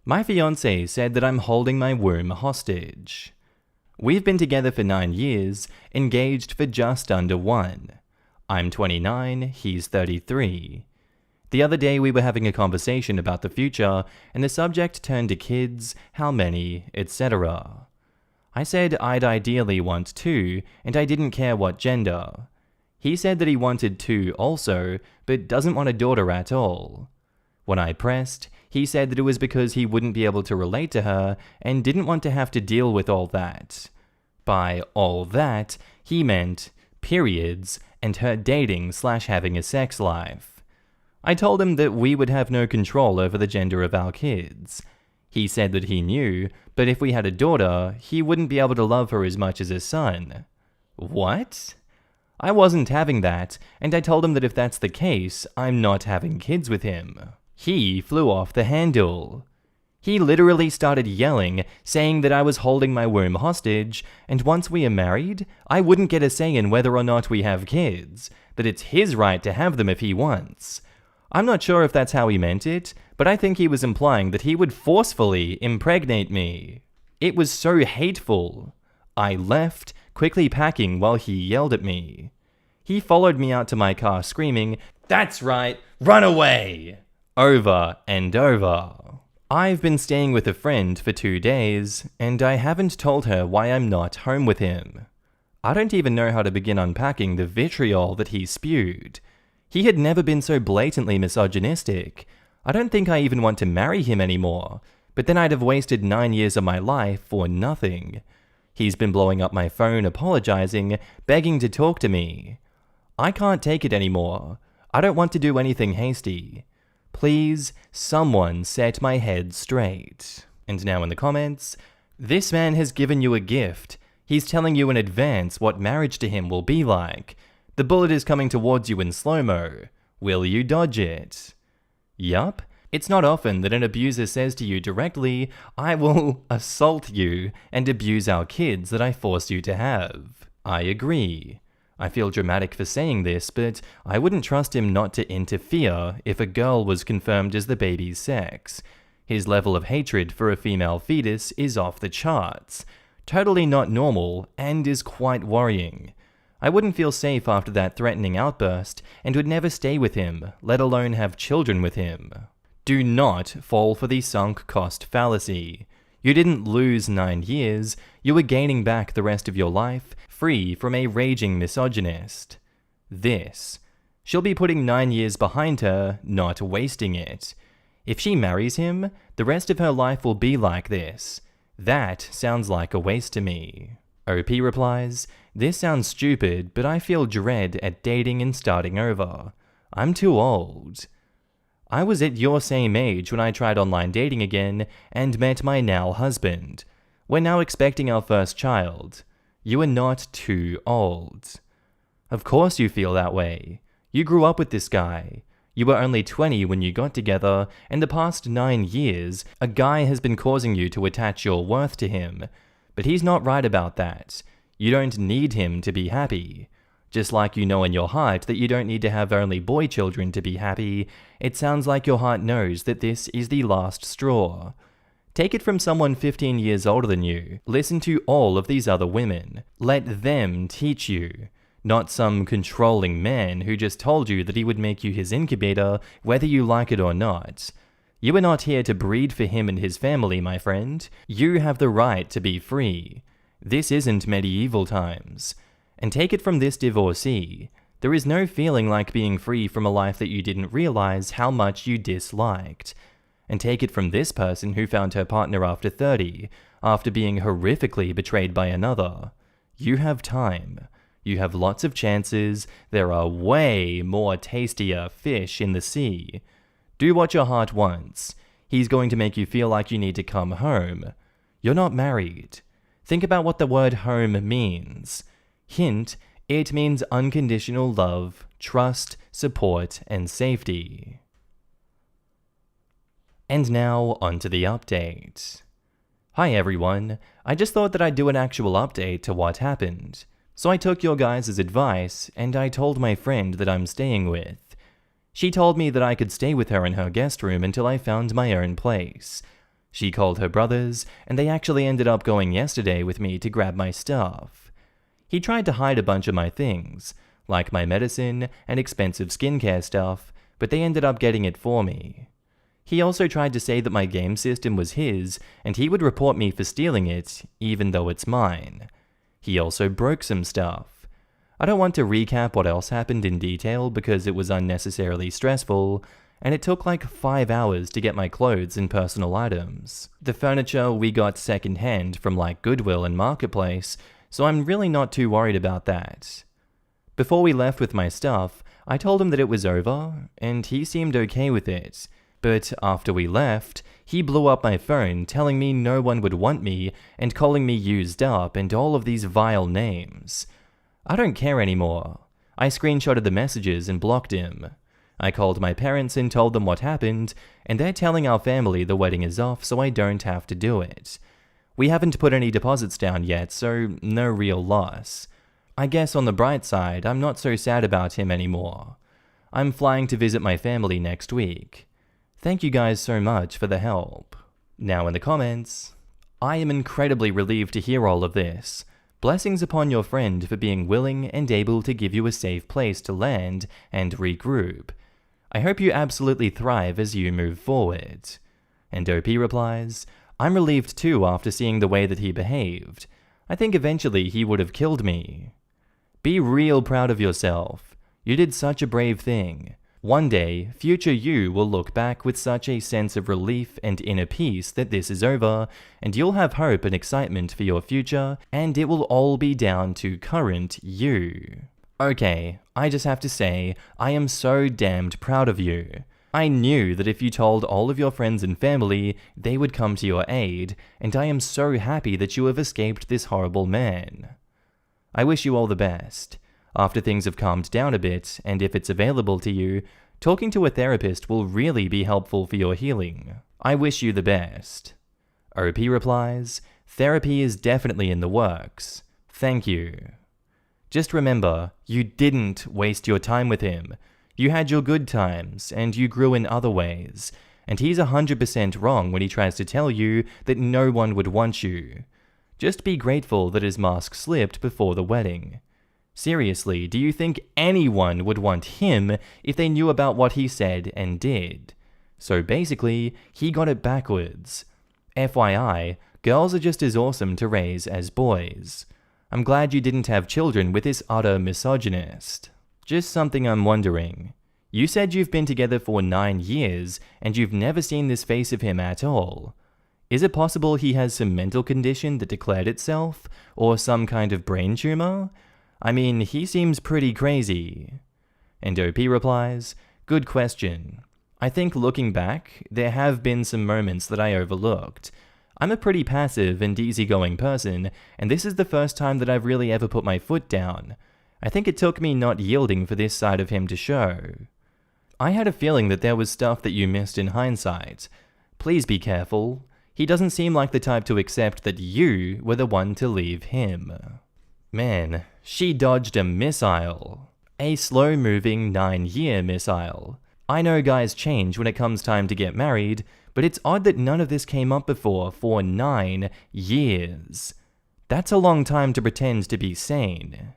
My fiancé said that I'm holding my womb hostage. We've been together for 9 years, engaged for just under 1. I'm 29, he's 33. The other day we were having a conversation about the future, and the subject turned to kids, how many, etc. I said I'd ideally want 2, and I didn't care what gender. He said that he wanted 2 also, but doesn't want a daughter at all. When I pressed, he said that it was because he wouldn't be able to relate to her and didn't want to have to deal with all that. By all that, he meant periods and her dating/having a sex life. I told him that we would have no control over the gender of our kids. He said that he knew, but if we had a daughter, he wouldn't be able to love her as much as a son. What? I wasn't having that, and I told him that if that's the case, I'm not having kids with him. He flew off the handle. He literally started yelling, saying that I was holding my womb hostage, and once we are married, I wouldn't get a say in whether or not we have kids, that it's his right to have them if he wants. I'm not sure if that's how he meant it, but I think he was implying that he would forcefully impregnate me. It was so hateful. I left, quickly packing while he yelled at me. He followed me out to my car screaming, "That's right, run away!" over and over. I've been staying with a friend for 2 days, and I haven't told her why I'm not home with him. I don't even know how to begin unpacking the vitriol that he spewed. He had never been so blatantly misogynistic. I don't think I even want to marry him anymore, but then I'd have wasted 9 years of my life for nothing. He's been blowing up my phone, apologizing, begging to talk to me. I can't take it anymore. I don't want to do anything hasty. Please, someone set my head straight. And now in the comments, this man has given you a gift. He's telling you in advance what marriage to him will be like. The bullet is coming towards you in slow-mo. Will you dodge it? Yup. It's not often that an abuser says to you directly, "I will assault you and abuse our kids that I forced you to have." I agree. I feel dramatic for saying this, but I wouldn't trust him not to interfere if a girl was confirmed as the baby's sex. His level of hatred for a female fetus is off the charts. Totally not normal, and is quite worrying. I wouldn't feel safe after that threatening outburst, and would never stay with him, let alone have children with him. Do not fall for the sunk cost fallacy. You didn't lose 9 years, you were gaining back the rest of your life, free from a raging misogynist. She'll be putting 9 years behind her, not wasting it. If she marries him, the rest of her life will be like this. That sounds like a waste to me. OP replies, "This sounds stupid, but I feel dread at dating and starting over. I'm too old. I was at your same age when I tried online dating again and met my now husband. We're now expecting our first child. You are not too old." Of course you feel that way. You grew up with this guy. You were only 20 when you got together, and the past 9 years, a guy has been causing you to attach your worth to him. But he's not right about that. You don't need him to be happy. Just like you know in your heart that you don't need to have only boy children to be happy, it sounds like your heart knows that this is the last straw. Take it from someone 15 years older than you. Listen to all of these other women. Let them teach you. Not some controlling man who just told you that he would make you his incubator, whether you like it or not. You are not here to breed for him and his family, my friend. You have the right to be free. This isn't medieval times. And take it from this divorcee. There is no feeling like being free from a life that you didn't realize how much you disliked. And take it from this person who found her partner after 30, after being horrifically betrayed by another. You have time. You have lots of chances. There are way more tastier fish in the sea. Do what your heart wants. He's going to make you feel like you need to come home. You're not married. Think about what the word home means. Hint, it means unconditional love, trust, support, and safety. And now, onto the update. Hi everyone, I just thought that I'd do an actual update to what happened. So I took your guys' advice, and I told my friend that I'm staying with. She told me that I could stay with her in her guest room until I found my own place. She called her brothers, and they actually ended up going yesterday with me to grab my stuff. He tried to hide a bunch of my things, like my medicine and expensive skincare stuff, but they ended up getting it for me. He also tried to say that my game system was his, and he would report me for stealing it, even though it's mine. He also broke some stuff. I don't want to recap what else happened in detail because it was unnecessarily stressful, and it took like 5 hours to get my clothes and personal items. The furniture we got secondhand from like Goodwill and Marketplace, so I'm really not too worried about that. Before we left with my stuff, I told him that it was over, and he seemed okay with it. But after we left, he blew up my phone telling me no one would want me and calling me used up and all of these vile names. I don't care anymore. I screenshotted the messages and blocked him. I called my parents and told them what happened, and they're telling our family the wedding is off so I don't have to do it. We haven't put any deposits down yet, so no real loss. I guess on the bright side, I'm not so sad about him anymore. I'm flying to visit my family next week. Thank you guys so much for the help. Now in the comments, I am incredibly relieved to hear all of this. Blessings upon your friend for being willing and able to give you a safe place to land and regroup. I hope you absolutely thrive as you move forward. And OP replies, I'm relieved too after seeing the way that he behaved. I think eventually he would have killed me. Be real proud of yourself. You did such a brave thing. One day, future you will look back with such a sense of relief and inner peace that this is over, and you'll have hope and excitement for your future, and it will all be down to current you. Okay, I just have to say, I am so damned proud of you. I knew that if you told all of your friends and family, they would come to your aid, and I am so happy that you have escaped this horrible man. I wish you all the best. After things have calmed down a bit, and if it's available to you, talking to a therapist will really be helpful for your healing. I wish you the best. OP replies, therapy is definitely in the works. Thank you. Just remember, you didn't waste your time with him. You had your good times, and you grew in other ways, and he's 100% wrong when he tries to tell you that no one would want you. Just be grateful that his mask slipped before the wedding. Seriously, do you think anyone would want him if they knew about what he said and did? So basically, he got it backwards. FYI, girls are just as awesome to raise as boys. I'm glad you didn't have children with this utter misogynist. Just something I'm wondering. You said you've been together for 9 years, and you've never seen this face of him at all. Is it possible he has some mental condition that declared itself, or some kind of brain tumor? I mean, he seems pretty crazy. And OP replies, good question. I think looking back, there have been some moments that I overlooked. I'm a pretty passive and easygoing person, and this is the first time that I've really ever put my foot down. I think it took me not yielding for this side of him to show. I had a feeling that there was stuff that you missed in hindsight. Please be careful. He doesn't seem like the type to accept that you were the one to leave him. Man, she dodged a missile. A slow-moving 9-year missile. I know guys change when it comes time to get married, but it's odd that none of this came up before for 9 years. That's a long time to pretend to be sane.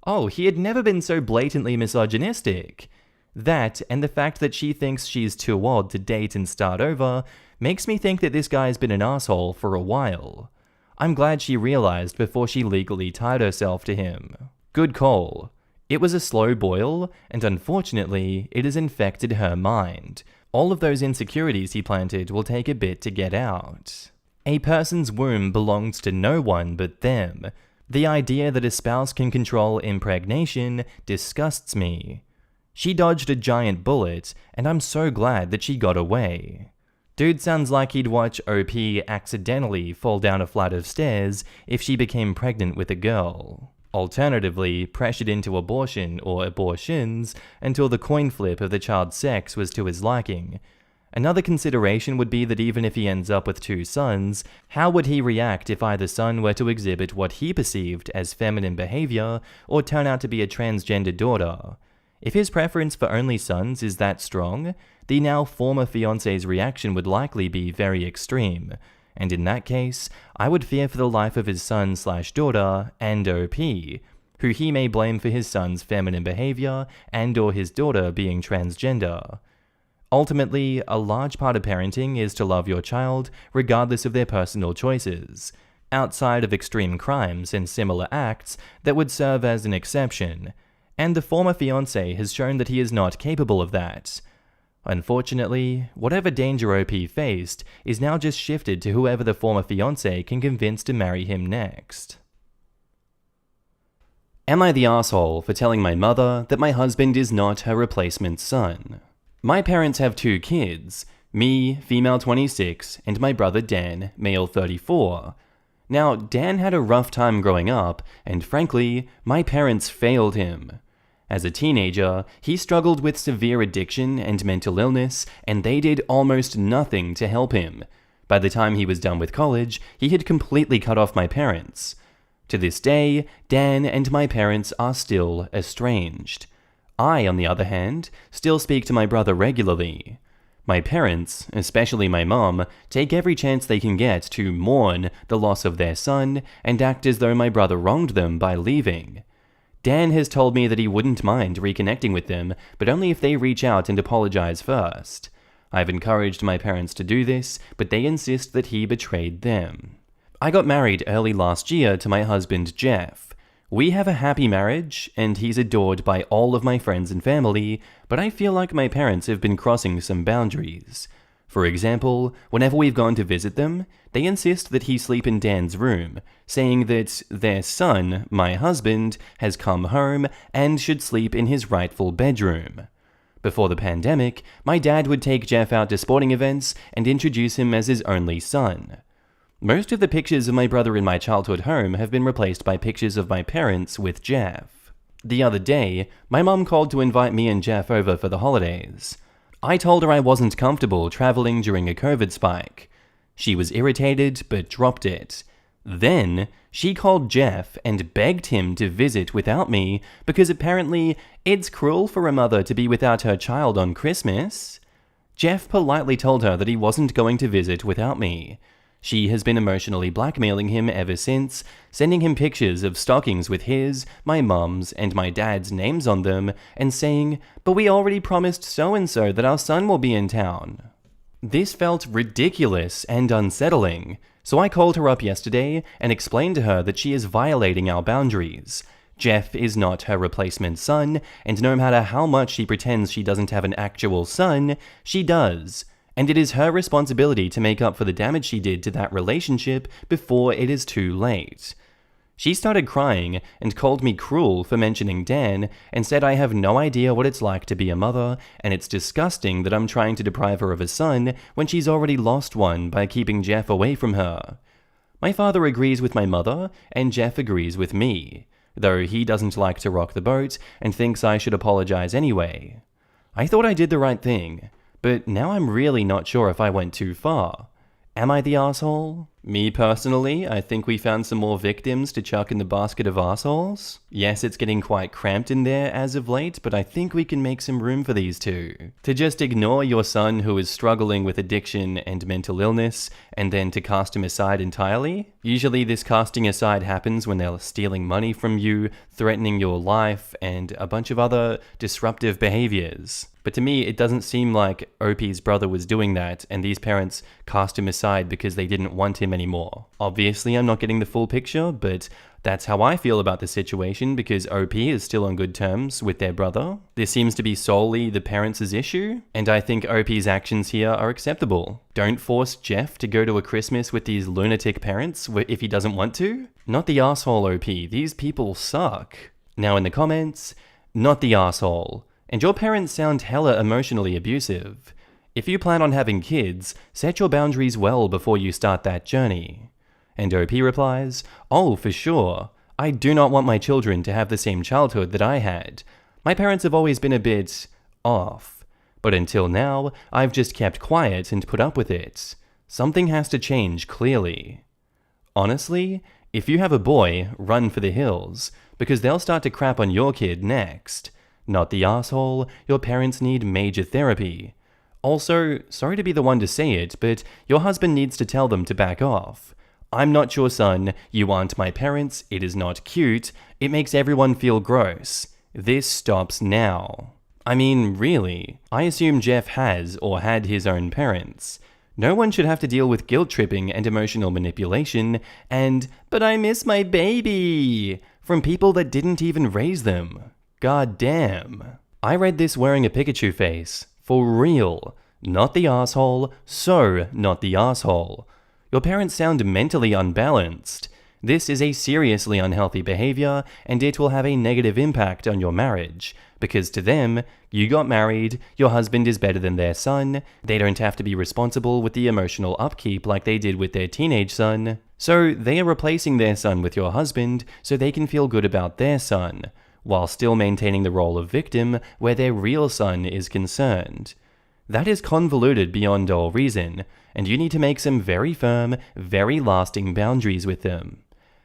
Oh, he had never been so blatantly misogynistic. That, and the fact that she thinks she's too old to date and start over, makes me think that this guy's been an asshole for a while. I'm glad she realized before she legally tied herself to him. Good call. It was a slow boil, and unfortunately, it has infected her mind. All of those insecurities he planted will take a bit to get out. A person's womb belongs to no one but them. The idea that a spouse can control impregnation disgusts me. She dodged a giant bullet, and I'm so glad that she got away. Dude sounds like he'd watch OP accidentally fall down a flight of stairs if she became pregnant with a girl. Alternatively, pressured into abortion or abortions until the coin flip of the child's sex was to his liking. Another consideration would be that even if he ends up with 2 sons, how would he react if either son were to exhibit what he perceived as feminine behavior or turn out to be a transgender daughter? If his preference for only sons is that strong, the now former fiance's reaction would likely be very extreme, and in that case, I would fear for the life of his son/daughter and OP, who he may blame for his son's feminine behavior and/or his daughter being transgender. Ultimately, a large part of parenting is to love your child regardless of their personal choices, outside of extreme crimes and similar acts that would serve as an exception, and the former fiancé has shown that he is not capable of that. Unfortunately, whatever danger OP faced is now just shifted to whoever the former fiancé can convince to marry him next. Am I the asshole for telling my mother that my husband is not her replacement son? My parents have 2 kids, me, female 26, and my brother Dan, male 34. Now, Dan had a rough time growing up, and frankly, my parents failed him. As a teenager, he struggled with severe addiction and mental illness, and they did almost nothing to help him. By the time he was done with college, he had completely cut off my parents. To this day, Dan and my parents are still estranged. I, on the other hand, still speak to my brother regularly. My parents, especially my mom, take every chance they can get to mourn the loss of their son and act as though my brother wronged them by leaving. Dan has told me that he wouldn't mind reconnecting with them, but only if they reach out and apologize first. I've encouraged my parents to do this, but they insist that he betrayed them. I got married early last year to my husband Jeff. We have a happy marriage, and he's adored by all of my friends and family, but I feel like my parents have been crossing some boundaries. For example, whenever we've gone to visit them, they insist that he sleep in Dan's room, saying that their son, my husband, has come home and should sleep in his rightful bedroom. Before the pandemic, my dad would take Jeff out to sporting events and introduce him as his only son. Most of the pictures of my brother in my childhood home have been replaced by pictures of my parents with Jeff. The other day, my mom called to invite me and Jeff over for the holidays. I told her I wasn't comfortable traveling during a COVID spike. She was irritated, but dropped it. Then, she called Jeff and begged him to visit without me because apparently it's cruel for a mother to be without her child on Christmas. Jeff politely told her that he wasn't going to visit without me. She has been emotionally blackmailing him ever since, sending him pictures of stockings with his, my mum's, and my dad's names on them, and saying, "But we already promised so-and-so that our son will be in town." This felt ridiculous and unsettling, so I called her up yesterday and explained to her that she is violating our boundaries. Jeff is not her replacement son, and no matter how much she pretends she doesn't have an actual son, she does. And it is her responsibility to make up for the damage she did to that relationship before it is too late. She started crying and called me cruel for mentioning Dan and said I have no idea what it's like to be a mother and it's disgusting that I'm trying to deprive her of a son when she's already lost one by keeping Jeff away from her. My father agrees with my mother and Jeff agrees with me, though he doesn't like to rock the boat and thinks I should apologize anyway. I thought I did the right thing. But now I'm really not sure if I went too far. Am I the asshole? Me personally, I think we found some more victims to chuck in the basket of assholes. Yes, it's getting quite cramped in there as of late, but I think we can make some room for these two. To just ignore your son who is struggling with addiction and mental illness, and then to cast him aside entirely? Usually this casting aside happens when they're stealing money from you, threatening your life, and a bunch of other disruptive behaviors. But to me, it doesn't seem like OP's brother was doing that, and these parents cast him aside because they didn't want him anymore. Obviously, I'm not getting the full picture, but that's how I feel about the situation because OP is still on good terms with their brother. This seems to be solely the parents' issue, and I think OP's actions here are acceptable. Don't force Jeff to go to a Christmas with these lunatic parents if he doesn't want to. Not the asshole, OP. These people suck. Now in the comments, not the asshole. And your parents sound hella emotionally abusive. If you plan on having kids, set your boundaries well before you start that journey. And OP replies, "Oh, for sure. I do not want my children to have the same childhood that I had. My parents have always been a bit off. But until now, I've just kept quiet and put up with it. Something has to change clearly. Honestly, if you have a boy, run for the hills, because they'll start to crap on your kid next. Not the asshole, your parents need major therapy. Also, sorry to be the one to say it, but your husband needs to tell them to back off. I'm not your son, you aren't my parents, it is not cute, it makes everyone feel gross. This stops now. I mean, really, I assume Jeff has or had his own parents. No one should have to deal with guilt tripping and emotional manipulation and, "but I miss my baby," from people that didn't even raise them. God damn. I read this wearing a Pikachu face. For real. Not the asshole, so not the asshole. Your parents sound mentally unbalanced. This is a seriously unhealthy behavior, and it will have a negative impact on your marriage. Because to them, you got married, your husband is better than their son, they don't have to be responsible with the emotional upkeep like they did with their teenage son. So they are replacing their son with your husband so they can feel good about their son, while still maintaining the role of victim where their real son is concerned. That is convoluted beyond all reason, and you need to make some very firm, very lasting boundaries with them.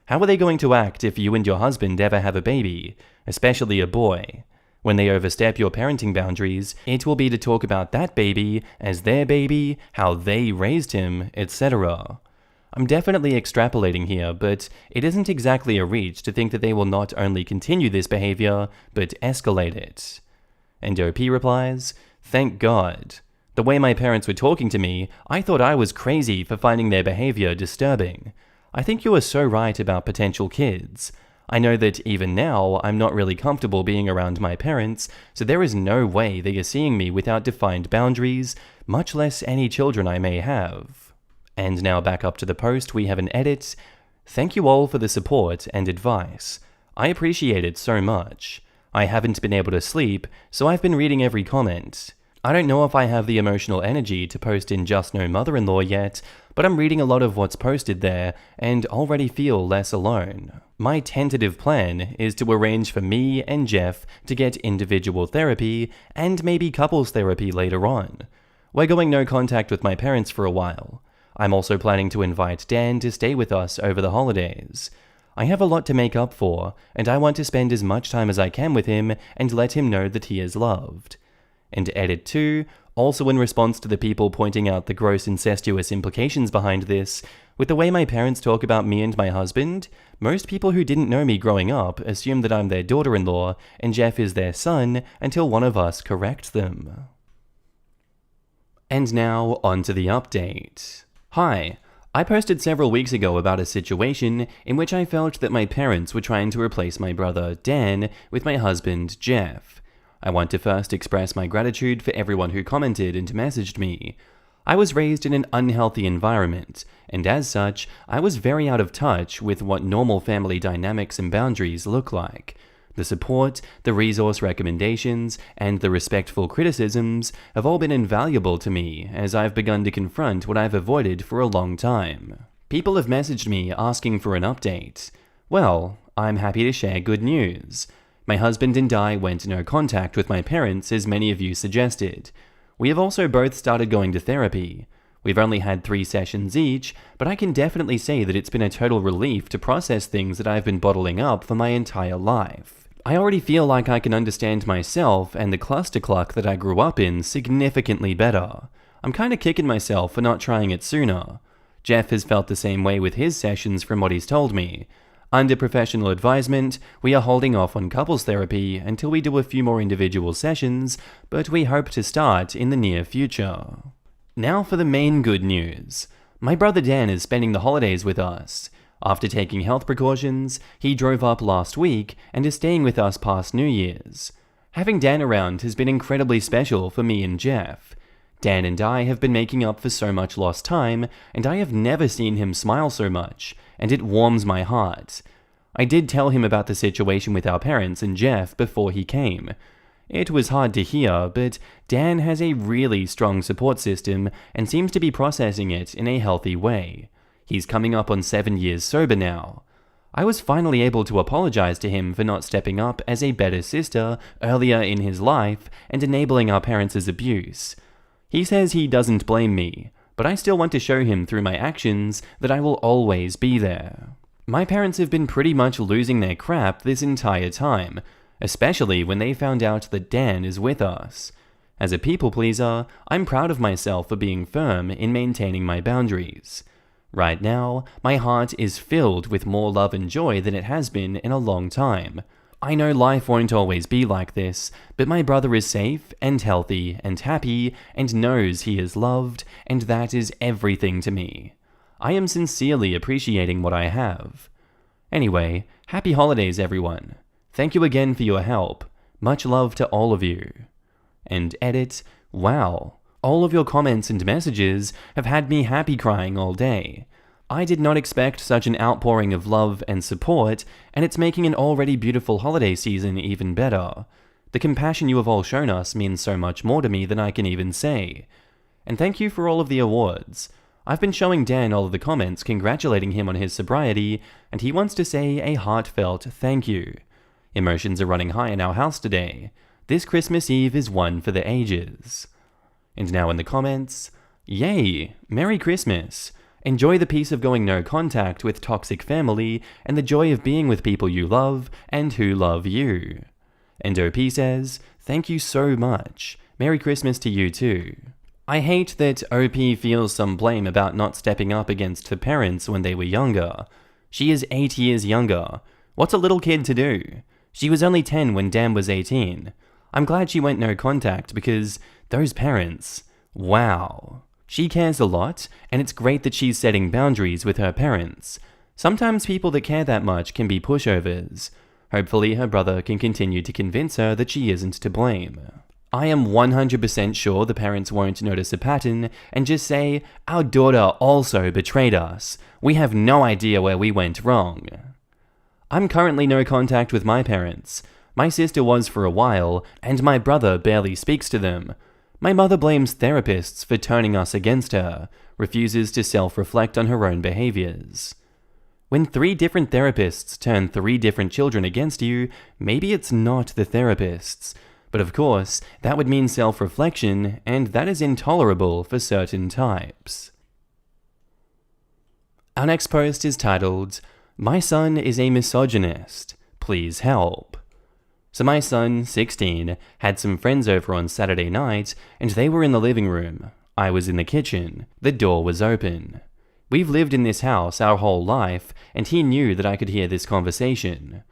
How are they going to act if you and your husband ever have a baby, especially a boy? When they overstep your parenting boundaries, it will be to talk about that baby as their baby, how they raised him, etc. I'm definitely extrapolating here, but it isn't exactly a reach to think that they will not only continue this behavior, but escalate it. And OP replies, "Thank God. The way my parents were talking to me, I thought I was crazy for finding their behavior disturbing. I think you are so right about potential kids. I know that even now, I'm not really comfortable being around my parents, so there is no way they are seeing me without defined boundaries, much less any children I may have." And now back up to the post, we have an edit. "Thank you all for the support and advice. I appreciate it so much. I haven't been able to sleep, so I've been reading every comment. I don't know if I have the emotional energy to post in Just No Mother-in-Law yet, but I'm reading a lot of what's posted there and already feel less alone. My tentative plan is to arrange for me and Jeff to get individual therapy and maybe couples therapy later on. We're going no contact with my parents for a while. I'm also planning to invite Dan to stay with us over the holidays. I have a lot to make up for, and I want to spend as much time as I can with him and let him know that he is loved." And edit 2, also in response to the people pointing out the gross incestuous implications behind this, with the way my parents talk about me and my husband, most people who didn't know me growing up assume that I'm their daughter-in-law and Jeff is their son until one of us corrects them. And now, on to the update. Hi, I posted several weeks ago about a situation in which I felt that my parents were trying to replace my brother, Dan, with my husband, Jeff. I want to first express my gratitude for everyone who commented and messaged me. I was raised in an unhealthy environment, and as such, I was very out of touch with what normal family dynamics and boundaries look like. The support, the resource recommendations, and the respectful criticisms have all been invaluable to me as I've begun to confront what I've avoided for a long time. People have messaged me asking for an update. Well, I'm happy to share good news. My husband and I went no contact with my parents as many of you suggested. We have also both started going to therapy. We've only had 3 sessions each, but I can definitely say that it's been a total relief to process things that I've been bottling up for my entire life. I already feel like I can understand myself and the clustercluck that I grew up in significantly better. I'm kinda kicking myself for not trying it sooner. Jeff has felt the same way with his sessions from what he's told me. Under professional advisement, we are holding off on couples therapy until we do a few more individual sessions, but we hope to start in the near future. Now for the main good news. My brother Dan is spending the holidays with us. After taking health precautions, he drove up last week and is staying with us past New Year's. Having Dan around has been incredibly special for me and Jeff. Dan and I have been making up for so much lost time, and I have never seen him smile so much, and it warms my heart. I did tell him about the situation with our parents and Jeff before he came. It was hard to hear, but Dan has a really strong support system and seems to be processing it in a healthy way. He's coming up on 7 years sober now. I was finally able to apologize to him for not stepping up as a better sister earlier in his life and enabling our parents' abuse. He says he doesn't blame me, but I still want to show him through my actions that I will always be there. My parents have been pretty much losing their crap this entire time. especially when they found out that Dan is with us. As a people pleaser, I'm proud of myself for being firm in maintaining my boundaries. Right now, my heart is filled with more love and joy than it has been in a long time. I know life won't always be like this, but my brother is safe and healthy and happy and knows he is loved, and that is everything to me. I am sincerely appreciating what I have. Anyway, happy holidays, everyone. Thank you again for your help. Much love to all of you. And edit, wow, all of your comments and messages have had me happy crying all day. I did not expect such an outpouring of love and support, and it's making an already beautiful holiday season even better. The compassion you have all shown us means so much more to me than I can even say. And thank you for all of the awards. I've been showing Dan all of the comments congratulating him on his sobriety, and he wants to say a heartfelt thank you. Emotions are running high in our house today. This Christmas Eve is one for the ages. And now in the comments, yay, Merry Christmas. Enjoy the peace of going no contact with toxic family and the joy of being with people you love and who love you. And OP says, thank you so much. Merry Christmas to you too. I hate that OP feels some blame about not stepping up against her parents when they were younger. She is 8 years younger. What's a little kid to do? She was only 10 when Dan was 18. I'm glad she went no contact because those parents, wow. She cares a lot, and it's great that she's setting boundaries with her parents. Sometimes people that care that much can be pushovers. Hopefully her brother can continue to convince her that she isn't to blame. I am 100% sure the parents won't notice a pattern and just say, our daughter also betrayed us. We have no idea where we went wrong. I'm currently no contact with my parents. My sister was for a while, and my brother barely speaks to them. My mother blames therapists for turning us against her, refuses to self-reflect on her own behaviors. When 3 different therapists turn 3 different children against you, maybe it's not the therapists. But of course, that would mean self-reflection, and that is intolerable for certain types. Our next post is titled, My son is a misogynist. Please help. So my son, 16, had some friends over on Saturday night, and they were in the living room. I was in the kitchen. The door was open. We've lived in this house our whole life, and he knew that I could hear this conversation.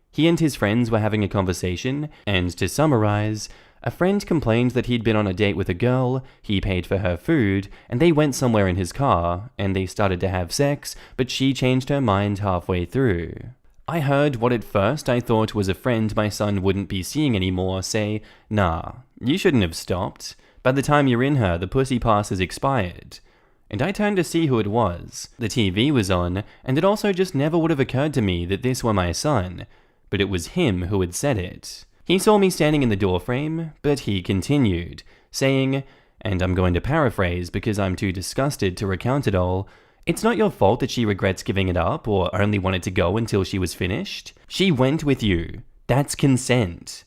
He and his friends were having a conversation, and to summarize, a friend complained that he'd been on a date with a girl, he paid for her food, and they went somewhere in his car, and they started to have sex, but she changed her mind halfway through. I heard what at first I thought was a friend my son wouldn't be seeing anymore say, nah, you shouldn't have stopped. By the time you're in her, the pussy pass has expired. And I turned to see who it was. The TV was on, and it also just never would have occurred to me that this were my son. But it was him who had said it. He saw me standing in the doorframe, but he continued, saying, and I'm going to paraphrase because I'm too disgusted to recount it all, it's not your fault that she regrets giving it up or only wanted to go until she was finished. She went with you. That's consent.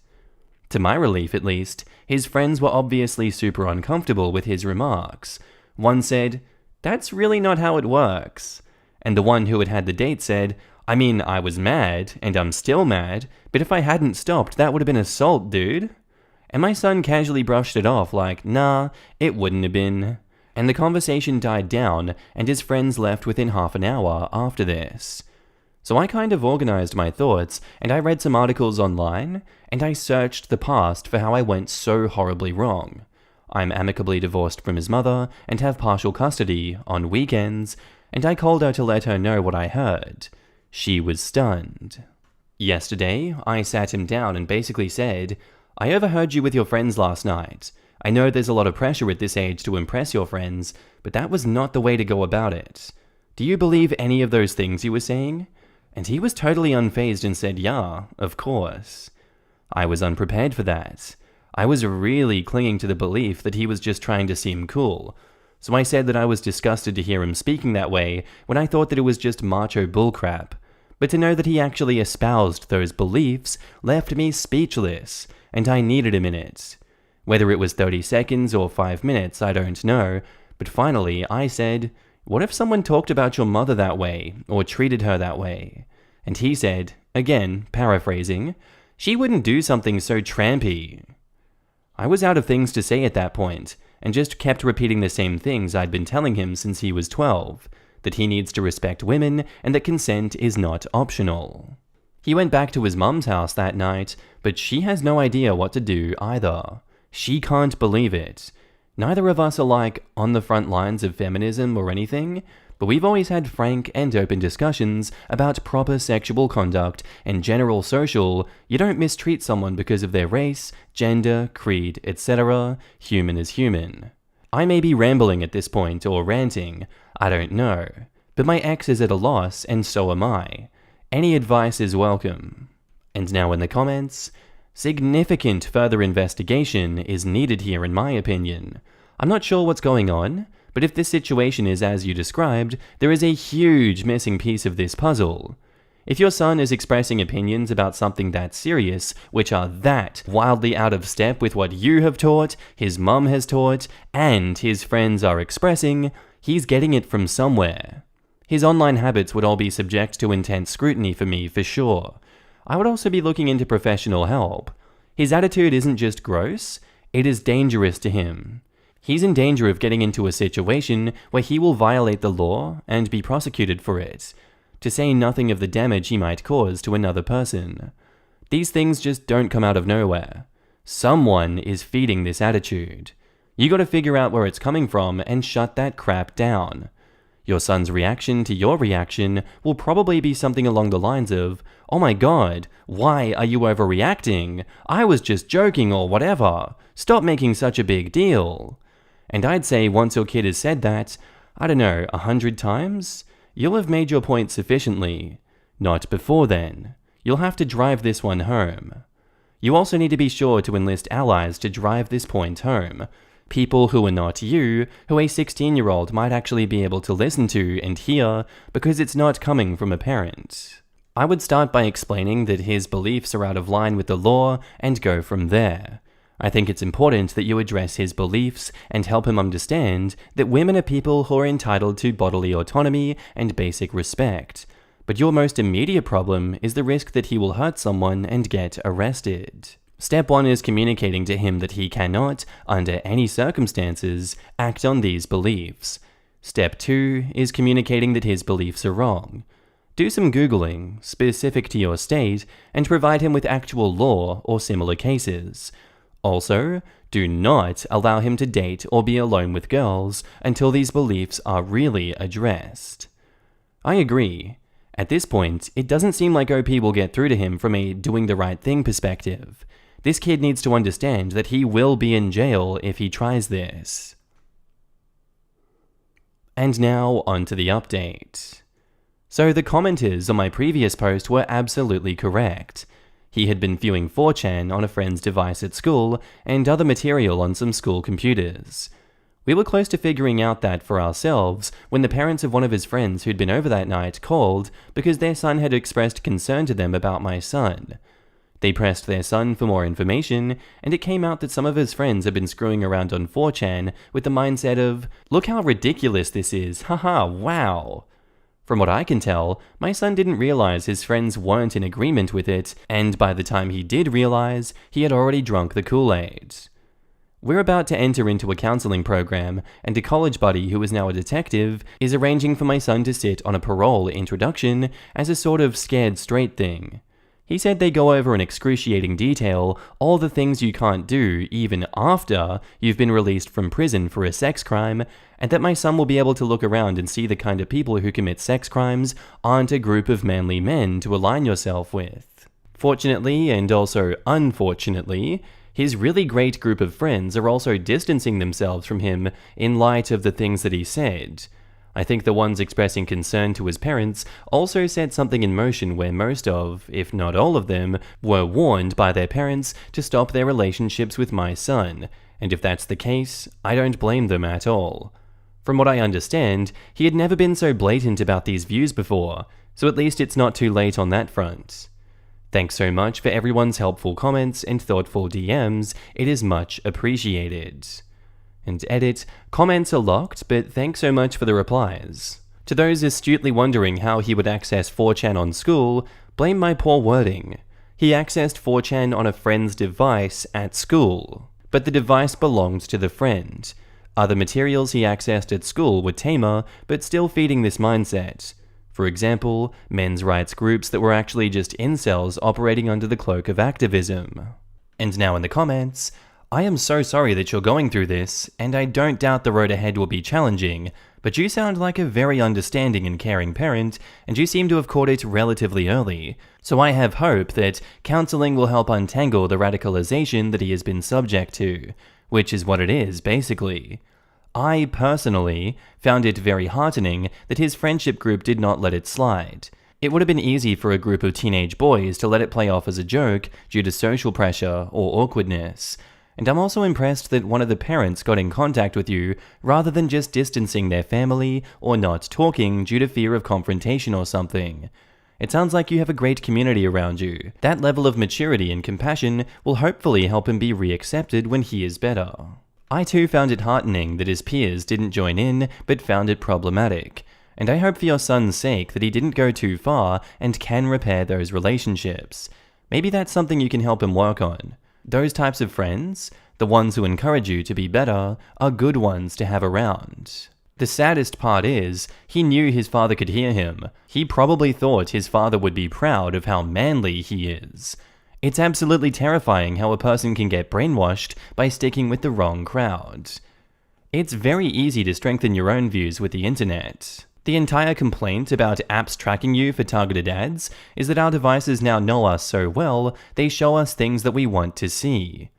To my relief, at least, his friends were obviously super uncomfortable with his remarks. One said, that's really not how it works. And the one who had had the date said, I mean, I was mad, and I'm still mad, but if I hadn't stopped, that would have been assault, dude. And my son casually brushed it off like, nah, it wouldn't have been. And the conversation died down, and his friends left within half an hour after this. So I kind of organized my thoughts, and I read some articles online, and I searched the past for how I went so horribly wrong. I'm amicably divorced from his mother, and have partial custody on weekends, and I called her to let her know what I heard. She was stunned. Yesterday, I sat him down and basically said, I overheard you with your friends last night. I know there's a lot of pressure at this age to impress your friends, but that was not the way to go about it. Do you believe any of those things you were saying? And he was totally unfazed and said, yeah, of course. I was unprepared for that. I was really clinging to the belief that he was just trying to seem cool. So I said that I was disgusted to hear him speaking that way when I thought that it was just macho bullcrap. But to know that he actually espoused those beliefs left me speechless, and I needed a minute. Whether it was 30 seconds or 5 minutes, I don't know, but finally I said, what if someone talked about your mother that way, or treated her that way? And he said, again, paraphrasing, She wouldn't do something so trampy. I was out of things to say at that point, and just kept repeating the same things I'd been telling him since he was 12, that he needs to respect women and that consent is not optional. He went back to his mum's house that night, but she has no idea what to do either. She can't believe it. Neither of us are like on the front lines of feminism or anything, but we've always had frank and open discussions about proper sexual conduct and general social. You don't mistreat someone because of their race, gender, creed, etc. Human is human. I may be rambling at this point or ranting, I don't know, but my ex is at a loss and so am I. Any advice is welcome. And now in the comments, significant further investigation is needed here in my opinion. I'm not sure what's going on, but if this situation is as you described, there is a huge missing piece of this puzzle. If your son is expressing opinions about something that serious, which are that wildly out of step with what you have taught, his mum has taught, and his friends are expressing, he's getting it from somewhere. His online habits would all be subject to intense scrutiny for me, for sure. I would also be looking into professional help. His attitude isn't just gross, it is dangerous to him. He's in danger of getting into a situation where he will violate the law and be prosecuted for it, to say nothing of the damage he might cause to another person. These things just don't come out of nowhere. Someone is feeding this attitude. You gotta figure out where it's coming from and shut that crap down. Your son's reaction to your reaction will probably be something along the lines of, "Oh my god, why are you overreacting? I was just joking or whatever. Stop making such a big deal." And I'd say once your kid has said that, I don't know, 100 times, you'll have made your point sufficiently. Not before then. You'll have to drive this one home. You also need to be sure to enlist allies to drive this point home. People who are not you, who a 16-year-old might actually be able to listen to and hear because it's not coming from a parent. I would start by explaining that his beliefs are out of line with the law and go from there. I think it's important that you address his beliefs and help him understand that women are people who are entitled to bodily autonomy and basic respect. But your most immediate problem is the risk that he will hurt someone and get arrested. Step 1 is communicating to him that he cannot, under any circumstances, act on these beliefs. Step 2 is communicating that his beliefs are wrong. Do some Googling, specific to your state, and provide him with actual law or similar cases. Also, do not allow him to date or be alone with girls until these beliefs are really addressed. I agree. At this point, it doesn't seem like OP will get through to him from a doing the right thing perspective. This kid needs to understand that he will be in jail if he tries this. And now, on to the update. So the commenters on my previous post were absolutely correct. He had been viewing 4chan on a friend's device at school and other material on some school computers. We were close to figuring out that for ourselves when the parents of one of his friends who'd been over that night called because their son had expressed concern to them about my son. They pressed their son for more information, and it came out that some of his friends had been screwing around on 4chan with the mindset of, "Look how ridiculous this is, haha, wow." From what I can tell, my son didn't realize his friends weren't in agreement with it, and by the time he did realize, he had already drunk the Kool-Aid. We're about to enter into a counseling program, and a college buddy who is now a detective is arranging for my son to sit on a parole introduction as a sort of scared straight thing. He said they go over in excruciating detail all the things you can't do even after you've been released from prison for a sex crime, and that my son will be able to look around and see the kind of people who commit sex crimes aren't a group of manly men to align yourself with. Fortunately, and also unfortunately, his really great group of friends are also distancing themselves from him in light of the things that he said. I think the ones expressing concern to his parents also set something in motion where most of, if not all of them, were warned by their parents to stop their relationships with my son, and if that's the case, I don't blame them at all. From what I understand, he had never been so blatant about these views before, so at least it's not too late on that front. Thanks so much for everyone's helpful comments and thoughtful DMs, it is much appreciated. And edit, comments are locked, but thanks so much for the replies. To those astutely wondering how he would access 4chan on school, blame my poor wording. He accessed 4chan on a friend's device at school, but the device belonged to the friend. Other materials he accessed at school were tamer, but still feeding this mindset. For example, men's rights groups that were actually just incels operating under the cloak of activism. And now in the comments, I am so sorry that you're going through this, and I don't doubt the road ahead will be challenging, but you sound like a very understanding and caring parent, and you seem to have caught it relatively early. So I have hope that counseling will help untangle the radicalization that he has been subject to, which is what it is, basically. I, personally, found it very heartening that his friendship group did not let it slide. It would have been easy for a group of teenage boys to let it play off as a joke due to social pressure or awkwardness. And I'm also impressed that one of the parents got in contact with you rather than just distancing their family or not talking due to fear of confrontation or something. It sounds like you have a great community around you. That level of maturity and compassion will hopefully help him be reaccepted when he is better. I too found it heartening that his peers didn't join in but found it problematic. And I hope for your son's sake that he didn't go too far and can repair those relationships. Maybe that's something you can help him work on. Those types of friends, the ones who encourage you to be better, are good ones to have around. The saddest part is, he knew his father could hear him. He probably thought his father would be proud of how manly he is. It's absolutely terrifying how a person can get brainwashed by sticking with the wrong crowd. It's very easy to strengthen your own views with the internet. The entire complaint about apps tracking you for targeted ads is that our devices now know us so well, they show us things that we want to see.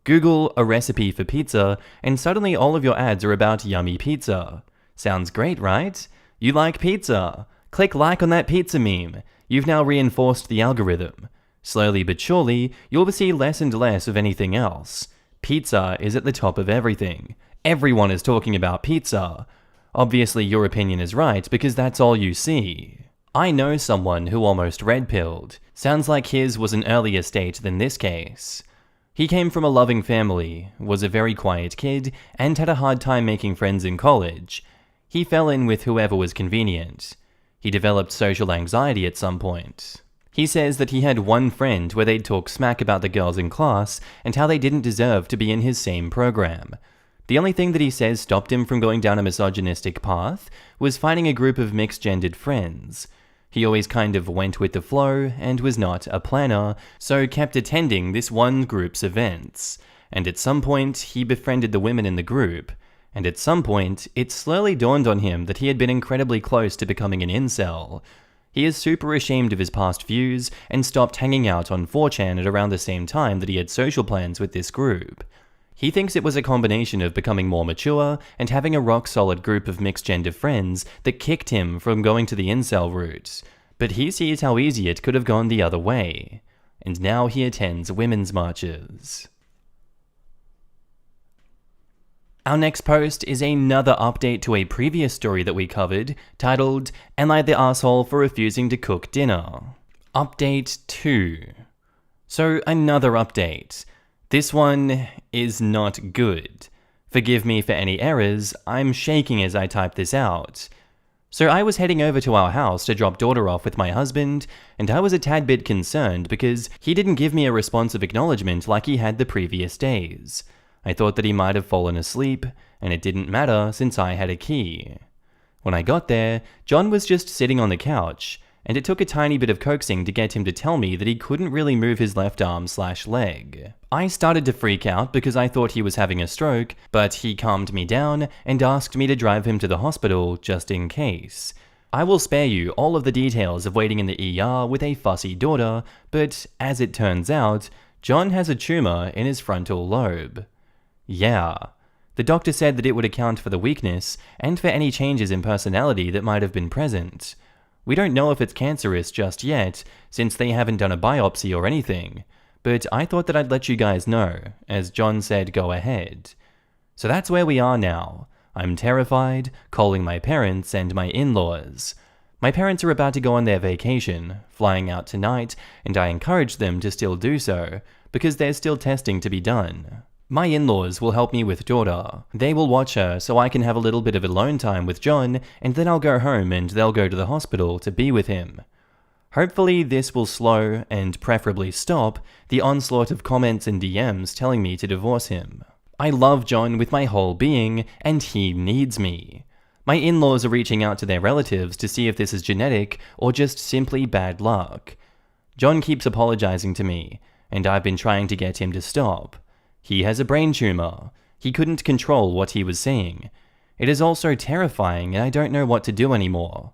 Google a recipe for pizza, and suddenly all of your ads are about yummy pizza. Sounds great, right? You like pizza. Click like on that pizza meme. You've now reinforced the algorithm. Slowly but surely, you'll see less and less of anything else. Pizza is at the top of everything. Everyone is talking about pizza. Obviously, your opinion is right because that's all you see. I know someone who almost red-pilled. Sounds like his was an earlier state than this case. He came from a loving family, was a very quiet kid, and had a hard time making friends in college. He fell in with whoever was convenient. He developed social anxiety at some point. He says that he had one friend where they'd talk smack about the girls in class and how they didn't deserve to be in his same program. The only thing that he says stopped him from going down a misogynistic path was finding a group of mixed-gendered friends. He always kind of went with the flow and was not a planner, so kept attending this one group's events. And at some point, he befriended the women in the group. And at some point, it slowly dawned on him that he had been incredibly close to becoming an incel. He is super ashamed of his past views and stopped hanging out on 4chan at around the same time that he had social plans with this group. He thinks it was a combination of becoming more mature and having a rock-solid group of mixed-gender friends that kicked him from going to the incel route. But he sees how easy it could have gone the other way. And now he attends women's marches. Our next post is another update to a previous story that we covered, titled, "Am I the asshole for refusing to cook dinner?" Update 2. So another update. This one is not good. Forgive me for any errors, I'm shaking as I type this out. So I was heading over to our house to drop daughter off with my husband, and I was a tad bit concerned because he didn't give me a responsive acknowledgement like he had the previous days. I thought that he might have fallen asleep, and it didn't matter since I had a key. When I got there, John was just sitting on the couch, and it took a tiny bit of coaxing to get him to tell me that he couldn't really move his left arm/leg. I started to freak out because I thought he was having a stroke, but he calmed me down and asked me to drive him to the hospital just in case. I will spare you all of the details of waiting in the ER with a fussy daughter, but as it turns out, John has a tumor in his frontal lobe. Yeah. The doctor said that it would account for the weakness and for any changes in personality that might have been present. We don't know if it's cancerous just yet, since they haven't done a biopsy or anything, but I thought that I'd let you guys know, as John said go ahead. So that's where we are now. I'm terrified, calling my parents and my in-laws. My parents are about to go on their vacation, flying out tonight, and I encourage them to still do so, because there's still testing to be done. My in-laws will help me with daughter. They will watch her so I can have a little bit of alone time with John, and then I'll go home and they'll go to the hospital to be with him. Hopefully this will slow, and preferably stop, the onslaught of comments and DMs telling me to divorce him. I love John with my whole being, and he needs me. My in-laws are reaching out to their relatives to see if this is genetic or just simply bad luck. John keeps apologizing to me, and I've been trying to get him to stop. He has a brain tumor. He couldn't control what he was saying. It is also terrifying, and I don't know what to do anymore.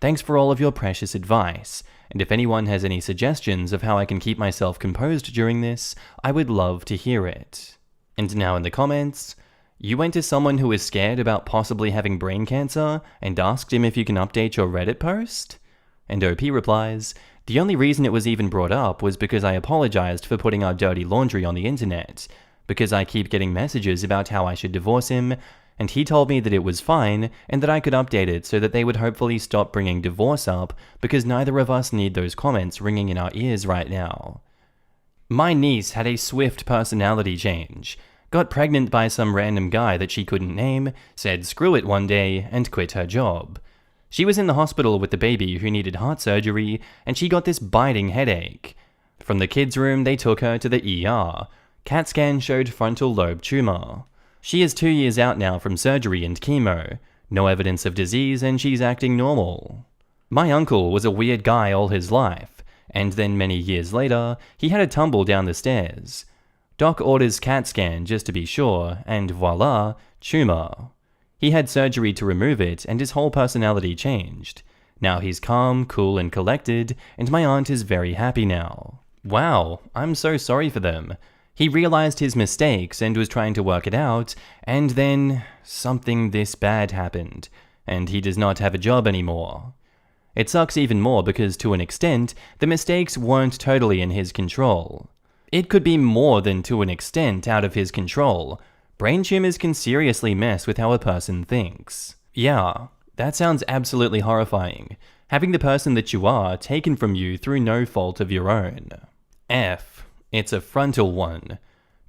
Thanks for all of your precious advice, and if anyone has any suggestions of how I can keep myself composed during this, I would love to hear it. And now in the comments, you went to someone who was scared about possibly having brain cancer and asked him if you can update your Reddit post? And OP replies, the only reason it was even brought up was because I apologized for putting our dirty laundry on the internet, because I keep getting messages about how I should divorce him, and he told me that it was fine and that I could update it so that they would hopefully stop bringing divorce up because neither of us need those comments ringing in our ears right now. My niece had a swift personality change, got pregnant by some random guy that she couldn't name, said screw it one day, and quit her job. She was in the hospital with the baby who needed heart surgery, and she got this biting headache. From the kids' room, they took her to the ER. CAT scan showed frontal lobe tumor. She is 2 years out now from surgery and chemo. No evidence of disease, and she's acting normal. My uncle was a weird guy all his life, and then many years later, he had a tumble down the stairs. Doc orders CAT scan just to be sure, and voila, tumor. He had surgery to remove it, and his whole personality changed. Now he's calm, cool, and collected, and my aunt is very happy now. Wow, I'm so sorry for them. He realized his mistakes and was trying to work it out, and then something this bad happened, and he does not have a job anymore. It sucks even more because, to an extent, the mistakes weren't totally in his control. It could be more than to an extent out of his control. Brain tumors can seriously mess with how a person thinks. Yeah, that sounds absolutely horrifying. Having the person that you are taken from you through no fault of your own. F. It's a frontal one.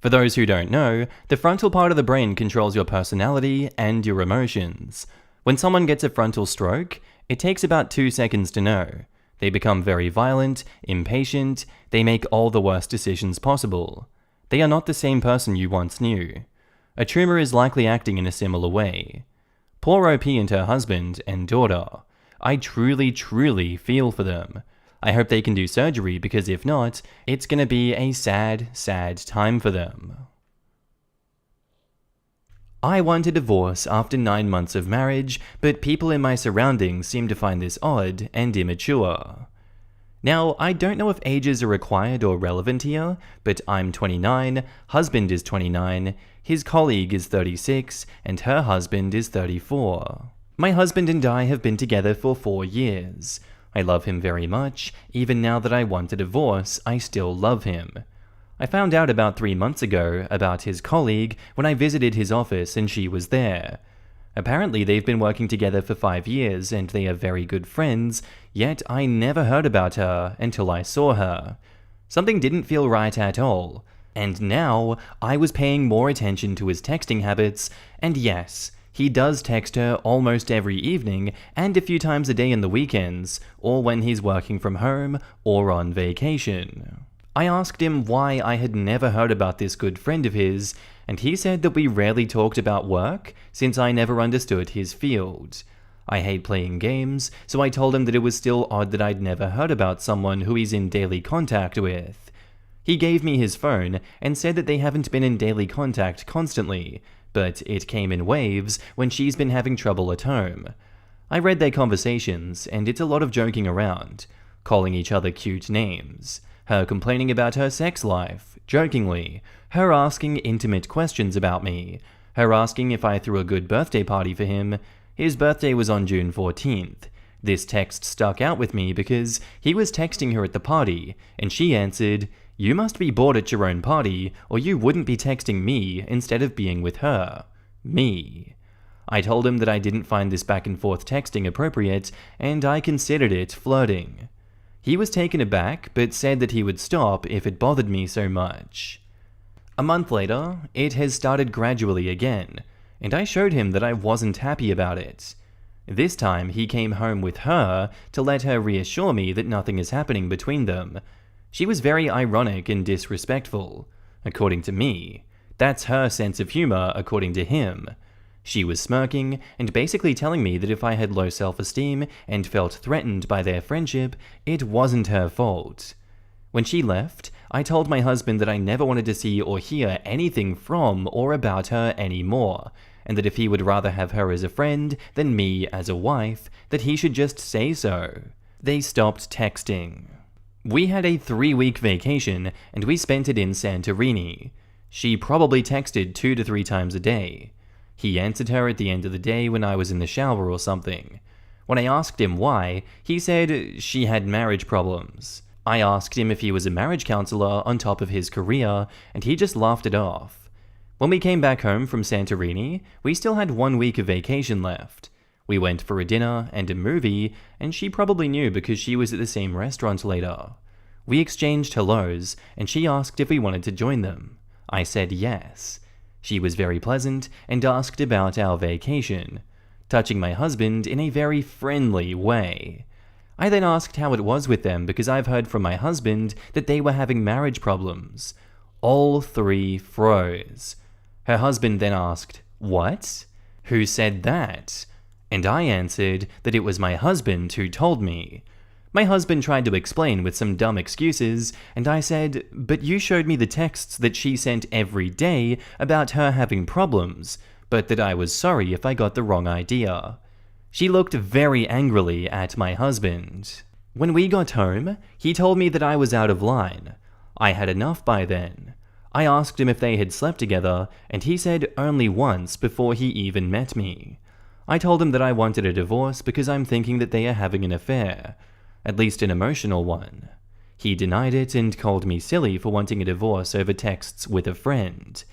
For those who don't know, the frontal part of the brain controls your personality and your emotions. When someone gets a frontal stroke, it takes about 2 seconds to know. They become very violent, impatient, they make all the worst decisions possible. They are not the same person you once knew. A tumor is likely acting in a similar way. Poor OP and her husband and daughter. I truly feel for them. I hope they can do surgery because if not, it's gonna be a sad, sad time for them. I want a divorce after 9 months of marriage, but people in my surroundings seem to find this odd and immature. Now, I don't know if ages are required or relevant here, but I'm 29, husband is 29, his colleague is 36, and her husband is 34. My husband and I have been together for 4 years. I love him very much. Even now that I want a divorce, I still love him. I found out about 3 months ago about his colleague when I visited his office and she was there. Apparently they've been working together for 5 years and they are very good friends, yet I never heard about her until I saw her. Something didn't feel right at all. And now I was paying more attention to his texting habits, and yes, he does text her almost every evening and a few times a day in the weekends, or when he's working from home or on vacation. I asked him why I had never heard about this good friend of his, and he said that we rarely talked about work since I never understood his field. I hate playing games, so I told him that it was still odd that I'd never heard about someone who he's in daily contact with. He gave me his phone and said that they haven't been in daily contact constantly, but it came in waves when she's been having trouble at home. I read their conversations, and it's a lot of joking around, calling each other cute names, her complaining about her sex life, jokingly, her asking intimate questions about me, her asking if I threw a good birthday party for him. His birthday was on June 14th. This text stuck out with me because he was texting her at the party, and she answered, "You must be bored at your own party, or you wouldn't be texting me instead of being with her." Me. I told him that I didn't find this back and forth texting appropriate, and I considered it flirting. He was taken aback, but said that he would stop if it bothered me so much. A month later, it has started gradually again, and I showed him that I wasn't happy about it. This time he came home with her to let her reassure me that nothing is happening between them. She was very ironic and disrespectful, according to me. That's her sense of humor, according to him. She was smirking and basically telling me that if I had low self-esteem and felt threatened by their friendship, it wasn't her fault. When she left, I told my husband that I never wanted to see or hear anything from or about her anymore, and that if he would rather have her as a friend than me as a wife, that he should just say so. They stopped texting. We had a 3-week vacation, and we spent it in Santorini. She probably texted 2 to 3 times a day. He answered her at the end of the day when I was in the shower or something. When I asked him why, he said she had marriage problems. I asked him if he was a marriage counselor on top of his career, and he just laughed it off. When we came back home from Santorini, we still had 1 week of vacation left. We went for a dinner and a movie, and she probably knew because she was at the same restaurant later. We exchanged hellos, and she asked if we wanted to join them. I said yes. She was very pleasant and asked about our vacation, touching my husband in a very friendly way. I then asked how it was with them because I've heard from my husband that they were having marriage problems. All 3 froze. Her husband then asked, "What? Who said that?" And I answered that it was my husband who told me. My husband tried to explain with some dumb excuses, and I said, "But you showed me the texts that she sent every day about her having problems, but that I was sorry if I got the wrong idea." She looked very angrily at my husband. When we got home, he told me that I was out of line. I had enough by then. I asked him if they had slept together, and he said only once before he even met me. I told him that I wanted a divorce because I'm thinking that they are having an affair, at least an emotional one. He denied it and called me silly for wanting a divorce over texts with a friend.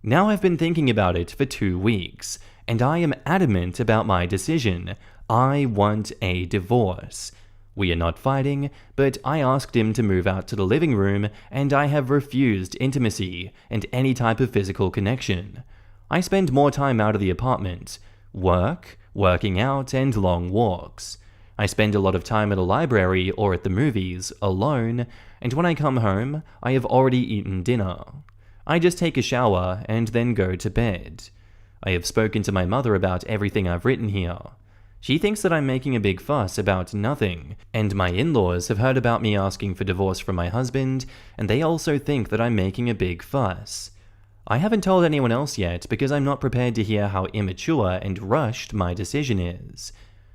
Now I've been thinking about it for 2 weeks, and I am adamant about my decision. I want a divorce. We are not fighting, but I asked him to move out to the living room, and I have refused intimacy and any type of physical connection. I spend more time out of the apartment, work, working out, and long walks. I spend a lot of time at a library or at the movies, alone, and when I come home, I have already eaten dinner. I just take a shower and then go to bed. I have spoken to my mother about everything I've written here. She thinks that I'm making a big fuss about nothing, and my in-laws have heard about me asking for divorce from my husband, and they also think that I'm making a big fuss. I haven't told anyone else yet because I'm not prepared to hear how immature and rushed my decision is.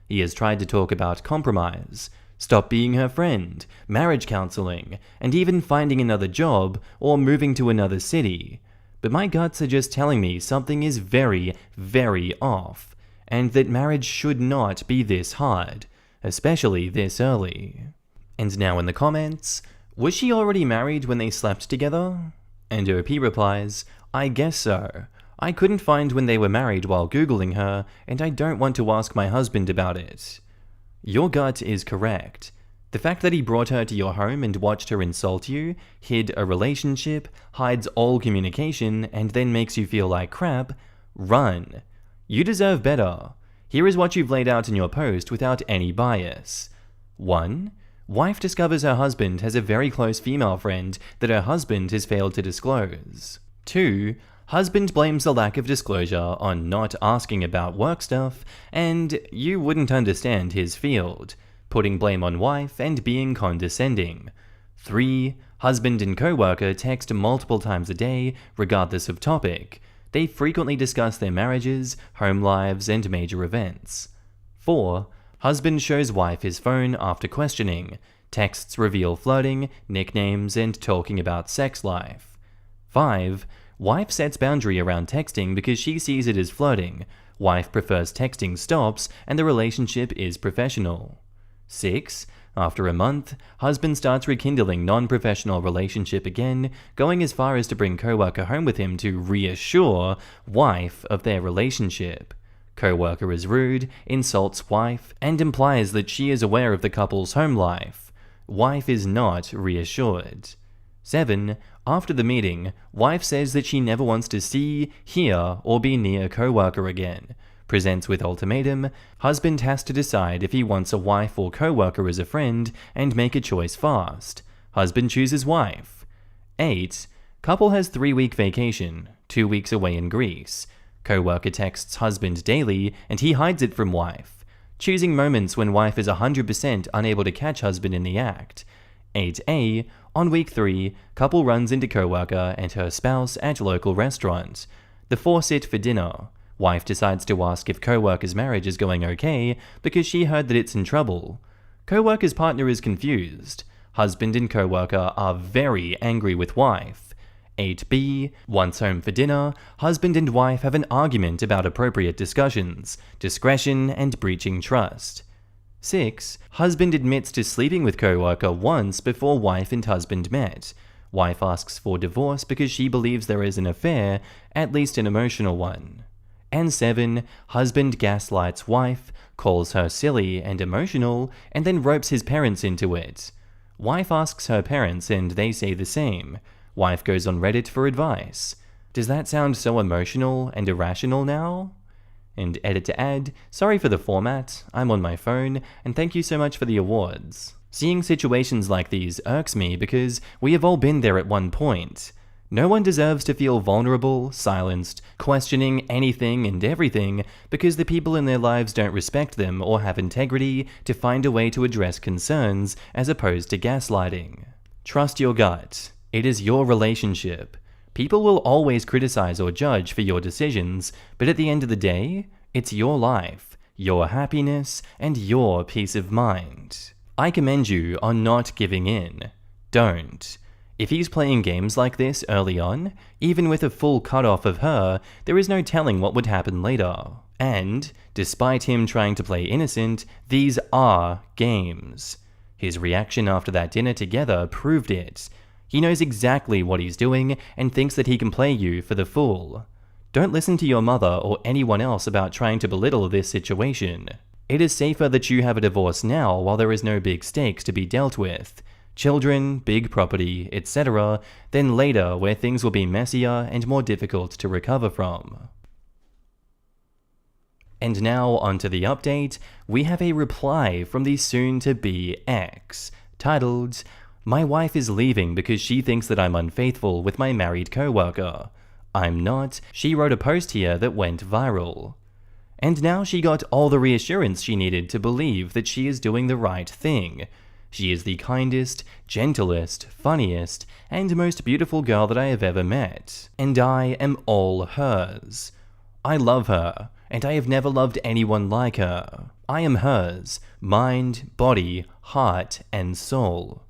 He has tried to talk about compromise, stop being her friend, marriage counseling, and even finding another job or moving to another city. But my guts are just telling me something is very, very off, and that marriage should not be this hard, especially this early. And now in the comments, was she already married when they slept together? And OP replies, I guess so. I couldn't find when they were married while Googling her, and I don't want to ask my husband about it. Your gut is correct. The fact that he brought her to your home and watched her insult you, hid a relationship, hides all communication, and then makes you feel like crap, run. You deserve better. Here is what you've laid out in your post without any bias. 1. Wife discovers her husband has a very close female friend that her husband has failed to disclose. 2. Husband blames the lack of disclosure on not asking about work stuff, and you wouldn't understand his field, putting blame on wife and being condescending. 3. Husband and co-worker text multiple times a day, regardless of topic. They frequently discuss their marriages, home lives, and major events. 4. Husband shows wife his phone after questioning. Texts reveal flirting, nicknames, and talking about sex life. 5. Wife sets boundary around texting because she sees it as flirting. Wife prefers texting stops and the relationship is professional. 6. After a month, husband starts rekindling non-professional relationship again, going as far as to bring co-worker home with him to reassure wife of their relationship. Co-worker is rude, insults wife, and implies that she is aware of the couple's home life. Wife is not reassured. 7. After the meeting, wife says that she never wants to see, hear, or be near co-worker again. Presents with ultimatum. Husband has to decide if he wants a wife or co-worker as a friend and make a choice fast. Husband chooses wife. 8. Couple has 3-week vacation, 2 weeks away in Greece. Co-worker texts husband daily and he hides it from wife. Choosing moments when wife is 100% unable to catch husband in the act. 8a. On week 3, couple runs into co-worker and her spouse at local restaurant. The four sit for dinner. Wife decides to ask if co-worker's marriage is going okay because she heard that it's in trouble. Co-worker's partner is confused. Husband and co-worker are very angry with wife. 8b. Once home for dinner, husband and wife have an argument about appropriate discussions, discretion, and breaching trust. 6. Husband admits to sleeping with co-worker once before wife and husband met. Wife asks for divorce because she believes there is an affair, at least an emotional one. And 7. Husband gaslights wife, calls her silly and emotional, and then ropes his parents into it. Wife asks her parents and they say the same. Wife goes on Reddit for advice. Does that sound so emotional and irrational now? And edit to add, sorry for the format, I'm on my phone, and thank you so much for the awards. Seeing situations like these irks me because we have all been there at one point. No one deserves to feel vulnerable, silenced, questioning anything and everything because the people in their lives don't respect them or have integrity to find a way to address concerns as opposed to gaslighting. Trust your gut. It is your relationship. People will always criticize or judge for your decisions, but at the end of the day, it's your life, your happiness, and your peace of mind. I commend you on not giving in. Don't. If he's playing games like this early on, even with a full cutoff of her, there is no telling what would happen later. And, despite him trying to play innocent, these are games. His reaction after that dinner together proved it. He knows exactly what he's doing and thinks that he can play you for the fool. Don't listen to your mother or anyone else about trying to belittle this situation. It is safer that you have a divorce now while there is no big stakes to be dealt with. Children, big property, etc., than later where things will be messier and more difficult to recover from. And now onto the update, we have a reply from the soon-to-be ex, titled, "My wife is leaving because she thinks that I'm unfaithful with my married co-worker. I'm not. She wrote a post here that went viral. And now she got all the reassurance she needed to believe that she is doing the right thing. She is the kindest, gentlest, funniest, and most beautiful girl that I have ever met. And I am all hers. I love her, and I have never loved anyone like her. I am hers, mind, body, heart, and soul.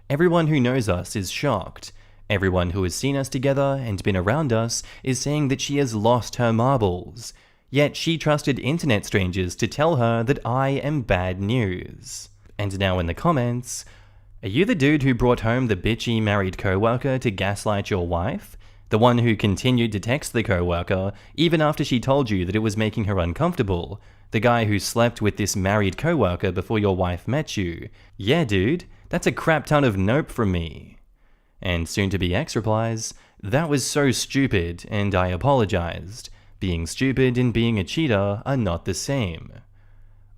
Everyone who knows us is shocked. Everyone who has seen us together and been around us is saying that she has lost her marbles. Yet she trusted internet strangers to tell her that I am bad news." And now in the comments, "Are you the dude who brought home the bitchy married co-worker to gaslight your wife? The one who continued to text the co-worker even after she told you that it was making her uncomfortable? The guy who slept with this married co-worker before your wife met you? Yeah, dude, that's a crap ton of nope from me." And soon-to-be ex replies, "That was so stupid, and I apologized. Being stupid and being a cheater are not the same."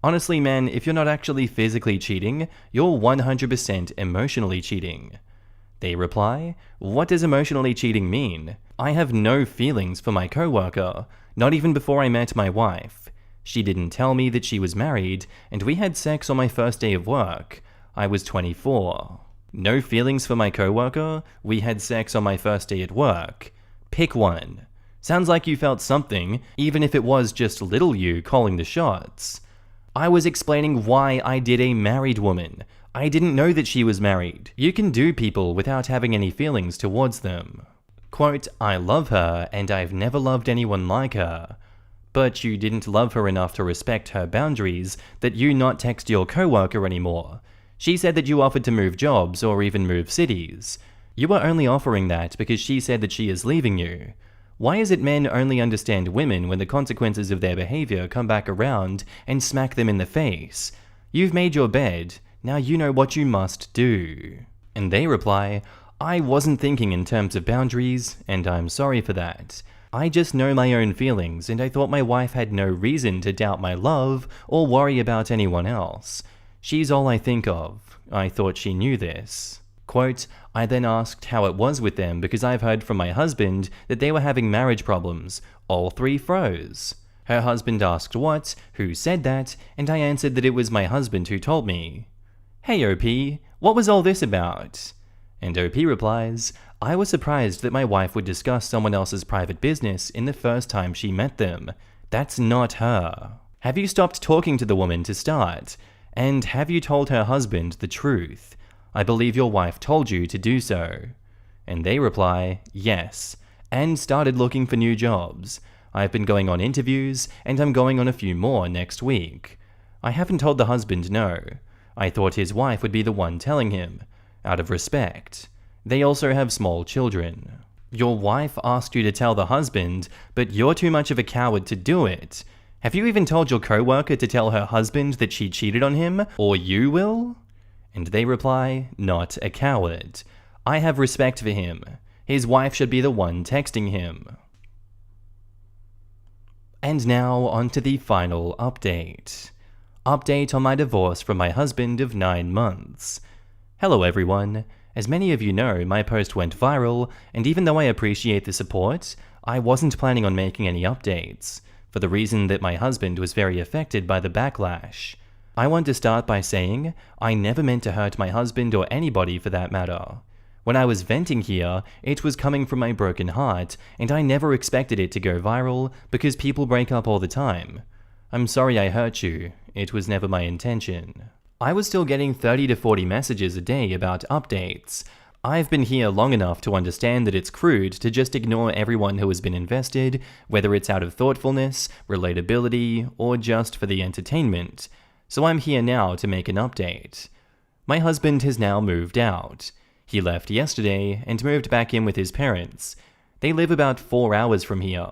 Honestly, man, if you're not actually physically cheating, you're 100% emotionally cheating. They reply, "What does emotionally cheating mean? I have no feelings for my co-worker, not even before I met my wife. She didn't tell me that she was married, and we had sex on my first day of work. I was 24. No feelings for my co-worker? We had sex on my first day at work. Pick one. Sounds like you felt something, even if it was just little you calling the shots. I was explaining why I did a married woman. I didn't know that she was married. You can do people without having any feelings towards them. Quote, I love her, and I've never loved anyone like her. But you didn't love her enough to respect her boundaries that you not text your co-worker anymore. She said that you offered to move jobs or even move cities. You were only offering that because she said that she is leaving you. Why is it men only understand women when the consequences of their behavior come back around and smack them in the face? You've made your bed, now you know what you must do." And they reply, "I wasn't thinking in terms of boundaries, and I'm sorry for that. I just know my own feelings, and I thought my wife had no reason to doubt my love or worry about anyone else. She's all I think of. I thought she knew this. Quote, I then asked how it was with them because I've heard from my husband that they were having marriage problems. All three froze. Her husband asked what, who said that, and I answered that it was my husband who told me. Hey OP, what was all this about? And OP replies, I was surprised that my wife would discuss someone else's private business in the first time she met them. That's not her. Have you stopped talking to the woman to start? And have you told her husband the truth? I believe your wife told you to do so. And they reply, yes, and started looking for new jobs. I've been going on interviews, and I'm going on a few more next week. I haven't told the husband no. I thought his wife would be the one telling him, out of respect. They also have small children. Your wife asked you to tell the husband, but you're too much of a coward to do it. Have you even told your coworker to tell her husband that she cheated on him, or you will? And they reply, not a coward. I have respect for him. His wife should be the one texting him. And now on to the final update. Update on my divorce from my husband of 9 months. Hello everyone. As many of you know, my post went viral, and even though I appreciate the support, I wasn't planning on making any updates, for the reason that my husband was very affected by the backlash. I want to start by saying, I never meant to hurt my husband or anybody for that matter. When I was venting here, it was coming from my broken heart, and I never expected it to go viral because people break up all the time. I'm sorry I hurt you. It was never my intention. I was still getting 30 to 40 messages a day about updates. I've been here long enough to understand that it's crude to just ignore everyone who has been invested, whether it's out of thoughtfulness, relatability, or just for the entertainment. So I'm here now to make an update. My husband has now moved out. He left yesterday and moved back in with his parents. They live about 4 hours from here.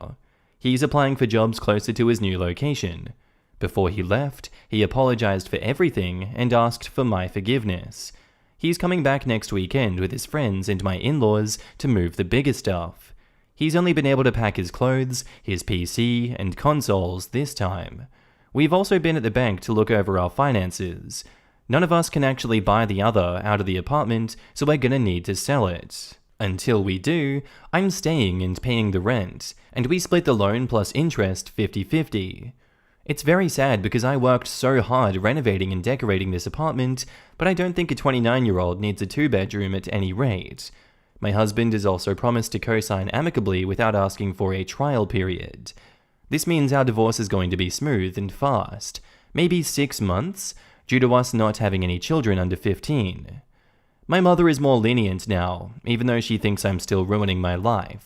He's applying for jobs closer to his new location. Before he left, he apologized for everything and asked for my forgiveness. He's coming back next weekend with his friends and my in-laws to move the bigger stuff. He's only been able to pack his clothes, his PC, and consoles this time. We've also been at the bank to look over our finances. None of us can actually buy the other out of the apartment, so we're gonna need to sell it. Until we do, I'm staying and paying the rent, and we split the loan plus interest 50-50. It's very sad because I worked so hard renovating and decorating this apartment, but I don't think a 29-year-old needs a 2-bedroom at any rate. My husband has also promised to co-sign amicably without asking for a trial period. This means our divorce is going to be smooth and fast, maybe 6 months, due to us not having any children under 15. My mother is more lenient now, even though she thinks I'm still ruining my life.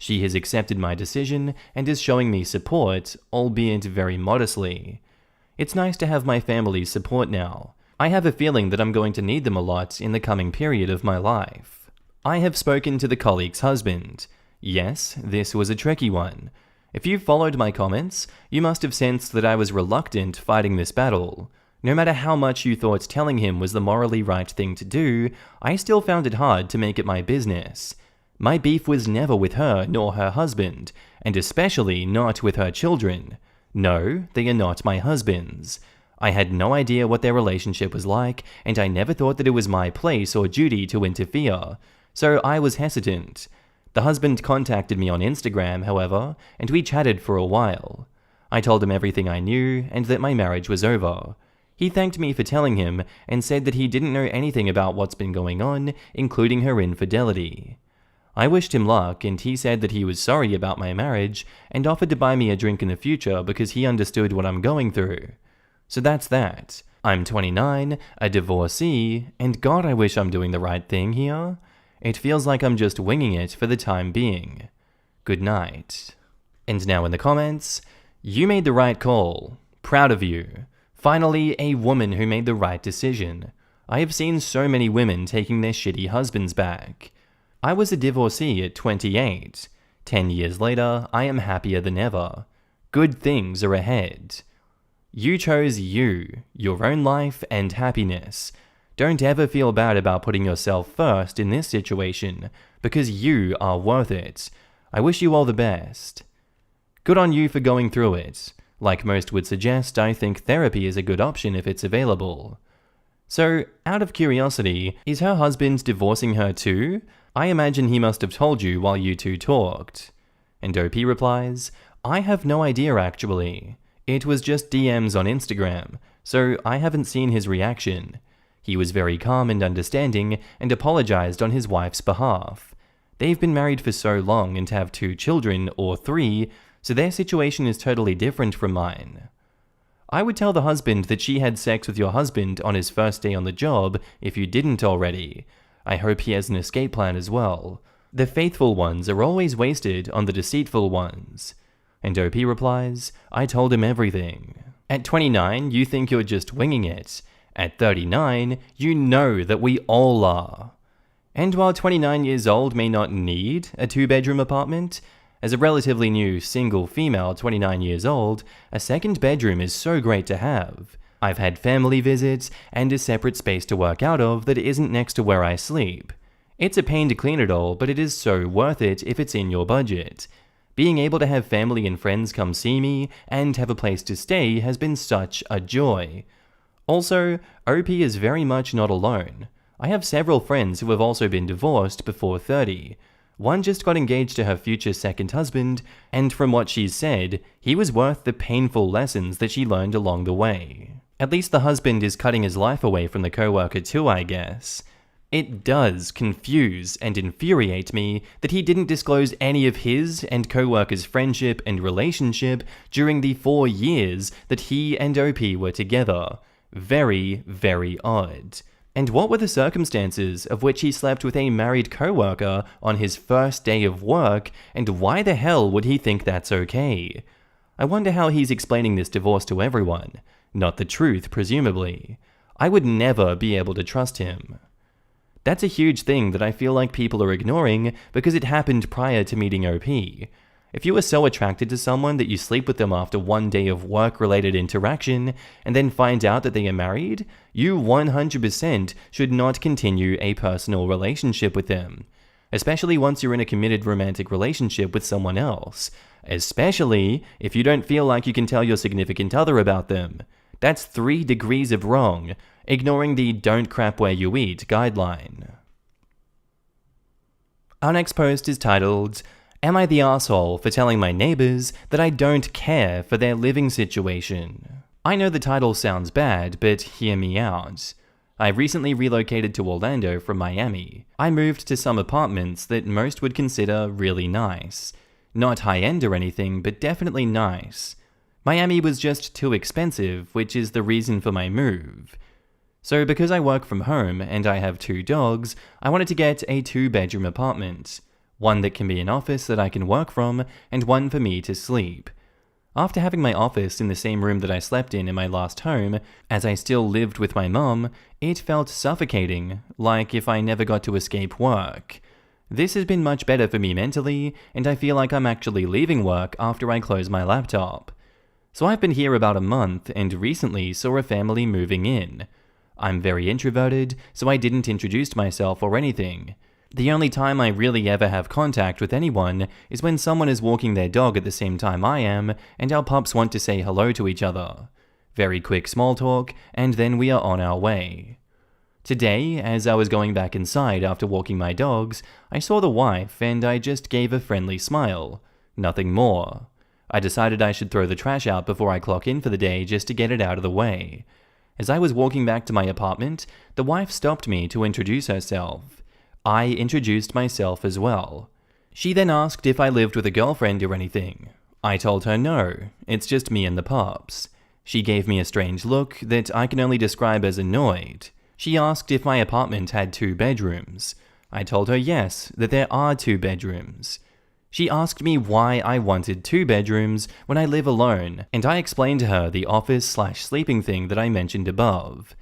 She has accepted my decision and is showing me support, albeit very modestly. It's nice to have my family's support now. I have a feeling that I'm going to need them a lot in the coming period of my life. I have spoken to the colleague's husband. Yes, this was a tricky one. If you followed my comments, you must have sensed that I was reluctant fighting this battle. No matter how much you thought telling him was the morally right thing to do, I still found it hard to make it my business. My beef was never with her nor her husband, and especially not with her children. No, they are not my husband's. I had no idea what their relationship was like, and I never thought that it was my place or duty to interfere, so I was hesitant. The husband contacted me on Instagram, however, and we chatted for a while. I told him everything I knew, and that my marriage was over. He thanked me for telling him, and said that he didn't know anything about what's been going on, including her infidelity. I wished him luck, and he said that he was sorry about my marriage, and offered to buy me a drink in the future because he understood what I'm going through. So that's that. I'm 29, a divorcee, and God, I wish I'm doing the right thing here. It feels like I'm just winging it for the time being. Good night. And now in the comments, you made the right call. Proud of you. Finally, a woman who made the right decision. I have seen so many women taking their shitty husbands back. I was a divorcee at 28. 10 years later, I am happier than ever. Good things are ahead. You chose you, your own life and happiness. Don't ever feel bad about putting yourself first in this situation, because you are worth it. I wish you all the best. Good on you for going through it. Like most would suggest, I think therapy is a good option if it's available. So, out of curiosity, is her husband divorcing her too? I imagine he must have told you while you two talked. And OP replies, I have no idea actually. It was just DMs on Instagram, so I haven't seen his reaction. He was very calm and understanding and apologized on his wife's behalf. They've been married for so long and have 2 children, or 3, so their situation is totally different from mine. I would tell the husband that she had sex with your husband on his first day on the job if you didn't already. I hope he has an escape plan as well. The faithful ones are always wasted on the deceitful ones. And OP replies, I told him everything. At 29, you think you're just winging it. At 39, you know that we all are. And while 29 years old may not need a 2-bedroom apartment, as a relatively new single female 29 years old, a second bedroom is so great to have. I've had family visits and a separate space to work out of that isn't next to where I sleep. It's a pain to clean it all, but it is so worth it if it's in your budget. Being able to have family and friends come see me and have a place to stay has been such a joy. Also, OP is very much not alone. I have several friends who have also been divorced before 30. One just got engaged to her future second husband, and from what she's said, he was worth the painful lessons that she learned along the way. At least the husband is cutting his life away from the coworker too, I guess. It does confuse and infuriate me that he didn't disclose any of his and coworker's friendship and relationship during the 4 years that he and OP were together. Very, very odd. And what were the circumstances of which he slept with a married coworker on his first day of work, and why the hell would he think that's okay? I wonder how he's explaining this divorce to everyone. Not the truth, presumably. I would never be able to trust him. That's a huge thing that I feel like people are ignoring because it happened prior to meeting OP. If you are so attracted to someone that you sleep with them after 1 day of work-related interaction and then find out that they are married, you 100% should not continue a personal relationship with them. Especially once you're in a committed romantic relationship with someone else. Especially if you don't feel like you can tell your significant other about them. That's 3 degrees of wrong, ignoring the don't crap where you eat guideline. Our next post is titled, Am I the asshole for telling my neighbors that I don't care for their living situation? I know the title sounds bad, but hear me out. I recently relocated to Orlando from Miami. I moved to some apartments that most would consider really nice. Not high-end or anything, but definitely nice. Miami was just too expensive, which is the reason for my move. So because I work from home and I have 2 dogs, I wanted to get a 2-bedroom apartment. One that can be an office that I can work from, and one for me to sleep. After having my office in the same room that I slept in my last home, as I still lived with my mum, it felt suffocating, like if I never got to escape work. This has been much better for me mentally, and I feel like I'm actually leaving work after I close my laptop. So I've been here about a month, and recently saw a family moving in. I'm very introverted, so I didn't introduce myself or anything. The only time I really ever have contact with anyone is when someone is walking their dog at the same time I am, and our pups want to say hello to each other. Very quick small talk, and then we are on our way. Today, as I was going back inside after walking my dogs, I saw the wife and I just gave a friendly smile. Nothing more. I decided I should throw the trash out before I clock in for the day just to get it out of the way. As I was walking back to my apartment, the wife stopped me to introduce herself. I introduced myself as well. She then asked if I lived with a girlfriend or anything. I told her no, it's just me and the pups. She gave me a strange look that I can only describe as annoyed. She asked if my apartment had 2 bedrooms. I told her yes, that there are 2 bedrooms. She asked me why I wanted 2 bedrooms when I live alone, and I explained to her the office/sleeping thing that I mentioned above.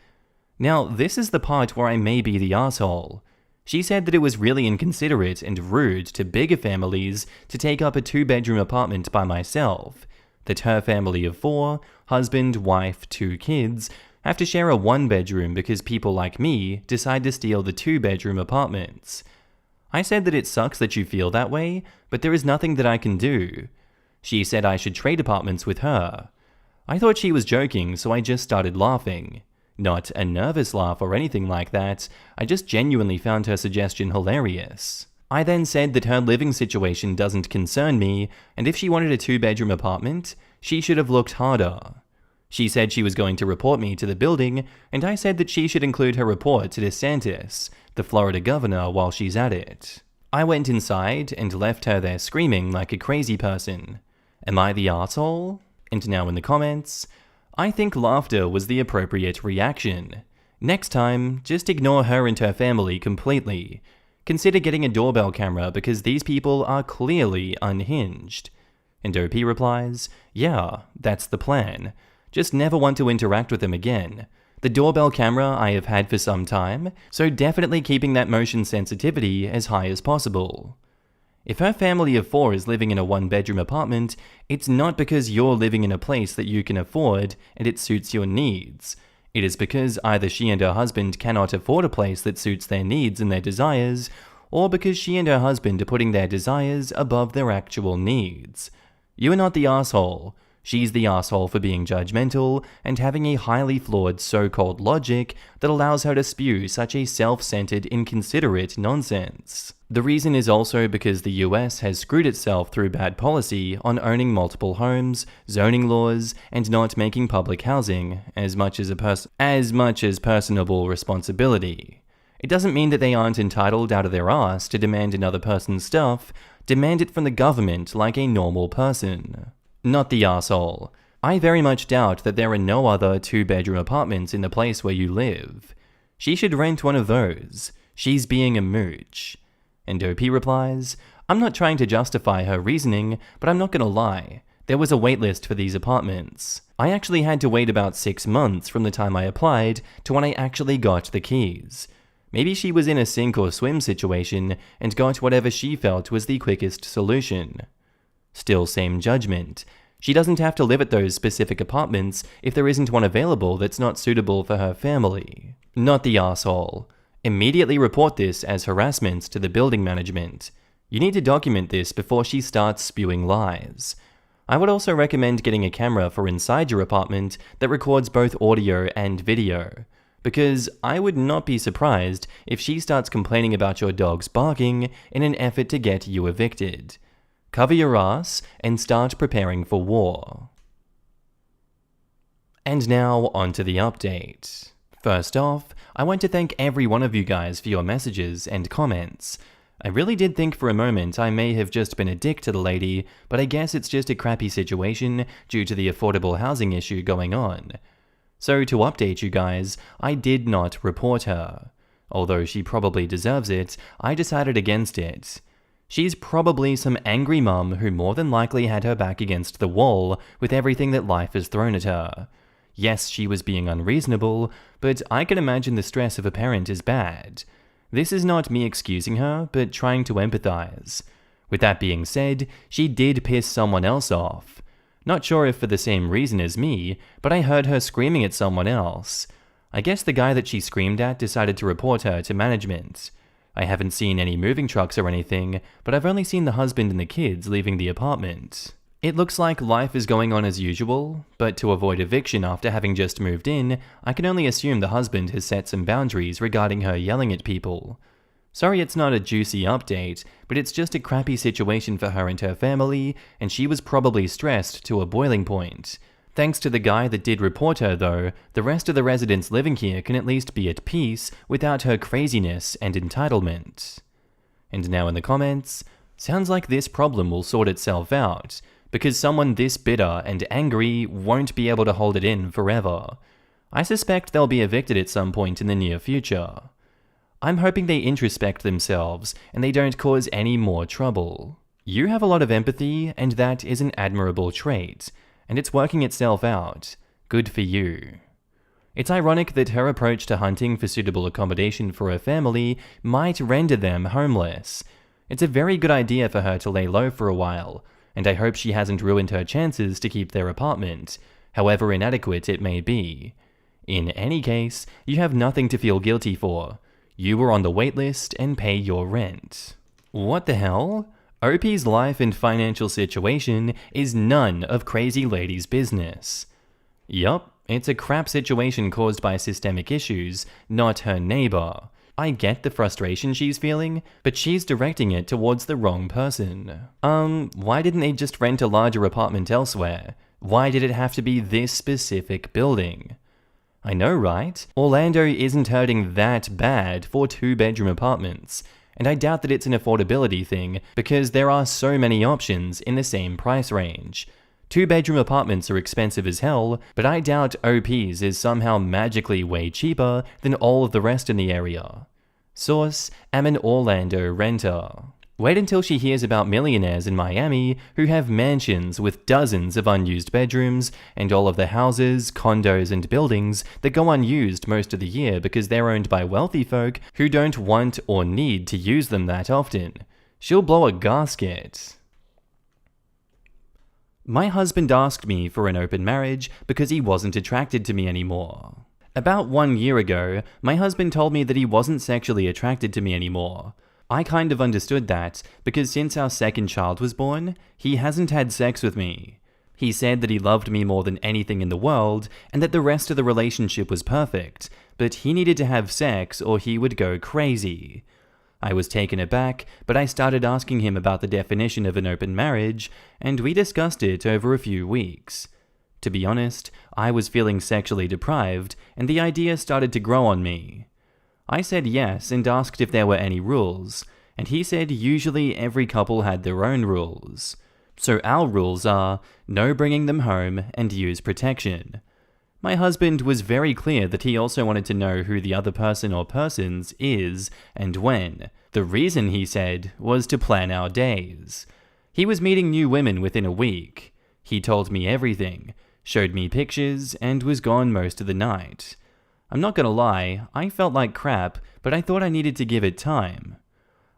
Now, this is the part where I may be the asshole. She said that it was really inconsiderate and rude to bigger families to take up a 2-bedroom apartment by myself, that her family of 4, husband, wife, 2 kids, have to share a 1-bedroom because people like me decide to steal the 2-bedroom apartments. I said that it sucks that you feel that way, but there is nothing that I can do. She said I should trade apartments with her. I thought she was joking, so I just started laughing. Not a nervous laugh or anything like that, I just genuinely found her suggestion hilarious. I then said that her living situation doesn't concern me, and if she wanted a 2-bedroom apartment, she should have looked harder. She said she was going to report me to the building, and I said that she should include her report to DeSantis, the Florida governor, while she's at it. I went inside and left her there screaming like a crazy person. Am I the asshole? And now in the comments, I think laughter was the appropriate reaction. Next time, just ignore her and her family completely. Consider getting a doorbell camera because these people are clearly unhinged. And OP replies, yeah, that's the plan. Just never want to interact with them again. The doorbell camera I have had for some time, so definitely keeping that motion sensitivity as high as possible. If her family of 4 is living in a 1-bedroom apartment, it's not because you're living in a place that you can afford and it suits your needs. It is because either she and her husband cannot afford a place that suits their needs and their desires, or because she and her husband are putting their desires above their actual needs. You are not the asshole. She's the asshole for being judgmental and having a highly flawed so-called logic that allows her to spew such a self-centered, inconsiderate nonsense. The reason is also because the US has screwed itself through bad policy on owning multiple homes, zoning laws, and not making public housing as much as personable responsibility. It doesn't mean that they aren't entitled out of their ass to demand another person's stuff. Demand it from the government like a normal person. Not the asshole. I very much doubt that there are no other 2-bedroom apartments in the place where you live. She should rent one of those. She's being a mooch. And OP replies, I'm not trying to justify her reasoning, but I'm not gonna lie. There was a waitlist for these apartments. I actually had to wait about 6 months from the time I applied to when I actually got the keys. Maybe she was in a sink or swim situation and got whatever she felt was the quickest solution. Still same judgment. She doesn't have to live at those specific apartments if there isn't one available that's not suitable for her family. Not the asshole. Immediately report this as harassment to the building management. You need to document this before she starts spewing lies. I would also recommend getting a camera for inside your apartment that records both audio and video, because I would not be surprised if she starts complaining about your dog's barking in an effort to get you evicted. Cover your ass and start preparing for war. And now onto the update. First off, I want to thank every one of you guys for your messages and comments. I really did think for a moment I may have just been a dick to the lady, but I guess it's just a crappy situation due to the affordable housing issue going on. So to update you guys, I did not report her. Although she probably deserves it, I decided against it. She's probably some angry mum who more than likely had her back against the wall with everything that life has thrown at her. Yes, she was being unreasonable, but I can imagine the stress of a parent is bad. This is not me excusing her, but trying to empathize. With that being said, she did piss someone else off. Not sure if for the same reason as me, but I heard her screaming at someone else. I guess the guy that she screamed at decided to report her to management. I haven't seen any moving trucks or anything, but I've only seen the husband and the kids leaving the apartment. It looks like life is going on as usual, but to avoid eviction after having just moved in, I can only assume the husband has set some boundaries regarding her yelling at people. Sorry it's not a juicy update, but it's just a crappy situation for her and her family, and she was probably stressed to a boiling point. Thanks to the guy that did report her though, the rest of the residents living here can at least be at peace without her craziness and entitlement. And now in the comments, sounds like this problem will sort itself out, because someone this bitter and angry won't be able to hold it in forever. I suspect they'll be evicted at some point in the near future. I'm hoping they introspect themselves and they don't cause any more trouble. You have a lot of empathy, and that is an admirable trait, and it's working itself out. Good for you. It's ironic that her approach to hunting for suitable accommodation for her family might render them homeless. It's a very good idea for her to lay low for a while, and I hope she hasn't ruined her chances to keep their apartment, however inadequate it may be. In any case, you have nothing to feel guilty for. You were on the waitlist and pay your rent. What the hell? OP's life and financial situation is none of Crazy Lady's business. Yup, it's a crap situation caused by systemic issues, not her neighbor. I get the frustration she's feeling, but she's directing it towards the wrong person. Why didn't they just rent a larger apartment elsewhere? Why did it have to be this specific building? I know, right? Orlando isn't hurting that bad for 2-bedroom apartments, and I doubt that it's an affordability thing because there are so many options in the same price range. 2-bedroom apartments are expensive as hell, but I doubt OP's is somehow magically way cheaper than all of the rest in the area. Source: am an Orlando renter. Wait until she hears about millionaires in Miami who have mansions with dozens of unused bedrooms and all of the houses, condos, and buildings that go unused most of the year because they're owned by wealthy folk who don't want or need to use them that often. She'll blow a gasket. My husband asked me for an open marriage because he wasn't attracted to me anymore. About 1 year ago, my husband told me that he wasn't sexually attracted to me anymore. I kind of understood that because since our second child was born, he hasn't had sex with me. He said that he loved me more than anything in the world and that the rest of the relationship was perfect, but he needed to have sex or he would go crazy. I was taken aback, but I started asking him about the definition of an open marriage, and we discussed it over a few weeks. To be honest, I was feeling sexually deprived, and the idea started to grow on me. I said yes and asked if there were any rules, and he said usually every couple had their own rules. So our rules are, no bringing them home and use protection. My husband was very clear that he also wanted to know who the other person or persons is and when. The reason, he said, was to plan our days. He was meeting new women within a week. He told me everything, showed me pictures, and was gone most of the night. I'm not gonna lie, I felt like crap, but I thought I needed to give it time.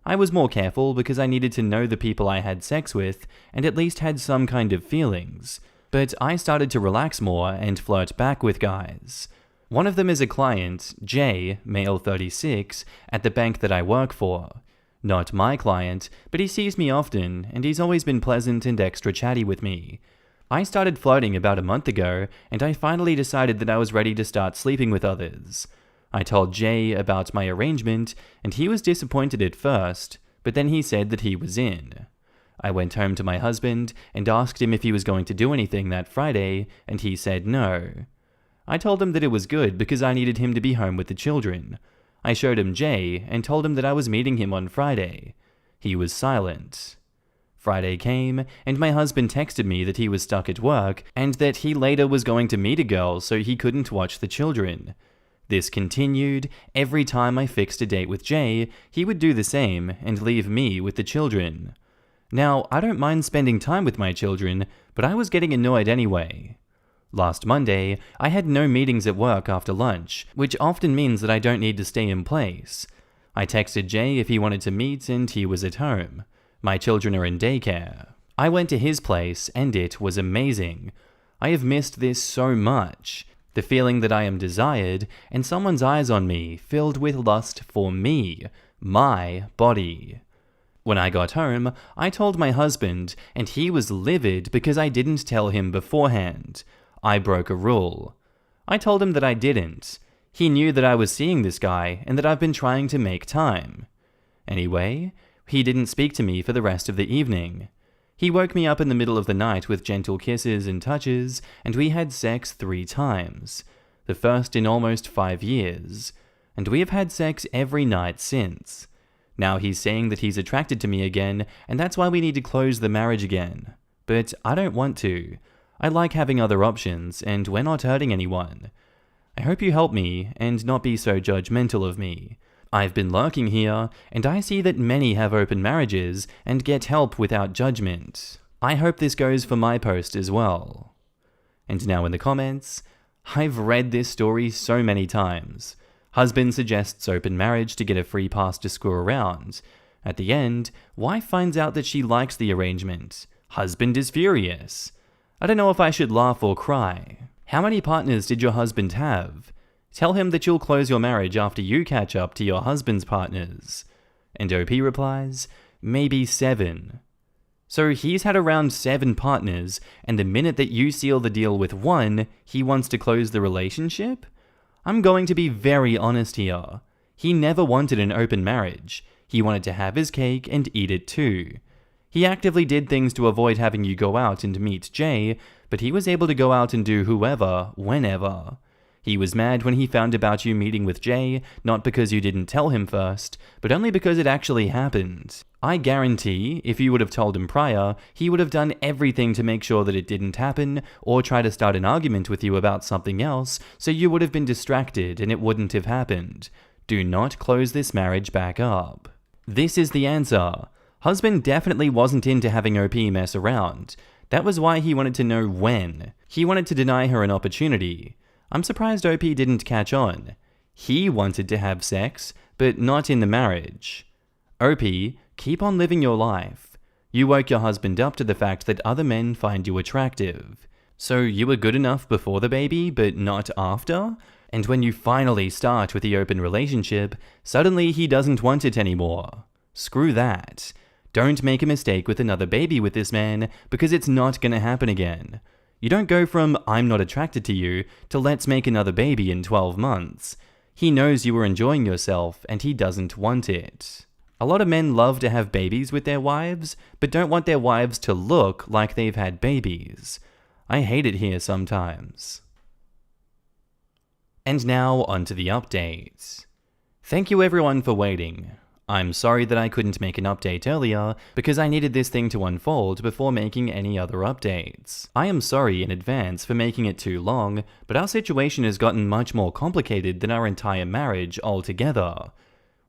I was more careful because I needed to know the people I had sex with and at least had some kind of feelings. But I started to relax more and flirt back with guys. One of them is a client, Jay, male 36, at the bank that I work for. Not my client, but he sees me often, and he's always been pleasant and extra chatty with me. I started flirting about a month ago, and I finally decided that I was ready to start sleeping with others. I told Jay about my arrangement, and he was disappointed at first, but then he said that he was in. I went home to my husband and asked him if he was going to do anything that Friday, and he said no. I told him that it was good because I needed him to be home with the children. I showed him Jay and told him that I was meeting him on Friday. He was silent. Friday came, and my husband texted me that he was stuck at work and that he later was going to meet a girl so he couldn't watch the children. This continued. Every time I fixed a date with Jay, he would do the same and leave me with the children. Now, I don't mind spending time with my children, but I was getting annoyed anyway. Last Monday, I had no meetings at work after lunch, which often means that I don't need to stay in place. I texted Jay if he wanted to meet and he was at home. My children are in daycare. I went to his place and it was amazing. I have missed this so much. The feeling that I am desired and someone's eyes on me filled with lust for me, my body. When I got home, I told my husband, and he was livid because I didn't tell him beforehand. I broke a rule. I told him that I didn't. He knew that I was seeing this guy and that I've been trying to make time. Anyway, he didn't speak to me for the rest of the evening. He woke me up in the middle of the night with gentle kisses and touches, and we had sex 3 times. The first in almost 5 years. And we have had sex every night since. Now he's saying that he's attracted to me again, and that's why we need to close the marriage again. But I don't want to. I like having other options, and we're not hurting anyone. I hope you help me, and not be so judgmental of me. I've been lurking here, and I see that many have open marriages and get help without judgment. I hope this goes for my post as well. And now in the comments, I've read this story so many times. Husband suggests open marriage to get a free pass to screw around. At the end, wife finds out that she likes the arrangement. Husband is furious. I don't know if I should laugh or cry. How many partners did your husband have? Tell him that you'll close your marriage after you catch up to your husband's partners. And OP replies, maybe 7. So he's had around 7 partners, and the minute that you seal the deal with one, he wants to close the relationship? I'm going to be very honest here. He never wanted an open marriage. He wanted to have his cake and eat it too. He actively did things to avoid having you go out and meet Jay, but he was able to go out and do whoever, whenever. He was mad when he found about you meeting with Jay, not because you didn't tell him first, but only because it actually happened. I guarantee, if you would have told him prior, he would have done everything to make sure that it didn't happen, or try to start an argument with you about something else, so you would have been distracted and it wouldn't have happened. Do not close this marriage back up. This is the answer. Husband definitely wasn't into having OP mess around. That was why he wanted to know when. He wanted to deny her an opportunity. I'm surprised OP didn't catch on. He wanted to have sex, but not in the marriage. OP, keep on living your life. You woke your husband up to the fact that other men find you attractive. So you were good enough before the baby, but not after? And when you finally start with the open relationship, suddenly he doesn't want it anymore. Screw that. Don't make a mistake with another baby with this man, because it's not gonna happen again. You don't go from, I'm not attracted to you, to let's make another baby in 12 months. He knows you were enjoying yourself, and he doesn't want it. A lot of men love to have babies with their wives, but don't want their wives to look like they've had babies. I hate it here sometimes. And now, onto the update. Thank you everyone for waiting. I'm sorry that I couldn't make an update earlier, because I needed this thing to unfold before making any other updates. I am sorry in advance for making it too long, but our situation has gotten much more complicated than our entire marriage altogether.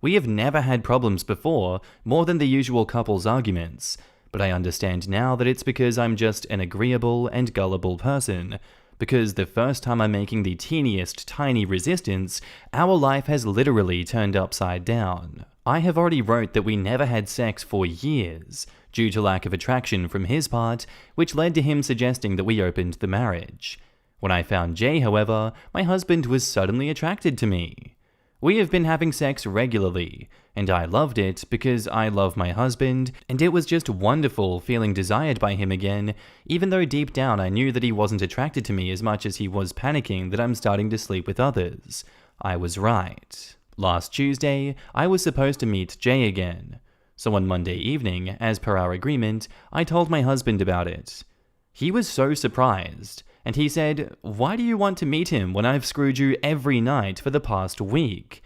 We have never had problems before, more than the usual couple's arguments, but I understand now that it's because I'm just an agreeable and gullible person, because the first time I'm making the teeniest tiny resistance, our life has literally turned upside down. I have already wrote that we never had sex for years, due to lack of attraction from his part, which led to him suggesting that we opened the marriage. When I found Jay, however, my husband was suddenly attracted to me. We have been having sex regularly, and I loved it because I love my husband, and it was just wonderful feeling desired by him again, even though deep down I knew that he wasn't attracted to me as much as he was panicking that I'm starting to sleep with others. I was right. Last Tuesday, I was supposed to meet Jay again. So on Monday evening, as per our agreement, I told my husband about it. He was so surprised, and he said, "Why do you want to meet him when I've screwed you every night for the past week?"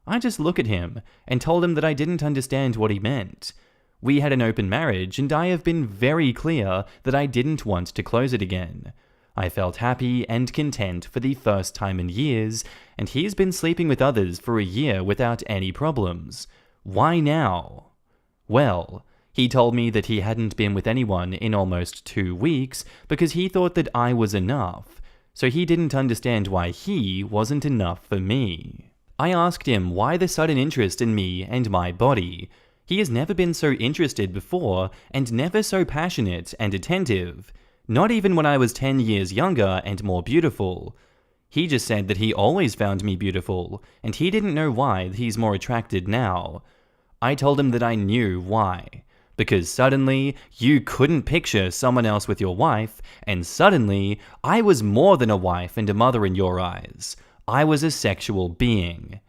I just looked at him and told him that I didn't understand what he meant. We had an open marriage, and I have been very clear that I didn't want to close it again. I felt happy and content for the first time in years, and he's been sleeping with others for a year without any problems. Why now? Well, he told me that he hadn't been with anyone in almost 2 weeks because he thought that I was enough, so he didn't understand why he wasn't enough for me. I asked him why the sudden interest in me and my body. He has never been so interested before and never so passionate and attentive. Not even when I was 10 years younger and more beautiful. He just said that he always found me beautiful, and he didn't know why he's more attracted now. I told him that I knew why. Because suddenly, you couldn't picture someone else with your wife, and suddenly, I was more than a wife and a mother in your eyes. I was a sexual being.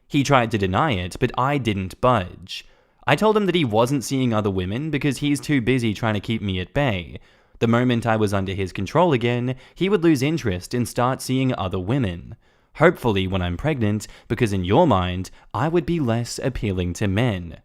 He tried to deny it, but I didn't budge. I told him that he wasn't seeing other women because he's too busy trying to keep me at bay. The moment I was under his control again, he would lose interest and start seeing other women. Hopefully when I'm pregnant, because in your mind, I would be less appealing to men.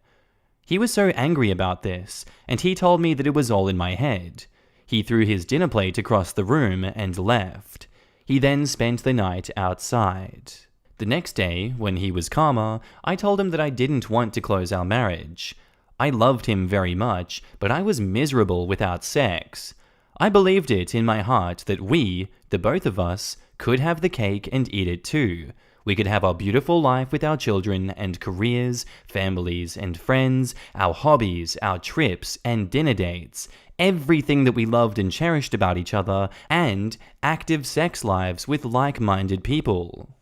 He was so angry about this, and he told me that it was all in my head. He threw his dinner plate across the room and left. He then spent the night outside. The next day, when he was calmer, I told him that I didn't want to close our marriage. I loved him very much, but I was miserable without sex. I believed it in my heart that we, the both of us, could have the cake and eat it too. We could have our beautiful life with our children and careers, families and friends, our hobbies, our trips and dinner dates, everything that we loved and cherished about each other, and active sex lives with like-minded people.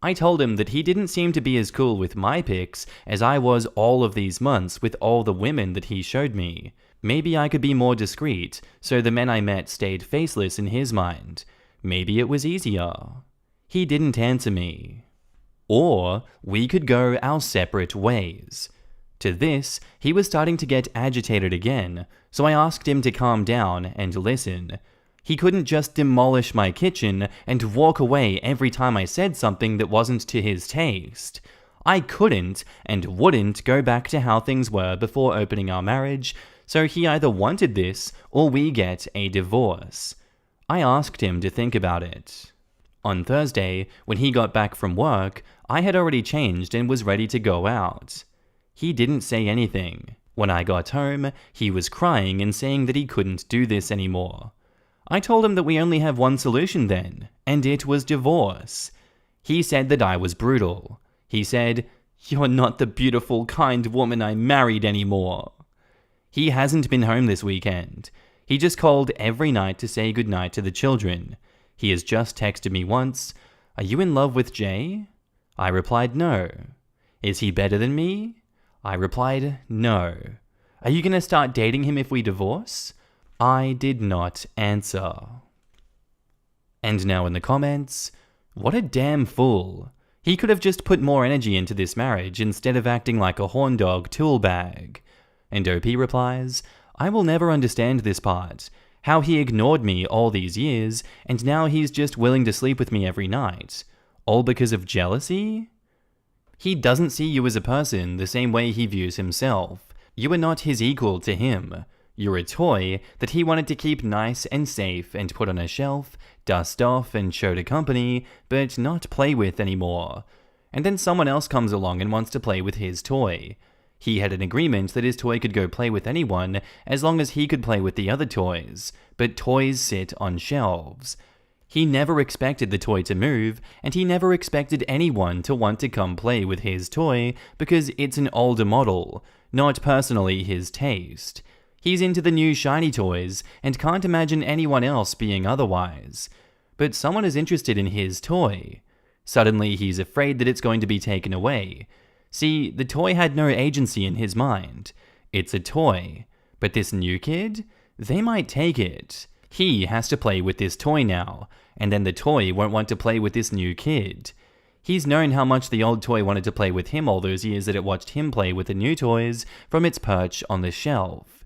I told him that he didn't seem to be as cool with my pics as I was all of these months with all the women that he showed me. Maybe I could be more discreet, so the men I met stayed faceless in his mind. Maybe it was easier. He didn't answer me. Or we could go our separate ways. To this, he was starting to get agitated again, so I asked him to calm down and listen. He couldn't just demolish my kitchen and walk away every time I said something that wasn't to his taste. I couldn't and wouldn't go back to how things were before opening our marriage, so he either wanted this or we get a divorce. I asked him to think about it. On Thursday, when he got back from work, I had already changed and was ready to go out. He didn't say anything. When I got home, he was crying and saying that he couldn't do this anymore. I told him that we only have one solution then, and it was divorce. He said that I was brutal. He said, "You're not the beautiful, kind woman I married anymore." He hasn't been home this weekend. He just called every night to say goodnight to the children. He has just texted me once, "Are you in love with Jay?" I replied, "No." "Is he better than me?" I replied, "No." "Are you going to start dating him if we divorce?" I did not answer. And now in the comments, what a damn fool. He could have just put more energy into this marriage instead of acting like a horn dog tool bag. And OP replies, "I will never understand this part. How he ignored me all these years, and now he's just willing to sleep with me every night. All because of jealousy? He doesn't see you as a person the same way he views himself. You are not his equal to him. You're a toy that he wanted to keep nice and safe and put on a shelf, dust off and show to company, but not play with anymore. And then someone else comes along and wants to play with his toy. He had an agreement that his toy could go play with anyone as long as he could play with the other toys, but toys sit on shelves. He never expected the toy to move, and he never expected anyone to want to come play with his toy because it's an older model, not personally his taste. He's into the new shiny toys and can't imagine anyone else being otherwise. But someone is interested in his toy. Suddenly he's afraid that it's going to be taken away. See, the toy had no agency in his mind. It's a toy. But this new kid? They might take it. He has to play with this toy now, and then the toy won't want to play with this new kid. He's known how much the old toy wanted to play with him all those years that it watched him play with the new toys from its perch on the shelf.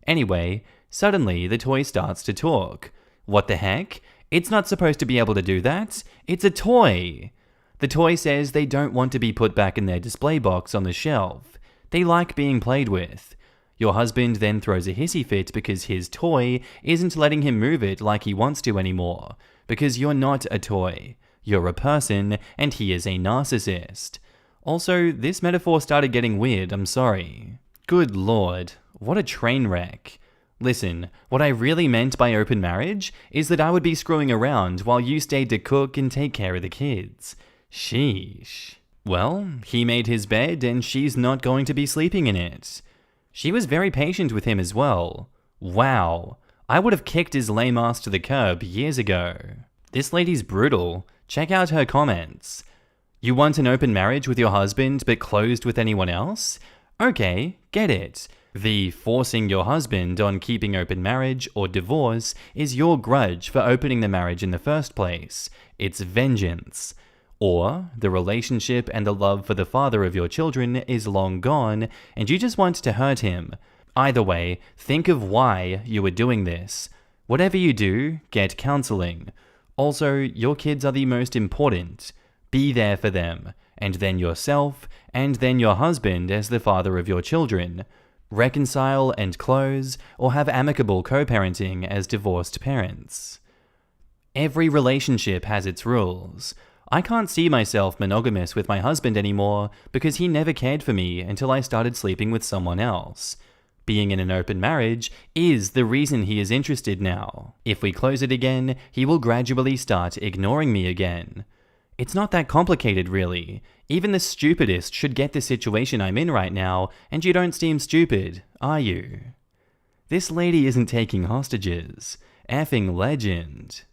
Anyway, suddenly the toy starts to talk. What the heck? It's not supposed to be able to do that. It's a toy. The toy says they don't want to be put back in their display box on the shelf. They like being played with. Your husband then throws a hissy fit because his toy isn't letting him move it like he wants to anymore. Because you're not a toy. You're a person, and he is a narcissist. Also, this metaphor started getting weird, I'm sorry. Good lord, what a train wreck. Listen, what I really meant by open marriage is that I would be screwing around while you stayed to cook and take care of the kids. Sheesh. Well, he made his bed and she's not going to be sleeping in it. She was very patient with him as well. Wow, I would have kicked his lame ass to the curb years ago. This lady's brutal. Check out her comments. You want an open marriage with your husband but closed with anyone else? Okay, get it. The forcing your husband on keeping open marriage or divorce is your grudge for opening the marriage in the first place. It's vengeance. Or the relationship and the love for the father of your children is long gone and you just want to hurt him. Either way, think of why you are doing this. Whatever you do, get counseling. Also, your kids are the most important. Be there for them, and then yourself, and then your husband as the father of your children. Reconcile and close, or have amicable co-parenting as divorced parents. Every relationship has its rules. I can't see myself monogamous with my husband anymore because he never cared for me until I started sleeping with someone else. Being in an open marriage is the reason he is interested now. If we close it again, he will gradually start ignoring me again. It's not that complicated, really. Even the stupidest should get the situation I'm in right now, and you don't seem stupid, are you? This lady isn't taking hostages. Effing legend.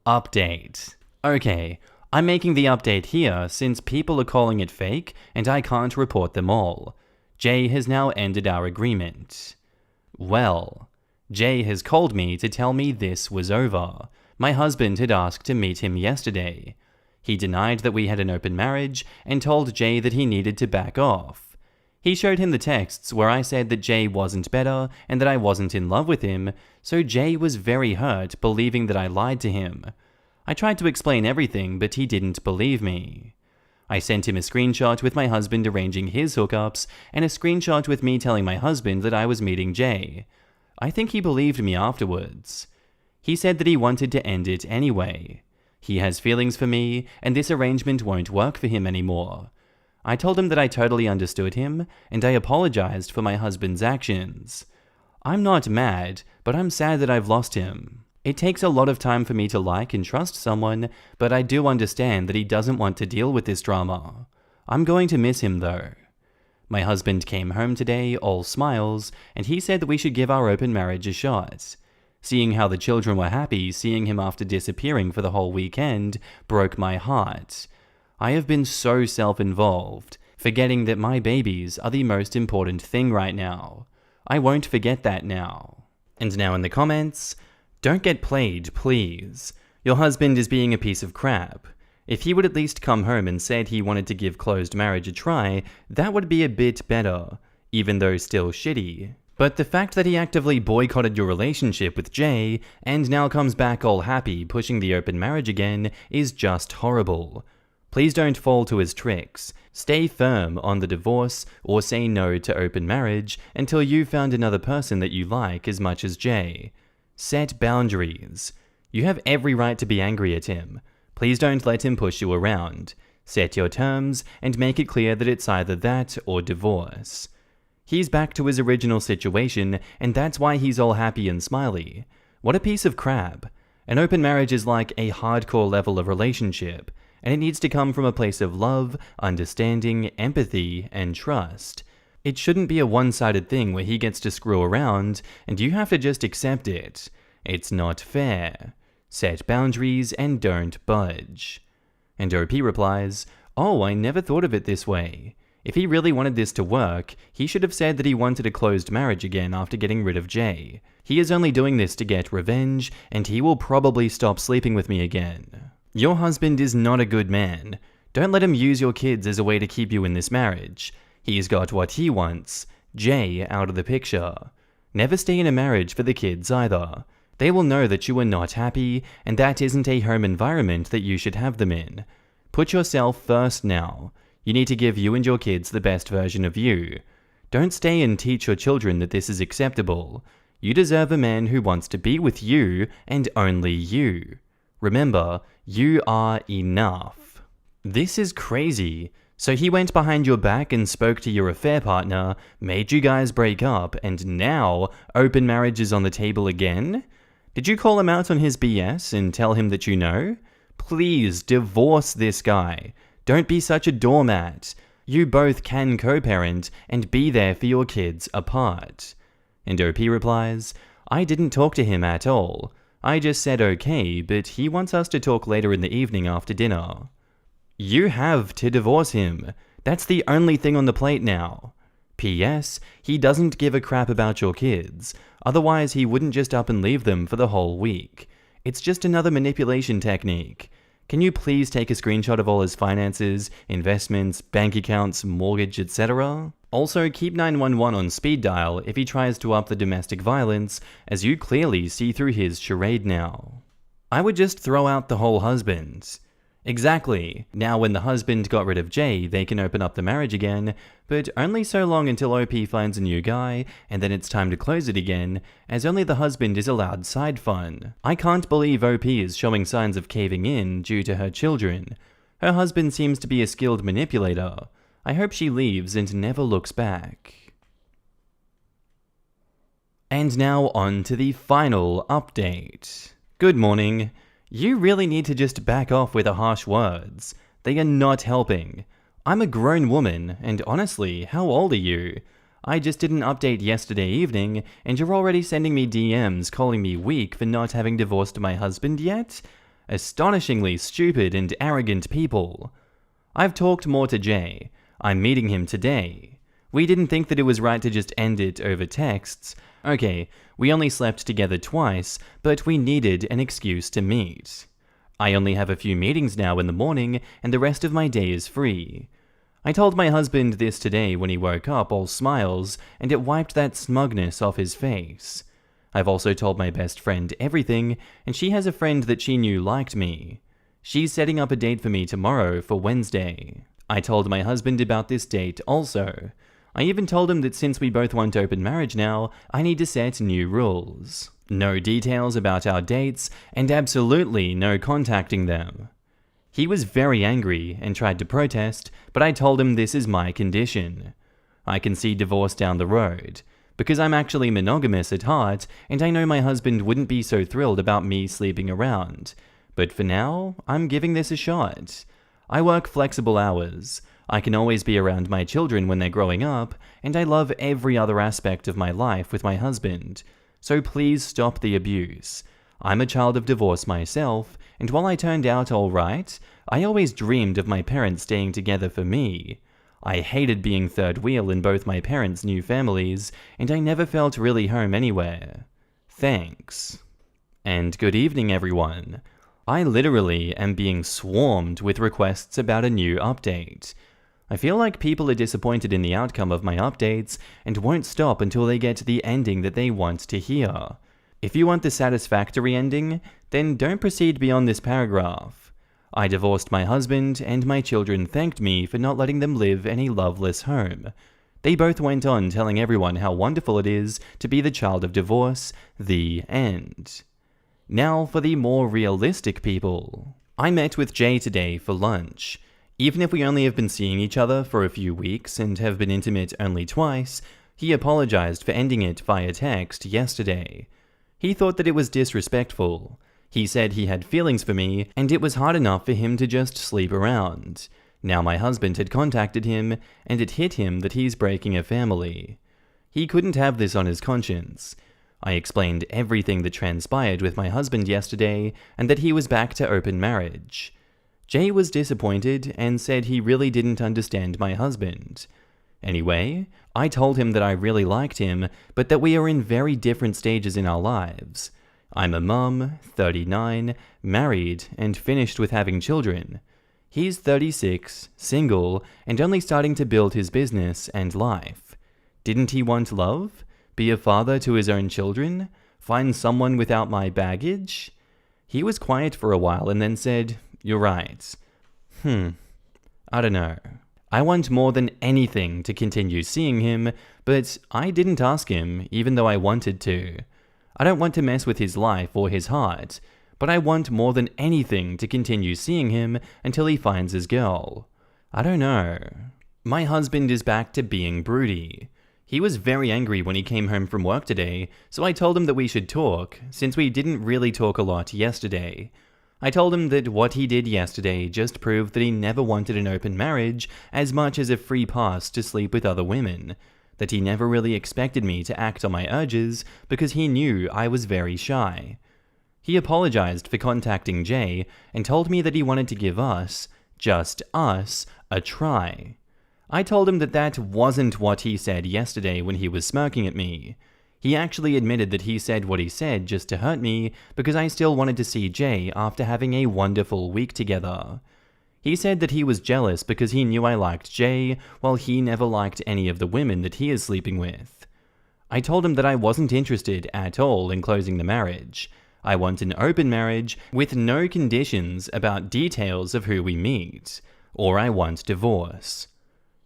Update. Okay, I'm making the update here since people are calling it fake and I can't report them all. Jay has now ended our agreement. Well, Jay has called me to tell me this was over. My husband had asked to meet him yesterday. He denied that we had an open marriage and told Jay that he needed to back off. He showed him the texts where I said that Jay wasn't better and that I wasn't in love with him, so Jay was very hurt, believing that I lied to him. I tried to explain everything, but he didn't believe me. I sent him a screenshot with my husband arranging his hookups and a screenshot with me telling my husband that I was meeting Jay. I think he believed me afterwards. He said that he wanted to end it anyway. He has feelings for me, and this arrangement won't work for him anymore. I told him that I totally understood him, and I apologized for my husband's actions. I'm not mad, but I'm sad that I've lost him. It takes a lot of time for me to like and trust someone, but I do understand that he doesn't want to deal with this drama. I'm going to miss him though. My husband came home today, all smiles, and he said that we should give our open marriage a shot. Seeing how the children were happy seeing him after disappearing for the whole weekend broke my heart. I have been so self-involved, forgetting that my babies are the most important thing right now. I won't forget that now. And now in the comments, don't get played, please. Your husband is being a piece of crap. If he would at least come home and said he wanted to give closed marriage a try, that would be a bit better, even though still shitty. But the fact that he actively boycotted your relationship with Jay and now comes back all happy pushing the open marriage again is just horrible. Please don't fall to his tricks. Stay firm on the divorce or say no to open marriage until you've found another person that you like as much as Jay. Set boundaries. You have every right to be angry at him. Please don't let him push you around. Set your terms and make it clear that it's either that or divorce. He's back to his original situation, and that's why he's all happy and smiley. What a piece of crap. An open marriage is like a hardcore level of relationship, and it needs to come from a place of love, understanding, empathy, and trust. It shouldn't be a one-sided thing where he gets to screw around, and you have to just accept it. It's not fair. Set boundaries and don't budge. And OP replies, "Oh, I never thought of it this way. If he really wanted this to work, he should have said that he wanted a closed marriage again after getting rid of Jay. He is only doing this to get revenge, and he will probably stop sleeping with me again. Your husband is not a good man. Don't let him use your kids as a way to keep you in this marriage. He's got what he wants, Jay out of the picture. Never stay in a marriage for the kids either. They will know that you are not happy, and that isn't a home environment that you should have them in. Put yourself first now. You need to give you and your kids the best version of you. Don't stay and teach your children that this is acceptable. You deserve a man who wants to be with you and only you. Remember, you are enough." This is crazy. So he went behind your back and spoke to your affair partner, made you guys break up, and now open marriage is on the table again? Did you call him out on his BS and tell him that you know? Please divorce this guy. Don't be such a doormat. You both can co-parent and be there for your kids apart. And OP replies, "I didn't talk to him at all. I just said okay, but he wants us to talk later in the evening after dinner." You have to divorce him. That's the only thing on the plate now. P.S. He doesn't give a crap about your kids. Otherwise, he wouldn't just up and leave them for the whole week. It's just another manipulation technique. Can you please take a screenshot of all his finances, investments, bank accounts, mortgage, etc.? Also, keep 911 on speed dial if he tries to up the domestic violence, as you clearly see through his charade now. I would just throw out the whole husband. Exactly. Now when the husband got rid of Jay, they can open up the marriage again, but only so long until OP finds a new guy, and then it's time to close it again, as only the husband is allowed side fun. I can't believe OP is showing signs of caving in due to her children. Her husband seems to be a skilled manipulator. I hope she leaves and never looks back. And now on to the final update. Good morning. You really need to just back off with the harsh words. They are not helping. I'm a grown woman, and honestly, how old are you? I just did an update yesterday evening, and you're already sending me DMs calling me weak for not having divorced my husband yet? Astonishingly stupid and arrogant people. I've talked more to Jay. I'm meeting him today. We didn't think that it was right to just end it over texts. Okay, we only slept together twice, but we needed an excuse to meet. I only have a few meetings now in the morning, and the rest of my day is free. I told my husband this today when he woke up all smiles, and it wiped that smugness off his face. I've also told my best friend everything, and she has a friend that she knew liked me. She's setting up a date for me tomorrow for Wednesday. I told my husband about this date also. I even told him that since we both want open marriage now, I need to set new rules. No details about our dates, and absolutely no contacting them. He was very angry and tried to protest, but I told him this is my condition. I can see divorce down the road, because I'm actually monogamous at heart, and I know my husband wouldn't be so thrilled about me sleeping around. But for now, I'm giving this a shot. I work flexible hours. I can always be around my children when they're growing up, and I love every other aspect of my life with my husband. So please stop the abuse. I'm a child of divorce myself, and while I turned out all right, I always dreamed of my parents staying together for me. I hated being third wheel in both my parents' new families, and I never felt really home anywhere. Thanks. And good evening, everyone. I literally am being swarmed with requests about a new update. I feel like people are disappointed in the outcome of my updates and won't stop until they get the ending that they want to hear. If you want the satisfactory ending, then don't proceed beyond this paragraph. I divorced my husband, and my children thanked me for not letting them live in a loveless home. They both went on telling everyone how wonderful it is to be the child of divorce. The end. Now for the more realistic people. I met with Jay today for lunch. Even if we only have been seeing each other for a few weeks and have been intimate only twice, he apologized for ending it via text yesterday. He thought that it was disrespectful. He said he had feelings for me, and it was hard enough for him to just sleep around. Now my husband had contacted him, and it hit him that he's breaking a family. He couldn't have this on his conscience. I explained everything that transpired with my husband yesterday, and that he was back to open marriage. Jay was disappointed and said he really didn't understand my husband. Anyway, I told him that I really liked him, but that we are in very different stages in our lives. I'm a mum, 39, married, and finished with having children. He's 36, single, and only starting to build his business and life. Didn't he want love? Be a father to his own children? Find someone without my baggage? He was quiet for a while and then said, "You're right. I don't know. I want more than anything to continue seeing him, but I didn't ask him, even though I wanted to. I don't want to mess with his life or his heart, but I want more than anything to continue seeing him until he finds his girl. I don't know." My husband is back to being broody. He was very angry when he came home from work today, so I told him that we should talk, since we didn't really talk a lot yesterday. I told him that what he did yesterday just proved that he never wanted an open marriage as much as a free pass to sleep with other women, that he never really expected me to act on my urges because he knew I was very shy. He apologized for contacting Jay and told me that he wanted to give us, just us, a try. I told him that that wasn't what he said yesterday when he was smirking at me. He actually admitted that he said what he said just to hurt me because I still wanted to see Jay after having a wonderful week together. He said that he was jealous because he knew I liked Jay, while he never liked any of the women that he is sleeping with. I told him that I wasn't interested at all in closing the marriage. I want an open marriage with no conditions about details of who we meet, or I want divorce.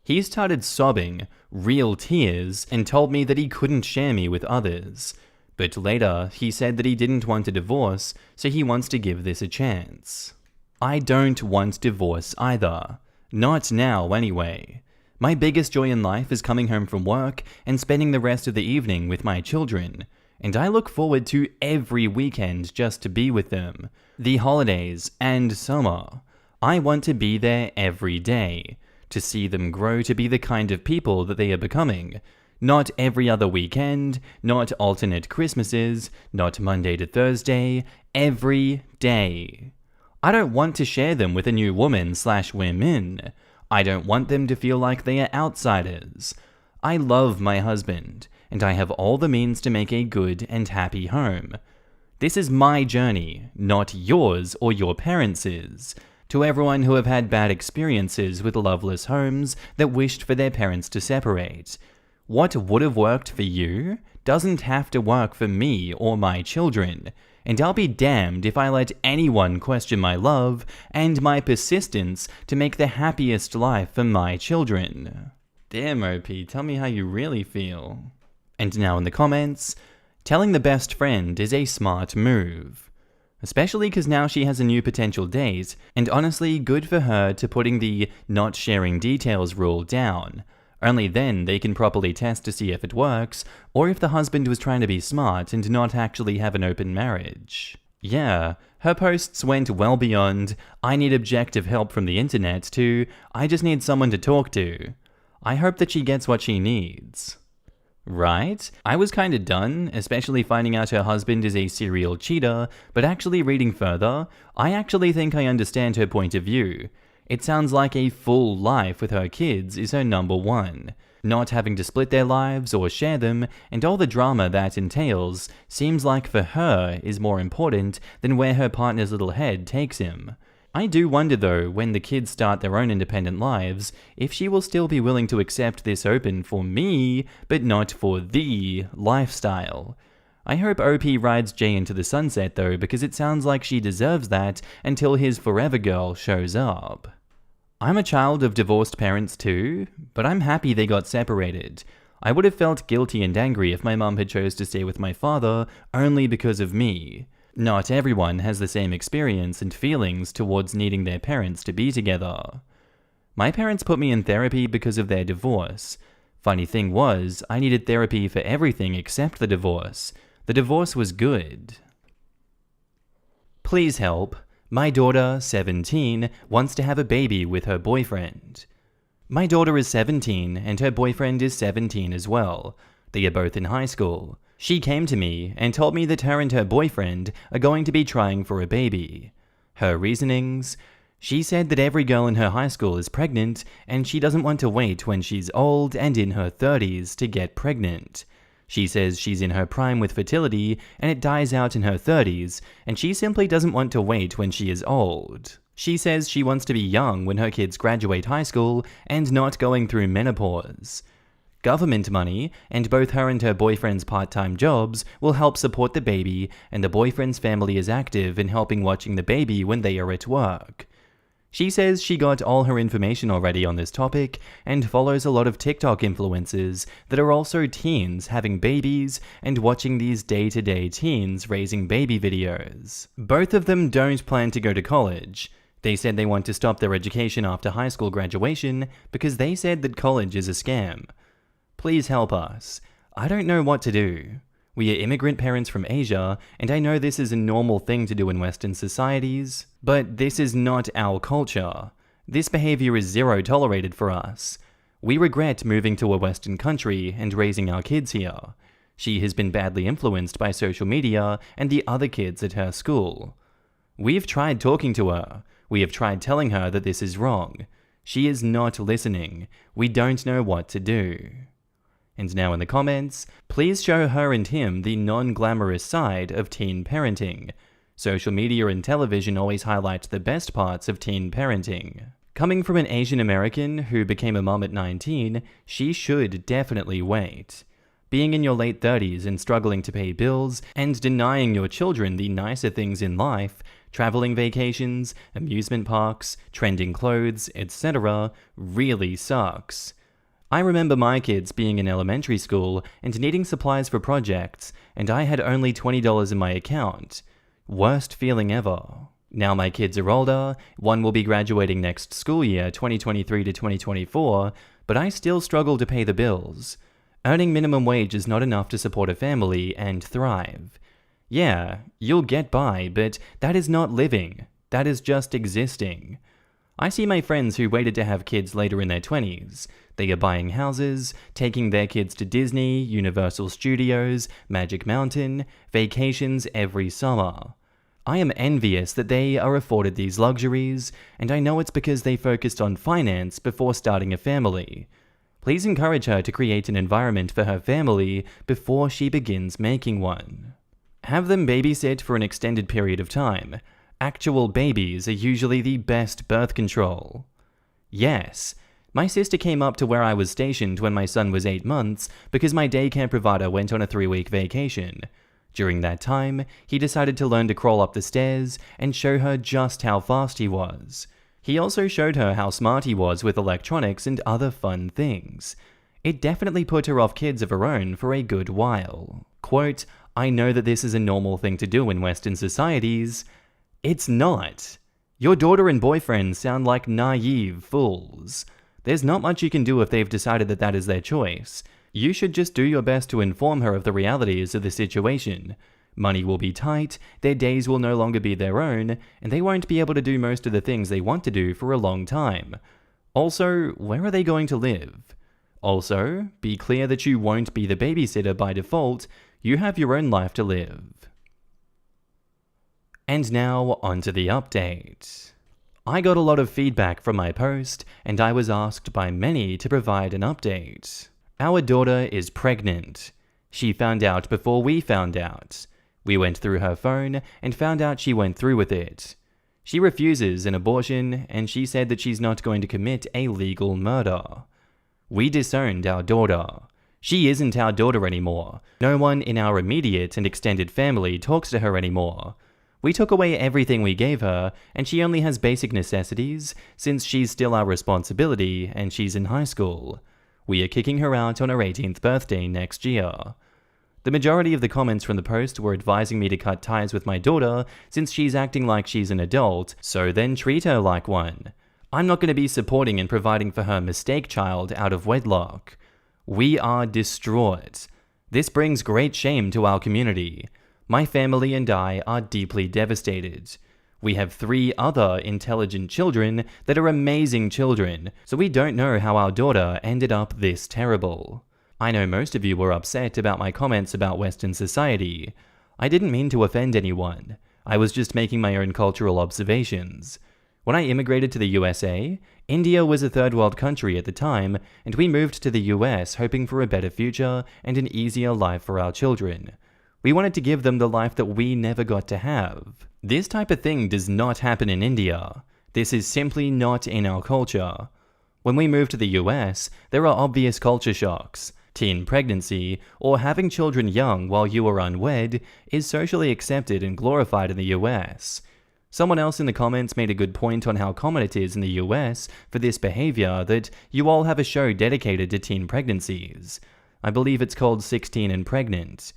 He started sobbing, real tears, and told me that he couldn't share me with others. But later, he said that he didn't want a divorce, so he wants to give this a chance. I don't want divorce either. Not now, anyway. My biggest joy in life is coming home from work and spending the rest of the evening with my children, and I look forward to every weekend just to be with them. The holidays and summer. I want to be there every day, to see them grow to be the kind of people that they are becoming. Not every other weekend, not alternate Christmases, not Monday to Thursday, every day. I don't want to share them with a new woman/women. I don't want them to feel like they are outsiders. I love my husband, and I have all the means to make a good and happy home. This is my journey, not yours or your parents'. To everyone who have had bad experiences with loveless homes that wished for their parents to separate, what would have worked for you doesn't have to work for me or my children, and I'll be damned if I let anyone question my love and my persistence to make the happiest life for my children. Damn, OP, tell me how you really feel. And now in the comments, telling the best friend is a smart move. Especially because now she has a new potential date, and honestly, good for her to putting the not sharing details rule down. Only then they can properly test to see if it works, or if the husband was trying to be smart and not actually have an open marriage. Yeah, her posts went well beyond, I need objective help from the internet, to, I just need someone to talk to. I hope that she gets what she needs. Right? I was kinda done, especially finding out her husband is a serial cheater, but actually reading further, I actually think I understand her point of view. It sounds like a full life with her kids is her number one. Not having to split their lives or share them, and all the drama that entails, seems like for her is more important than where her partner's little head takes him. I do wonder though, when the kids start their own independent lives, if she will still be willing to accept this open for me, but not for the lifestyle. I hope OP rides Jay into the sunset though, because it sounds like she deserves that until his forever girl shows up. I'm a child of divorced parents too, but I'm happy they got separated. I would have felt guilty and angry if my mum had chose to stay with my father only because of me. Not everyone has the same experience and feelings towards needing their parents to be together. My parents put me in therapy because of their divorce. Funny thing was, I needed therapy for everything except the divorce. The divorce was good. Please help. My daughter, 17, wants to have a baby with her boyfriend. My daughter is 17 and her boyfriend is 17 as well. They are both in high school. She came to me and told me that her and her boyfriend are going to be trying for a baby. Her reasonings? She said that every girl in her high school is pregnant and she doesn't want to wait when she's old and in her 30s to get pregnant. She says she's in her prime with fertility and it dies out in her 30s, and she simply doesn't want to wait when she is old. She says she wants to be young when her kids graduate high school and not going through menopause. Government money, and both her and her boyfriend's part-time jobs, will help support the baby, and the boyfriend's family is active in helping watching the baby when they are at work. She says she got all her information already on this topic and follows a lot of TikTok influencers that are also teens having babies and watching these day-to-day teens raising baby videos. Both of them don't plan to go to college. They said they want to stop their education after high school graduation because they said that college is a scam. Please help us. I don't know what to do. We are immigrant parents from Asia, and I know this is a normal thing to do in Western societies, but this is not our culture. This behavior is zero tolerated for us. We regret moving to a Western country and raising our kids here. She has been badly influenced by social media and the other kids at her school. We've tried talking to her. We have tried telling her that this is wrong. She is not listening. We don't know what to do. And now in the comments, please show her and him the non-glamorous side of teen parenting. Social media and television always highlight the best parts of teen parenting. Coming from an Asian American who became a mom at 19, she should definitely wait. Being in your late 30s and struggling to pay bills and denying your children the nicer things in life, traveling vacations, amusement parks, trending clothes, etc., really sucks. I remember my kids being in elementary school and needing supplies for projects, and I had only $20 in my account. Worst feeling ever. Now my kids are older, one will be graduating next school year, 2023 to 2024, but I still struggle to pay the bills. Earning minimum wage is not enough to support a family and thrive. Yeah, you'll get by, but that is not living. That is just existing. I see my friends who waited to have kids later in their 20s. They are buying houses, taking their kids to Disney, Universal Studios, Magic Mountain, vacations every summer. I am envious that they are afforded these luxuries, and I know it's because they focused on finance before starting a family. Please encourage her to create an environment for her family before she begins making one. Have them babysit for an extended period of time. Actual babies are usually the best birth control. Yes, my sister came up to where I was stationed when my son was 8 months because my daycare provider went on a 3-week vacation. During that time, he decided to learn to crawl up the stairs and show her just how fast he was. He also showed her how smart he was with electronics and other fun things. It definitely put her off kids of her own for a good while. Quote, "I know that this is a normal thing to do in Western societies." It's not. Your daughter and boyfriend sound like naive fools. There's not much you can do if they've decided that that is their choice. You should just do your best to inform her of the realities of the situation. Money will be tight, their days will no longer be their own, and they won't be able to do most of the things they want to do for a long time. Also, where are they going to live? Also, be clear that you won't be the babysitter by default. You have your own life to live. And now, onto the update. I got a lot of feedback from my post, and I was asked by many to provide an update. Our daughter is pregnant. She found out before we found out. We went through her phone and found out she went through with it. She refuses an abortion, and she said that she's not going to commit a legal murder. We disowned our daughter. She isn't our daughter anymore. No one in our immediate and extended family talks to her anymore. We took away everything we gave her, and she only has basic necessities, since she's still our responsibility and she's in high school. We are kicking her out on her 18th birthday next year. The majority of the comments from the post were advising me to cut ties with my daughter since she's acting like she's an adult, so then treat her like one. I'm not going to be supporting and providing for her mistake child out of wedlock. We are distraught. This brings great shame to our community. My family and I are deeply devastated. We have 3 other intelligent children that are amazing children, so we don't know how our daughter ended up this terrible. I know most of you were upset about my comments about Western society. I didn't mean to offend anyone. I was just making my own cultural observations. When I immigrated to the USA, India was a third world country at the time, and we moved to the US hoping for a better future and an easier life for our children. We wanted to give them the life that we never got to have. This type of thing does not happen in India. This is simply not in our culture. When we moved to the US, there are obvious culture shocks. Teen pregnancy, or having children young while you are unwed, is socially accepted and glorified in the US. Someone else in the comments made a good point on how common it is in the US for this behavior that you all have a show dedicated to teen pregnancies. I believe it's called 16 and Pregnant.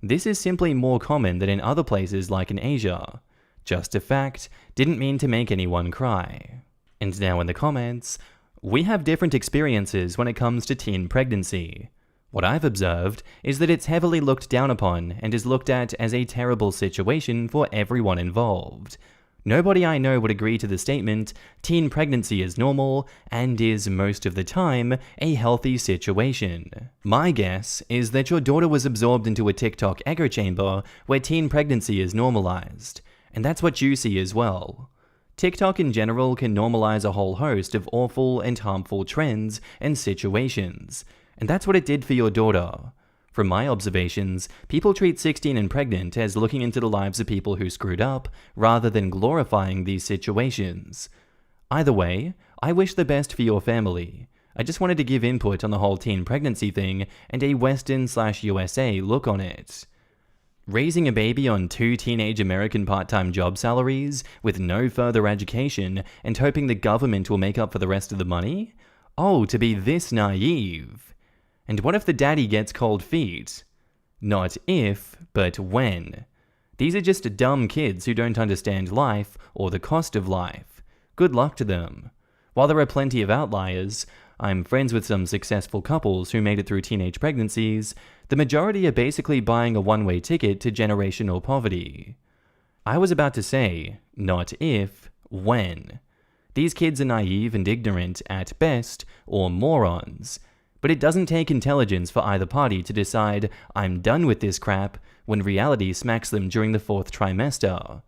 This is simply more common than in other places like in Asia. Just a fact, didn't mean to make anyone cry. And now in the comments, we have different experiences when it comes to teen pregnancy. What I've observed is that it's heavily looked down upon and is looked at as a terrible situation for everyone involved. Nobody I know would agree to the statement, teen pregnancy is normal and is most of the time a healthy situation. My guess is that your daughter was absorbed into a TikTok echo chamber where teen pregnancy is normalized, and that's what you see as well. TikTok in general can normalize a whole host of awful and harmful trends and situations, and that's what it did for your daughter. From my observations, people treat 16 and Pregnant as looking into the lives of people who screwed up, rather than glorifying these situations. Either way, I wish the best for your family. I just wanted to give input on the whole teen pregnancy thing and a Western/USA look on it. Raising a baby on 2 teenage American part-time job salaries, with no further education, and hoping the government will make up for the rest of the money? Oh, to be this naive. And what if the daddy gets cold feet? Not if, but when. These are just dumb kids who don't understand life or the cost of life. Good luck to them. While there are plenty of outliers, I'm friends with some successful couples who made it through teenage pregnancies, the majority are basically buying a one-way ticket to generational poverty. I was about to say, not if, when. These kids are naive and ignorant at best, or morons. But it doesn't take intelligence for either party to decide, I'm done with this crap, when reality smacks them during the 4th trimester.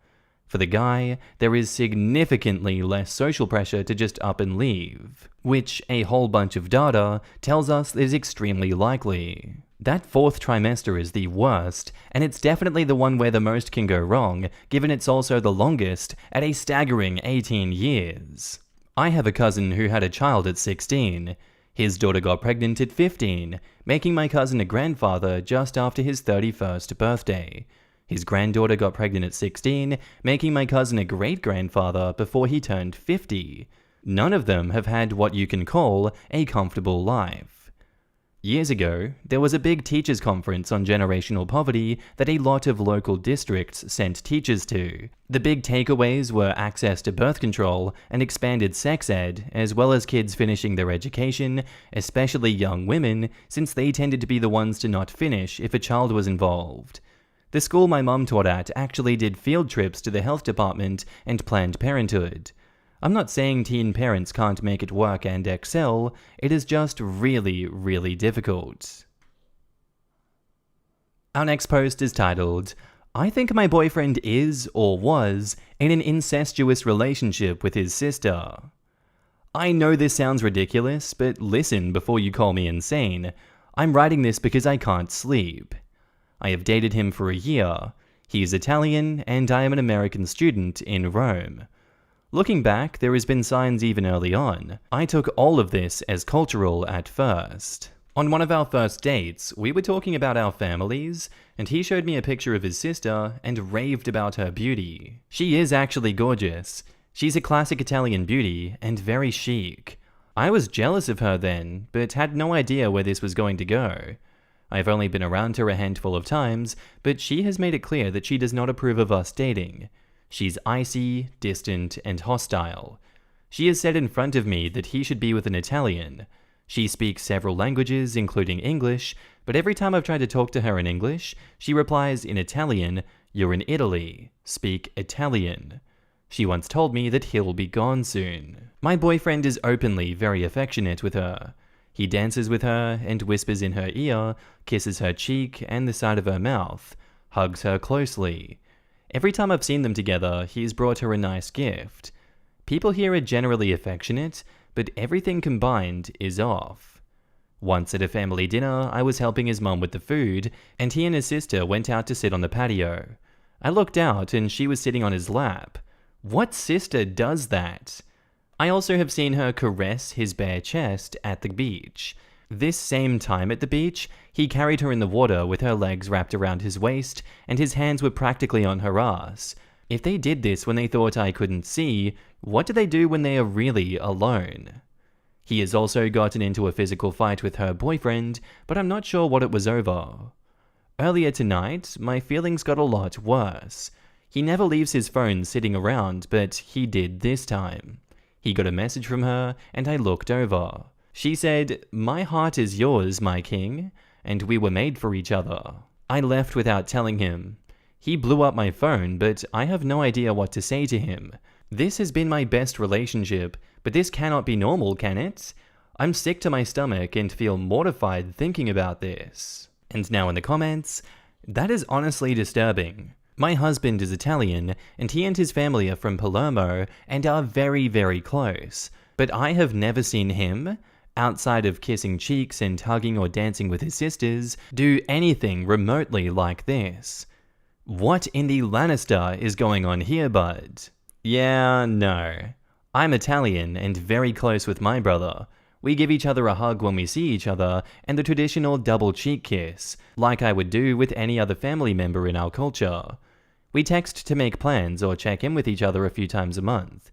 For the guy, there is significantly less social pressure to just up and leave, which a whole bunch of data tells us is extremely likely. That fourth trimester is the worst, and it's definitely the one where the most can go wrong, given it's also the longest, at a staggering 18 years. I have a cousin who had a child at 16. His daughter got pregnant at 15, making my cousin a grandfather just after his 31st birthday. His granddaughter got pregnant at 16, making my cousin a great-grandfather before he turned 50. None of them have had what you can call a comfortable life. Years ago, there was a big teachers' conference on generational poverty that a lot of local districts sent teachers to. The big takeaways were access to birth control and expanded sex ed, as well as kids finishing their education, especially young women, since they tended to be the ones to not finish if a child was involved. The school my mum taught at actually did field trips to the health department and Planned Parenthood. I'm not saying teen parents can't make it work and excel, it is just really, really difficult. Our next post is titled, "I think my boyfriend is, or was, in an incestuous relationship with his sister." I know this sounds ridiculous, but listen before you call me insane. I'm writing this because I can't sleep. I have dated him for a year. He's Italian, and I am an American student in Rome. Looking back, there has been signs even early on. I took all of this as cultural at first. On one of our first dates, we were talking about our families, and he showed me a picture of his sister and raved about her beauty. She is actually gorgeous. She's a classic Italian beauty and very chic. I was jealous of her then, but had no idea where this was going to go. I've only been around her a handful of times, but she has made it clear that she does not approve of us dating. She's icy, distant, and hostile. She has said in front of me that he should be with an Italian. She speaks several languages, including English, but every time I've tried to talk to her in English, she replies in Italian, "You're in Italy. Speak Italian." She once told me that he'll be gone soon. My boyfriend is openly very affectionate with her. He dances with her and whispers in her ear, kisses her cheek and the side of her mouth, hugs her closely. Every time I've seen them together, he's brought her a nice gift. People here are generally affectionate, but everything combined is off. Once at a family dinner, I was helping his mum with the food, and he and his sister went out to sit on the patio. I looked out and she was sitting on his lap. What sister does that? I also have seen her caress his bare chest at the beach. This same time at the beach, he carried her in the water with her legs wrapped around his waist, and his hands were practically on her ass. If they did this when they thought I couldn't see, what do they do when they are really alone? He has also gotten into a physical fight with her boyfriend, but I'm not sure what it was over. Earlier tonight, my feelings got a lot worse. He never leaves his phone sitting around, but he did this time. He got a message from her, and I looked over. She said, "My heart is yours, my king," and we were made for each other. I left without telling him. He blew up my phone, but I have no idea what to say to him. This has been my best relationship, but this cannot be normal, can it? I'm sick to my stomach and feel mortified thinking about this. And now in the comments, that is honestly disturbing. My husband is Italian, and he and his family are from Palermo and are very, very close. But I have never seen him, outside of kissing cheeks and hugging or dancing with his sisters, do anything remotely like this. What in the Lannister is going on here, bud? Yeah, no. I'm Italian and very close with my brother. We give each other a hug when we see each other, and the traditional double cheek kiss, like I would do with any other family member in our culture. We text to make plans or check in with each other a few times a month.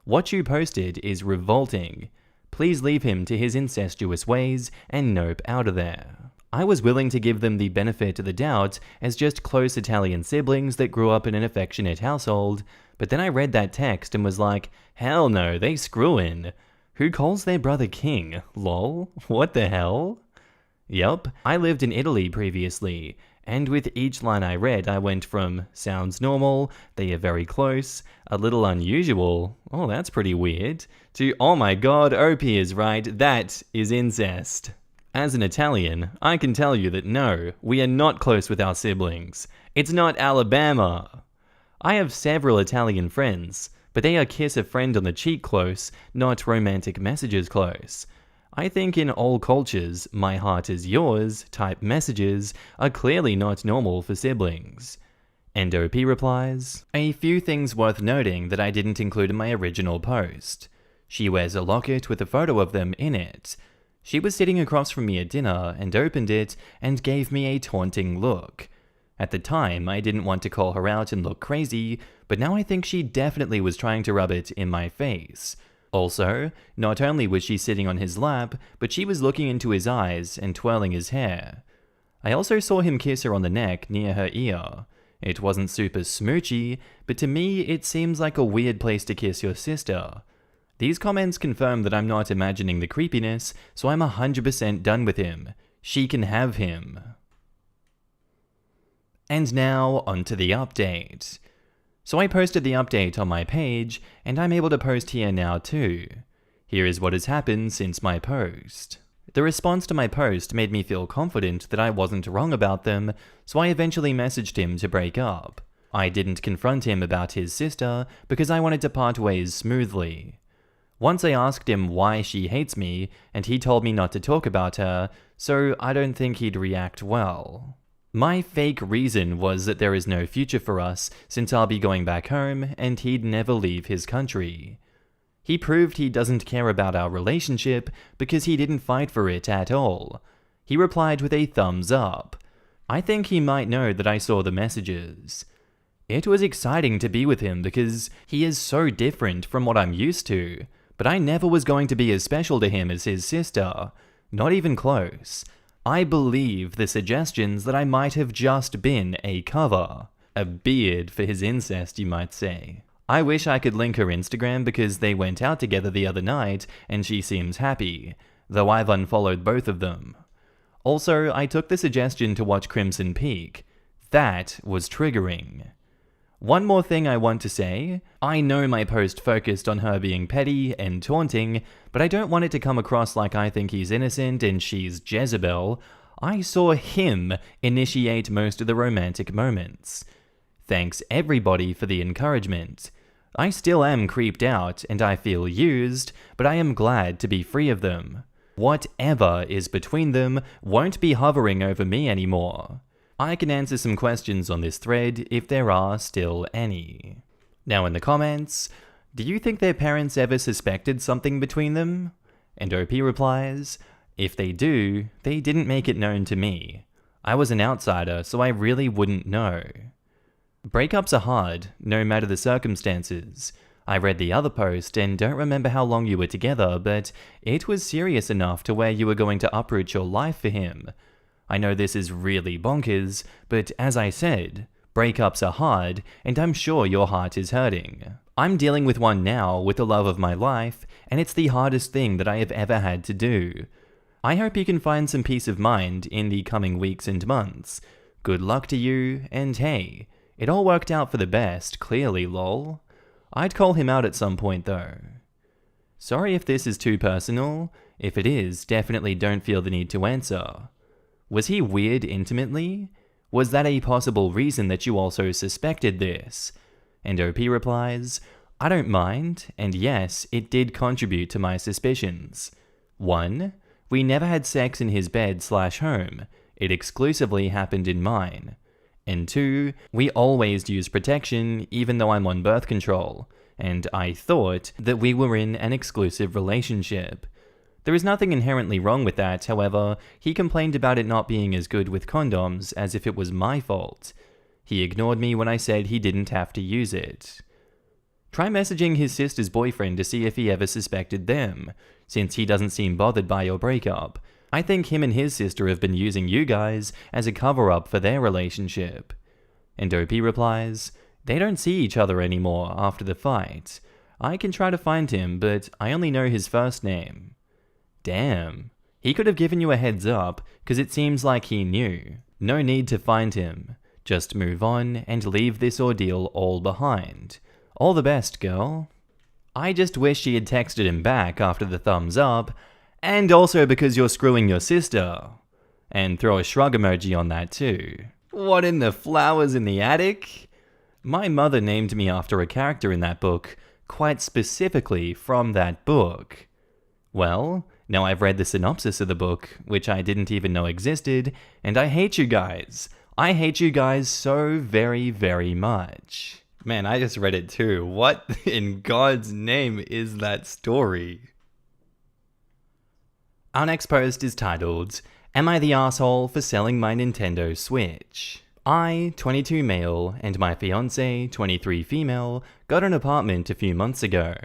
What you posted is revolting. Please leave him to his incestuous ways and nope out of there. I was willing to give them the benefit of the doubt as just close Italian siblings that grew up in an affectionate household, but then I read that text and was like, hell no, they screwin'. Who calls their brother king? Lol? What the hell? Yup, I lived in Italy previously, and with each line I read I went from, sounds normal, they are very close, a little unusual, oh that's pretty weird, to oh my god, OP is right, that is incest. As an Italian, I can tell you that no, we are not close with our siblings. It's not Alabama. I have several Italian friends, but they are kiss a friend on the cheek close, not romantic messages close. I think in all cultures, my heart is yours type messages are clearly not normal for siblings. And OP replies, a few things worth noting that I didn't include in my original post. She wears a locket with a photo of them in it. She was sitting across from me at dinner and opened it and gave me a taunting look. At the time, I didn't want to call her out and look crazy, but now I think she definitely was trying to rub it in my face. Also, not only was she sitting on his lap, but she was looking into his eyes and twirling his hair. I also saw him kiss her on the neck near her ear. It wasn't super smoochy, but to me it seems like a weird place to kiss your sister. These comments confirm that I'm not imagining the creepiness, so I'm 100% done with him. She can have him. And now, onto the update. So I posted the update on my page, and I'm able to post here now too. Here is what has happened since my post. The response to my post made me feel confident that I wasn't wrong about them, so I eventually messaged him to break up. I didn't confront him about his sister because I wanted to part ways smoothly. Once I asked him why she hates me, and he told me not to talk about her, so I don't think he'd react well. My fake reason was that there is no future for us since I'll be going back home and he'd never leave his country. He proved he doesn't care about our relationship because he didn't fight for it at all. He replied with a thumbs up. I think he might know that I saw the messages. It was exciting to be with him because he is so different from what I'm used to, but I never was going to be as special to him as his sister. Not even close. I believe the suggestions that I might have just been a cover. A beard for his incest, you might say. I wish I could link her Instagram because they went out together the other night and she seems happy, though I've unfollowed both of them. Also, I took the suggestion to watch Crimson Peak. That was triggering. One more thing I want to say, I know my post focused on her being petty and taunting, but I don't want it to come across like I think he's innocent and she's Jezebel. I saw him initiate most of the romantic moments. Thanks everybody for the encouragement. I still am creeped out and I feel used, but I am glad to be free of them. Whatever is between them won't be hovering over me anymore. I can answer some questions on this thread if there are still any. Now in the comments, do you think their parents ever suspected something between them? And OP replies, if they do, they didn't make it known to me. I was an outsider, so I really wouldn't know. Breakups are hard, no matter the circumstances. I read the other post and don't remember how long you were together, but it was serious enough to where you were going to uproot your life for him. I know this is really bonkers, but as I said, breakups are hard, and I'm sure your heart is hurting. I'm dealing with one now with the love of my life, and it's the hardest thing that I have ever had to do. I hope you can find some peace of mind in the coming weeks and months. Good luck to you, and hey, it all worked out for the best, clearly lol. I'd call him out at some point though. Sorry if this is too personal. If it is, definitely don't feel the need to answer. Was he weird intimately? Was that a possible reason that you also suspected this? And OP replies, I don't mind, and yes, it did contribute to my suspicions. 1. We never had sex in his bed/home. It exclusively happened in mine. And 2, we always use protection even though I'm on birth control, and I thought that we were in an exclusive relationship. There is nothing inherently wrong with that, however, he complained about it not being as good with condoms as if it was my fault. He ignored me when I said he didn't have to use it. Try messaging his sister's boyfriend to see if he ever suspected them, since he doesn't seem bothered by your breakup. I think him and his sister have been using you guys as a cover-up for their relationship. And OP replies, they don't see each other anymore after the fight. I can try to find him, but I only know his first name. Damn. He could have given you a heads up, cause it seems like he knew. No need to find him. Just move on and leave this ordeal all behind. All the best, girl. I just wish she had texted him back after the thumbs up, and also because you're screwing your sister. And throw a shrug emoji on that too. What in the flowers in the attic? My mother named me after a character in that book, quite specifically from that book. Well, now I've read the synopsis of the book, which I didn't even know existed, and I hate you guys. I hate you guys so very, very much. Man, I just read it too. What in God's name is that story? Our next post is titled, Am I the Asshole for Selling My Nintendo Switch? I, 22 male, and my fiancée, 23 female, got an apartment a few months ago.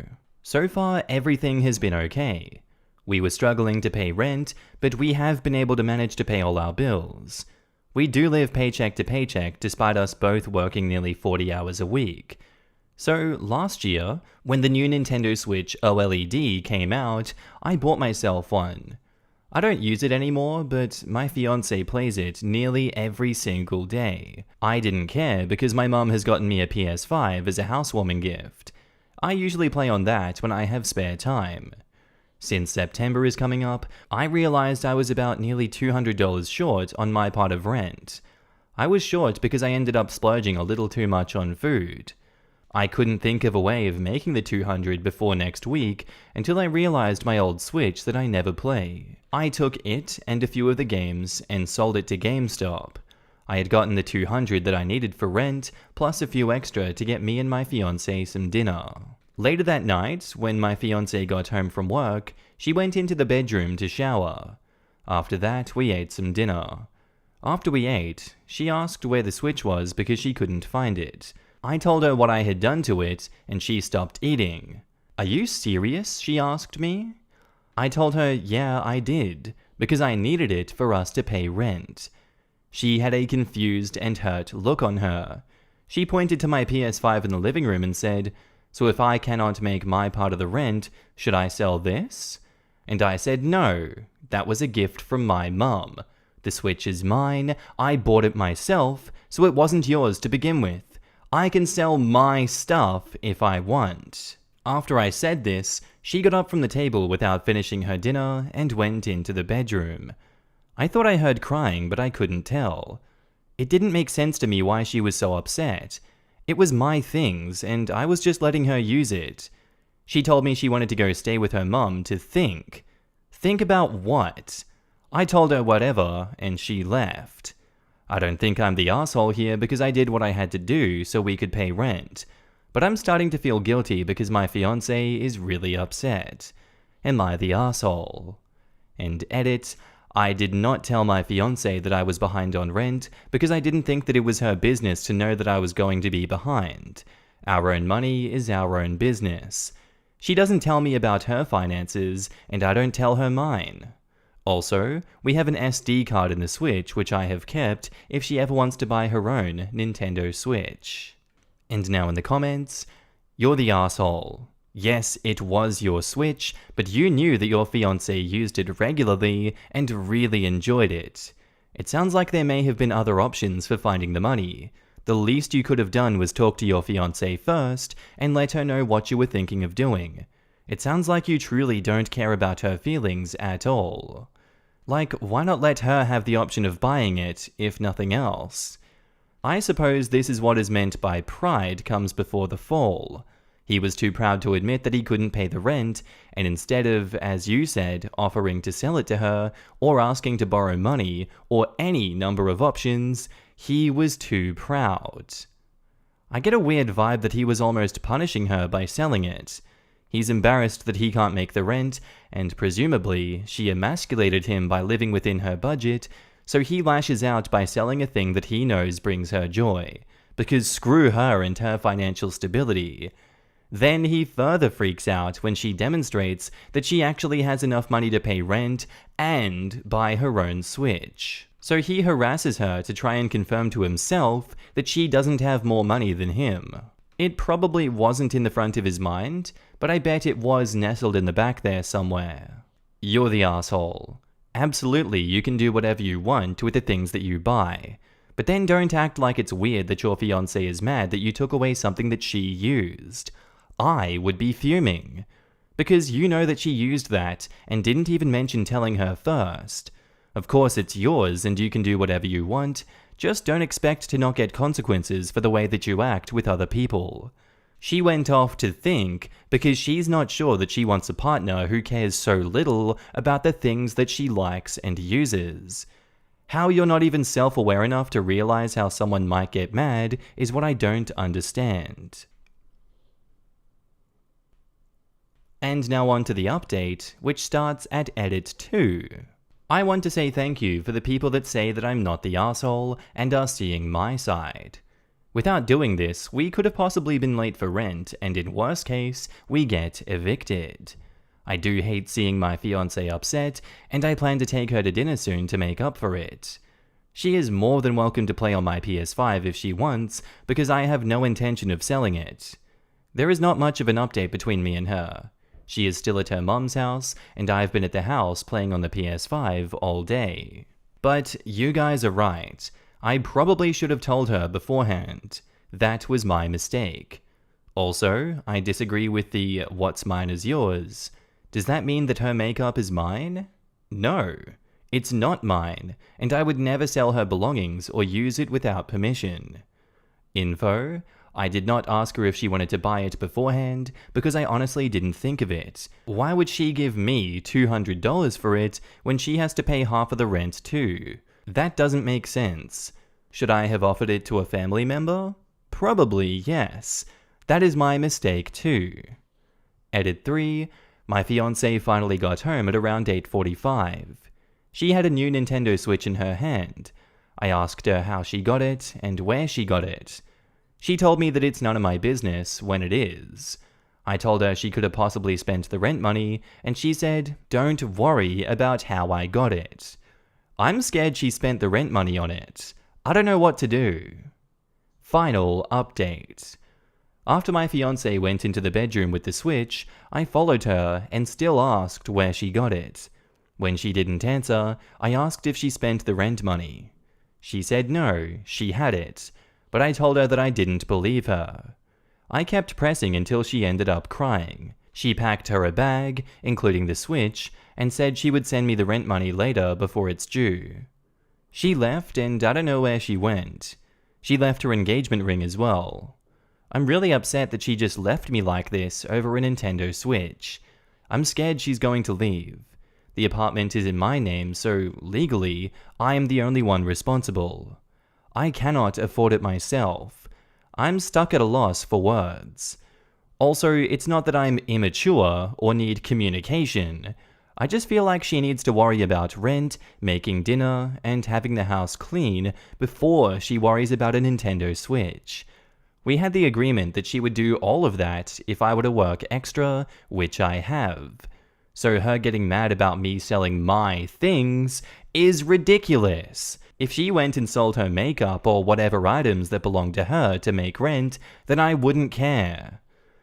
So far, everything has been okay. We were struggling to pay rent, but we have been able to manage to pay all our bills. We do live paycheck to paycheck despite us both working nearly 40 hours a week. So last year, when the new Nintendo Switch OLED came out, I bought myself one. I don't use it anymore, but my fiancé plays it nearly every single day. I didn't care because my mum has gotten me a PS5 as a housewarming gift. I usually play on that when I have spare time. Since September is coming up, I realized I was about nearly $200 short on my part of rent. I was short because I ended up splurging a little too much on food. I couldn't think of a way of making the $200 before next week until I realized my old Switch that I never play. I took it and a few of the games and sold it to GameStop. I had gotten the $200 that I needed for rent, plus a few extra to get me and my fiancée some dinner. Later that night, when my fiancée got home from work, she went into the bedroom to shower. After that, we ate some dinner. After we ate, she asked where the Switch was because she couldn't find it. I told her what I had done to it, and she stopped eating. Are you serious? She asked me. I told her, yeah, I did, because I needed it for us to pay rent. She had a confused and hurt look on her. She pointed to my PS5 in the living room and said, so if I cannot make my part of the rent, should I sell this? And I said no, that was a gift from my mum. The Switch is mine, I bought it myself, so it wasn't yours to begin with. I can sell my stuff if I want. After I said this, she got up from the table without finishing her dinner and went into the bedroom. I thought I heard crying, but I couldn't tell. It didn't make sense to me why she was so upset. It was my things, and I was just letting her use it. She told me she wanted to go stay with her mum to think. Think about what? I told her whatever, and she left. I don't think I'm the asshole here because I did what I had to do so we could pay rent. But I'm starting to feel guilty because my fiancé is really upset. Am I the asshole? And edit, I did not tell my fiancé that I was behind on rent because I didn't think that it was her business to know that I was going to be behind. Our own money is our own business. She doesn't tell me about her finances, and I don't tell her mine. Also, we have an SD card in the Switch which I have kept if she ever wants to buy her own Nintendo Switch. And now in the comments, you're the asshole. Yes, it was your Switch, but you knew that your fiancé used it regularly and really enjoyed it. It sounds like there may have been other options for finding the money. The least you could have done was talk to your fiancé first and let her know what you were thinking of doing. It sounds like you truly don't care about her feelings at all. Like, why not let her have the option of buying it, if nothing else? I suppose this is what is meant by pride comes before the fall. He was too proud to admit that he couldn't pay the rent, and instead of, as you said, offering to sell it to her, or asking to borrow money, or any number of options, he was too proud. I get a weird vibe that he was almost punishing her by selling it. He's embarrassed that he can't make the rent, and presumably, she emasculated him by living within her budget, so he lashes out by selling a thing that he knows brings her joy, because screw her and her financial stability. Then he further freaks out when she demonstrates that she actually has enough money to pay rent and buy her own Switch. So he harasses her to try and confirm to himself that she doesn't have more money than him. It probably wasn't in the front of his mind, but I bet it was nestled in the back there somewhere. You're the asshole. Absolutely, you can do whatever you want with the things that you buy. But then don't act like it's weird that your fiancé is mad that you took away something that she used. I would be fuming. Because you know that she used that and didn't even mention telling her first. Of course it's yours and you can do whatever you want, Just don't expect to not get consequences for the way that you act with other people. She went off to think because she's not sure that she wants a partner who cares so little about the things that she likes and uses. How you're not even self-aware enough to realize how someone might get mad is what I don't understand. And now on to the update, which starts at edit 2. I want to say thank you for the people that say that I'm not the asshole and are seeing my side. Without doing this, we could have possibly been late for rent, and in worst case, we get evicted. I do hate seeing my fiancée upset, and I plan to take her to dinner soon to make up for it. She is more than welcome to play on my PS5 if she wants, because I have no intention of selling it. There is not much of an update between me and her. She is still at her mum's house, and I've been at the house playing on the PS5 all day. But you guys are right. I probably should have told her beforehand. That was my mistake. Also, I disagree with the "what's mine is yours." Does that mean that her makeup is mine? No, it's not mine, and I would never sell her belongings or use it without permission. Info: I did not ask her if she wanted to buy it beforehand because I honestly didn't think of it. Why would she give me $200 for it when she has to pay half of the rent too? That doesn't make sense. Should I have offered it to a family member? Probably yes. That is my mistake too. Edit 3. My fiancée finally got home at around 8:45. She had a new Nintendo Switch in her hand. I asked her how she got it and where she got it. She told me that it's none of my business when it is. I told her she could have possibly spent the rent money, and she said, "Don't worry about how I got it." I'm scared she spent the rent money on it. I don't know what to do. Final update. After my fiancée went into the bedroom with the Switch, I followed her and still asked where she got it. When she didn't answer, I asked if she spent the rent money. She said no, she had it, but I told her that I didn't believe her. I kept pressing until she ended up crying. She packed her a bag, including the Switch, and said she would send me the rent money later before it's due. She left, and I don't know where she went. She left her engagement ring as well. I'm really upset that she just left me like this over a Nintendo Switch. I'm scared she's going to leave. The apartment is in my name, so legally, I am the only one responsible. I cannot afford it myself. I'm stuck at a loss for words. Also, it's not that I'm immature or need communication. I just feel like she needs to worry about rent, making dinner, and having the house clean before she worries about a Nintendo Switch. We had the agreement that she would do all of that if I were to work extra, which I have. So her getting mad about me selling my things is ridiculous. If she went and sold her makeup or whatever items that belonged to her to make rent, then I wouldn't care.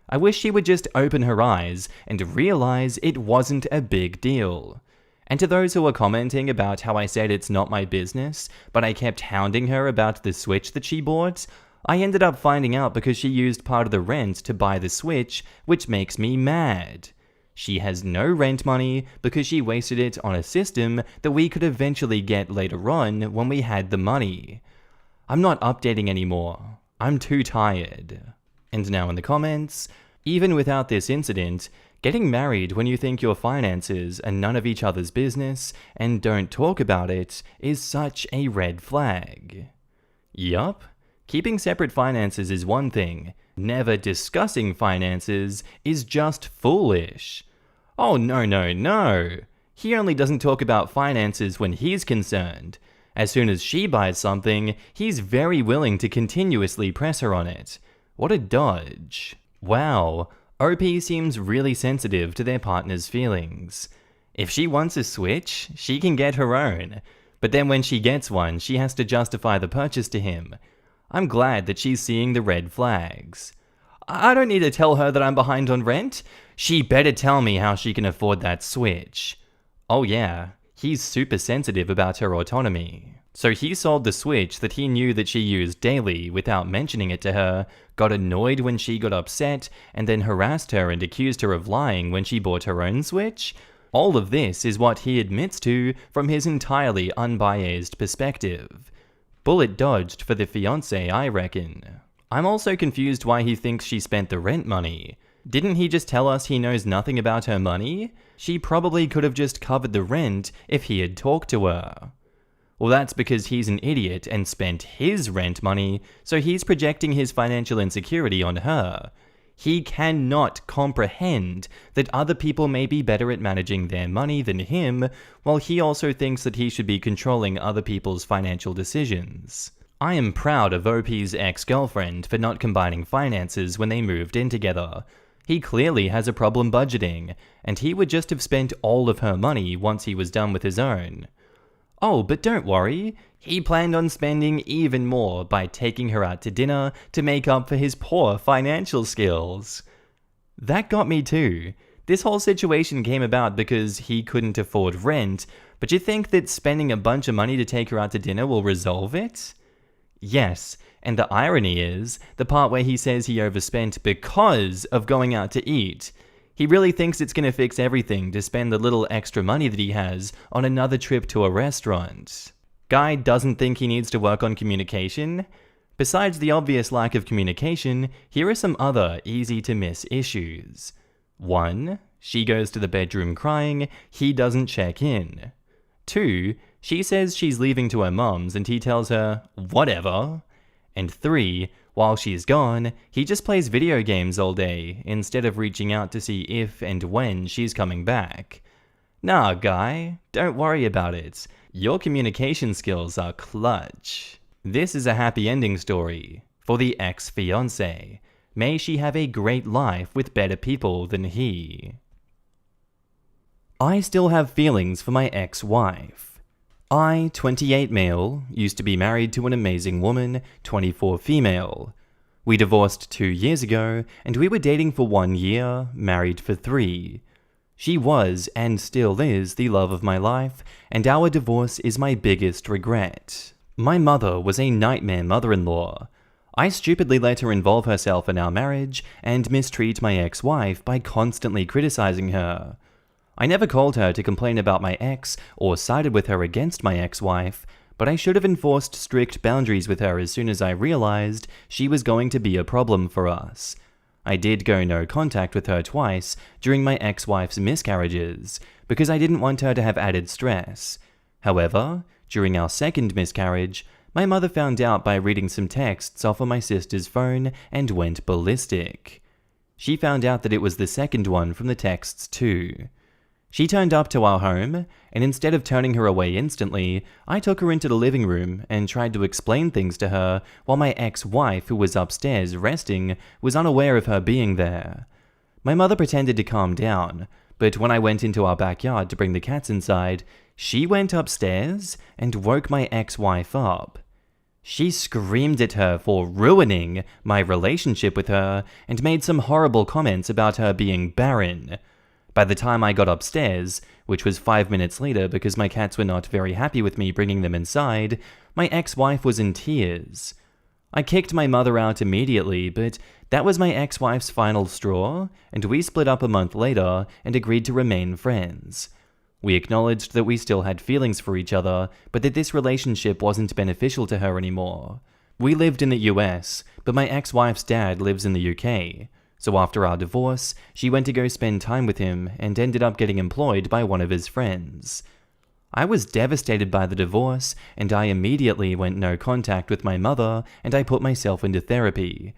I wish she would just open her eyes and realize it wasn't a big deal. And to those who are commenting about how I said it's not my business, but I kept hounding her about the Switch that she bought, I ended up finding out because she used part of the rent to buy the Switch, which makes me mad. She has no rent money because she wasted it on a system that we could eventually get later on when we had the money. I'm not updating anymore. I'm too tired. And now in the comments, even without this incident, getting married when you think your finances are none of each other's business and don't talk about it is such a red flag. Yup, keeping separate finances is one thing. Never discussing finances is just foolish. Oh no. He only doesn't talk about finances when he's concerned. As soon as she buys something, he's very willing to continuously press her on it. What a dodge. Wow, OP seems really sensitive to their partner's feelings. If she wants a Switch, she can get her own. But then when she gets one, she has to justify the purchase to him. I'm glad that she's seeing the red flags. I don't need to tell her that I'm behind on rent. She better tell me how she can afford that Switch. Oh yeah, he's super sensitive about her autonomy. So he sold the Switch that he knew that she used daily without mentioning it to her, got annoyed when she got upset, and then harassed her and accused her of lying when she bought her own Switch? All of this is what he admits to from his entirely unbiased perspective. Bullet dodged for the fiancé, I reckon. I'm also confused why he thinks she spent the rent money. Didn't he just tell us he knows nothing about her money? She probably could have just covered the rent if he had talked to her. Well, that's because he's an idiot and spent his rent money, so he's projecting his financial insecurity on her. He cannot comprehend that other people may be better at managing their money than him, while he also thinks that he should be controlling other people's financial decisions. I am proud of OP's ex-girlfriend for not combining finances when they moved in together. He clearly has a problem budgeting, and he would just have spent all of her money once he was done with his own. Oh, but don't worry, he planned on spending even more by taking her out to dinner to make up for his poor financial skills. That got me too. This whole situation came about because he couldn't afford rent, but you think that spending a bunch of money to take her out to dinner will resolve it? Yes, and the irony is, the part where he says he overspent because of going out to eat. He really thinks it's gonna fix everything to spend the little extra money that he has on another trip to a restaurant. Guy doesn't think he needs to work on communication? Besides the obvious lack of communication, here are some other easy-to-miss issues. 1. She goes to the bedroom crying, he doesn't check in. 2. She says she's leaving to her mum's and he tells her, whatever. And 3. While she's gone, he just plays video games all day instead of reaching out to see if and when she's coming back. Nah, guy, don't worry about it. Your communication skills are clutch. This is a happy ending story for the ex-fiancé. May she have a great life with better people than he. I still have feelings for my ex-wife. I, 28 male, used to be married to an amazing woman, 24 female. We divorced 2 years ago, and we were dating for 1 year, married for 3. She was, and still is, the love of my life, and our divorce is my biggest regret. My mother was a nightmare mother-in-law. I stupidly let her involve herself in our marriage, and mistreat my ex-wife by constantly criticizing her. I never called her to complain about my ex or sided with her against my ex-wife, but I should have enforced strict boundaries with her as soon as I realized she was going to be a problem for us. I did go no contact with her twice during my ex-wife's miscarriages, because I didn't want her to have added stress. However, during our second miscarriage, my mother found out by reading some texts off of my sister's phone and went ballistic. She found out that it was the second one from the texts too. She turned up to our home, and instead of turning her away instantly, I took her into the living room and tried to explain things to her while my ex-wife, who was upstairs resting, was unaware of her being there. My mother pretended to calm down, but when I went into our backyard to bring the cats inside, she went upstairs and woke my ex-wife up. She screamed at her for ruining my relationship with her and made some horrible comments about her being barren. By the time I got upstairs, which was 5 minutes later because my cats were not very happy with me bringing them inside, my ex-wife was in tears. I kicked my mother out immediately, but that was my ex-wife's final straw, and we split up a month later and agreed to remain friends. We acknowledged that we still had feelings for each other, but that this relationship wasn't beneficial to her anymore. We lived in the US, but my ex-wife's dad lives in the UK. So after our divorce, she went to go spend time with him and ended up getting employed by one of his friends. I was devastated by the divorce, and I immediately went no contact with my mother, and I put myself into therapy.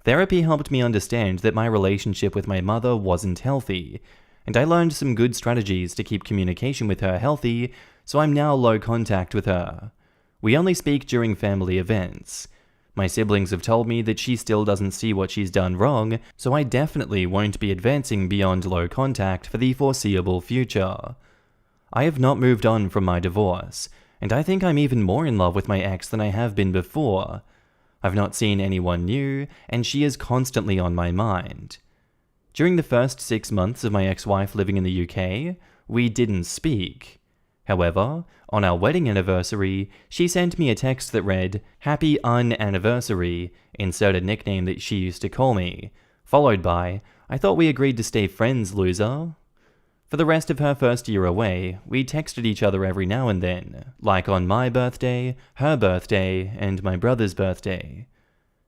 Therapy helped me understand that my relationship with my mother wasn't healthy, and I learned some good strategies to keep communication with her healthy, so I'm now low contact with her. We only speak during family events. My siblings have told me that she still doesn't see what she's done wrong, so I definitely won't be advancing beyond low contact for the foreseeable future. I have not moved on from my divorce, and I think I'm even more in love with my ex than I have been before. I've not seen anyone new, and she is constantly on my mind. During the first 6 months of my ex-wife living in the UK, we didn't speak. However, on our wedding anniversary, she sent me a text that read, "Happy Un-anniversary," insert a nickname that she used to call me, followed by, "I thought we agreed to stay friends, loser." For the rest of her first year away, we texted each other every now and then, like on my birthday, her birthday, and my brother's birthday.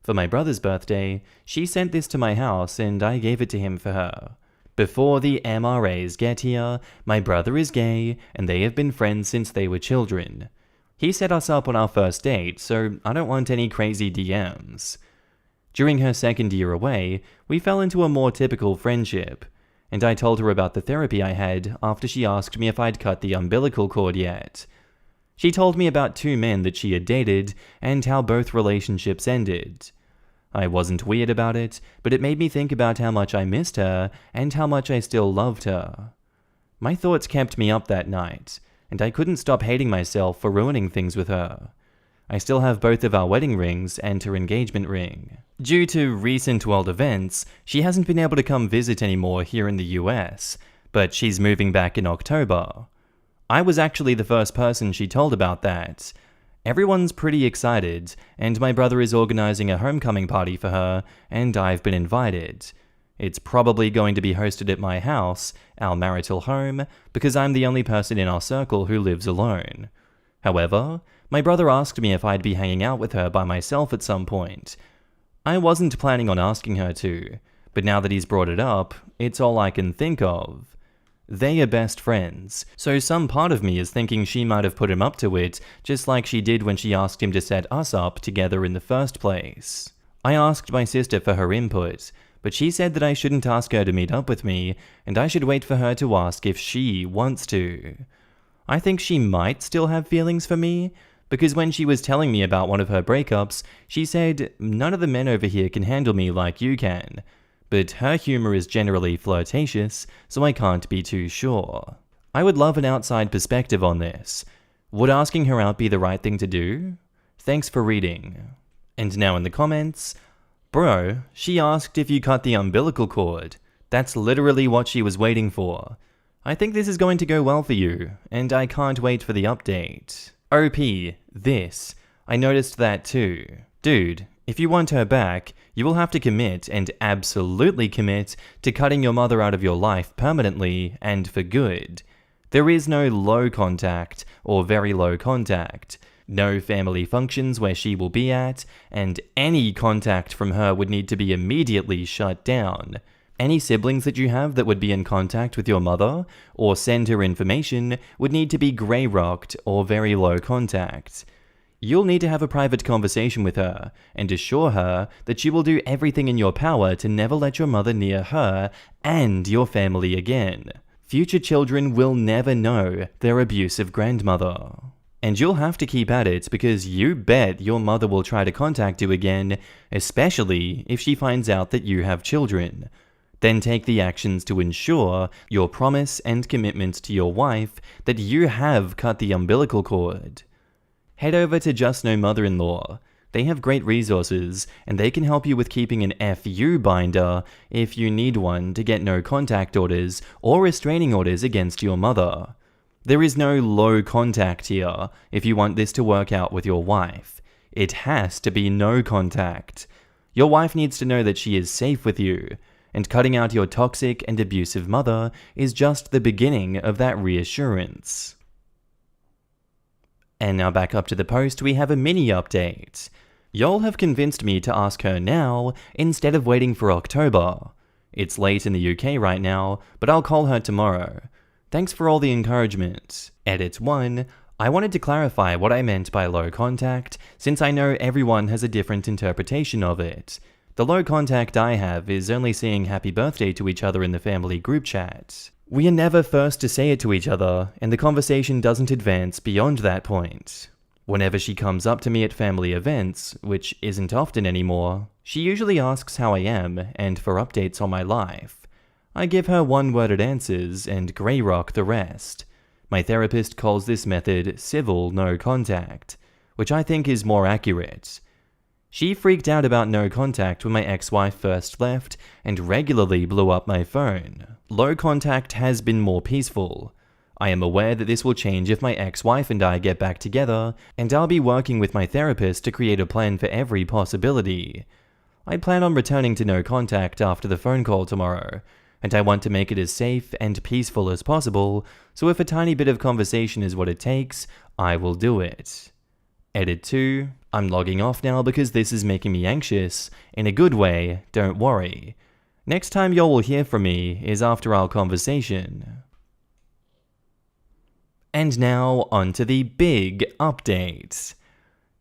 For my brother's birthday, she sent this to my house and I gave it to him for her. Before the MRAs get here, my brother is gay and they have been friends since they were children. He set us up on our first date, so I don't want any crazy DMs. During her second year away, we fell into a more typical friendship, and I told her about the therapy I had after she asked me if I'd cut the umbilical cord yet. She told me about 2 men that she had dated and how both relationships ended. I wasn't weird about it, but it made me think about how much I missed her and how much I still loved her. My thoughts kept me up that night, and I couldn't stop hating myself for ruining things with her. I still have both of our wedding rings and her engagement ring. Due to recent world events, she hasn't been able to come visit anymore here in the US, but she's moving back in October. I was actually the first person she told about that. Everyone's pretty excited, and my brother is organizing a homecoming party for her, and I've been invited. It's probably going to be hosted at my house, our marital home, because I'm the only person in our circle who lives alone. However, my brother asked me if I'd be hanging out with her by myself at some point. I wasn't planning on asking her to, but now that he's brought it up, it's all I can think of. They are best friends, so some part of me is thinking she might have put him up to it, just like she did when she asked him to set us up together in the first place. I asked my sister for her input, but she said that I shouldn't ask her to meet up with me, and I should wait for her to ask if she wants to. I think she might still have feelings for me, because when she was telling me about one of her breakups, she said, "None of the men over here can handle me like you can." But her humor is generally flirtatious, so I can't be too sure. I would love an outside perspective on this. Would asking her out be the right thing to do? Thanks for reading. And now in the comments, "Bro, she asked if you cut the umbilical cord. That's literally what she was waiting for. I think this is going to go well for you, and I can't wait for the update. OP, this. I noticed that too. Dude, if you want her back, you will have to commit, and absolutely commit, to cutting your mother out of your life permanently and for good. There is no low contact or very low contact, no family functions where she will be at, and any contact from her would need to be immediately shut down. Any siblings that you have that would be in contact with your mother or send her information would need to be grey-rocked or very low contact. You'll need to have a private conversation with her and assure her that you will do everything in your power to never let your mother near her and your family again. Future children will never know their abusive grandmother. And you'll have to keep at it because you bet your mother will try to contact you again, especially if she finds out that you have children. Then take the actions to ensure your promise and commitment to your wife that you have cut the umbilical cord. Head over to Just No Mother-in-Law. They have great resources, and they can help you with keeping an FU binder if you need one to get no contact orders or restraining orders against your mother. There is no low contact here if you want this to work out with your wife. It has to be no contact. Your wife needs to know that she is safe with you, and cutting out your toxic and abusive mother is just the beginning of that reassurance. And now back up to the post, we have a mini update. Y'all have convinced me to ask her now instead of waiting for October. It's late in the UK right now, but I'll call her tomorrow. Thanks for all the encouragement. Edit 1. I wanted to clarify what I meant by low contact, since I know everyone has a different interpretation of it. The low contact I have is only saying happy birthday to each other in the family group chat. We are never first to say it to each other, and the conversation doesn't advance beyond that point. Whenever she comes up to me at family events, which isn't often anymore, she usually asks how I am and for updates on my life. I give her one-worded answers and grey rock the rest. My therapist calls this method civil no contact, which I think is more accurate. She freaked out about no contact when my ex-wife first left and regularly blew up my phone. Low contact has been more peaceful. I am aware that this will change if my ex-wife and I get back together, and I'll be working with my therapist to create a plan for every possibility. I plan on returning to no contact after the phone call tomorrow, and I want to make it as safe and peaceful as possible, so if a tiny bit of conversation is what it takes, I will do it. Edit 2. I'm logging off now because this is making me anxious. In a good way, don't worry. Next time y'all will hear from me is after our conversation. And now, on to the big update.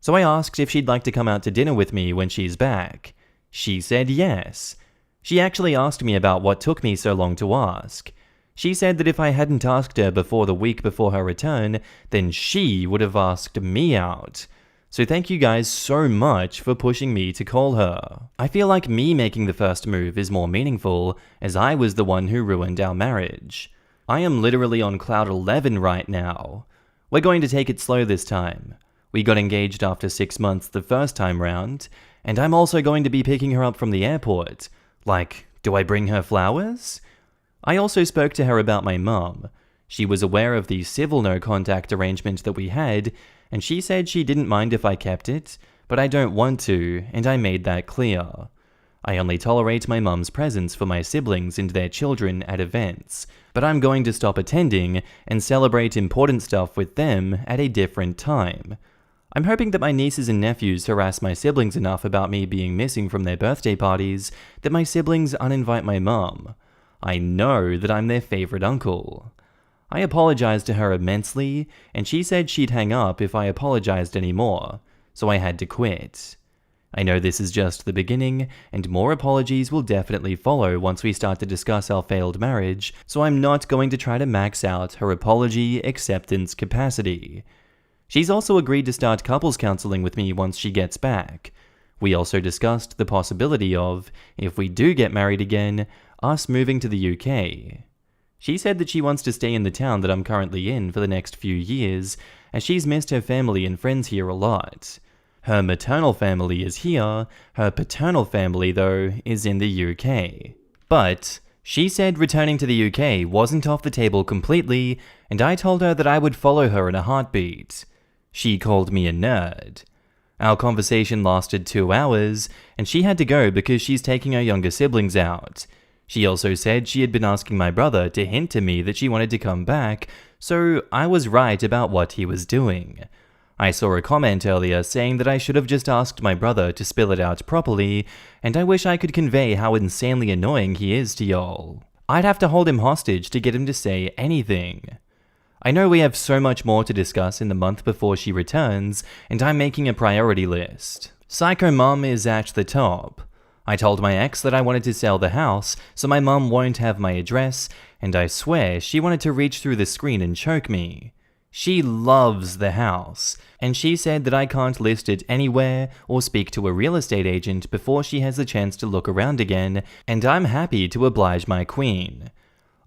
So I asked if she'd like to come out to dinner with me when she's back. She said yes. She actually asked me about what took me so long to ask. She said that if I hadn't asked her before the week before her return, then she would have asked me out. So thank you guys so much for pushing me to call her. I feel like me making the first move is more meaningful, as I was the one who ruined our marriage. I am literally on cloud 11 right now. We're going to take it slow this time. We got engaged after 6 months the first time round, and I'm also going to be picking her up from the airport. Like, do I bring her flowers? I also spoke to her about my mum. She was aware of the civil no-contact arrangement that we had, and she said she didn't mind if I kept it, but I don't want to, and I made that clear. I only tolerate my mum's presence for my siblings and their children at events, but I'm going to stop attending and celebrate important stuff with them at a different time. I'm hoping that my nieces and nephews harass my siblings enough about me being missing from their birthday parties that my siblings uninvite my mum. I know that I'm their favorite uncle. I apologized to her immensely, and she said she'd hang up if I apologized anymore, so I had to quit. I know this is just the beginning, and more apologies will definitely follow once we start to discuss our failed marriage, so I'm not going to try to max out her apology acceptance capacity. She's also agreed to start couples counseling with me once she gets back. We also discussed the possibility of, if we do get married again, us moving to the UK. She said that she wants to stay in the town that I'm currently in for the next few years, as she's missed her family and friends here a lot. Her maternal family is here, her paternal family, though, is in the UK. But she said returning to the UK wasn't off the table completely, and I told her that I would follow her in a heartbeat. She called me a nerd. Our conversation lasted 2 hours, and she had to go because she's taking her younger siblings out. She also said she had been asking my brother to hint to me that she wanted to come back, so I was right about what he was doing. I saw a comment earlier saying that I should have just asked my brother to spill it out properly, and I wish I could convey how insanely annoying he is to y'all. I'd have to hold him hostage to get him to say anything. I know we have so much more to discuss in the month before she returns, and I'm making a priority list. Psycho Mum is at the top. I told my ex that I wanted to sell the house, so my mum won't have my address, and I swear she wanted to reach through the screen and choke me. She loves the house, and she said that I can't list it anywhere or speak to a real estate agent before she has the chance to look around again, and I'm happy to oblige my queen.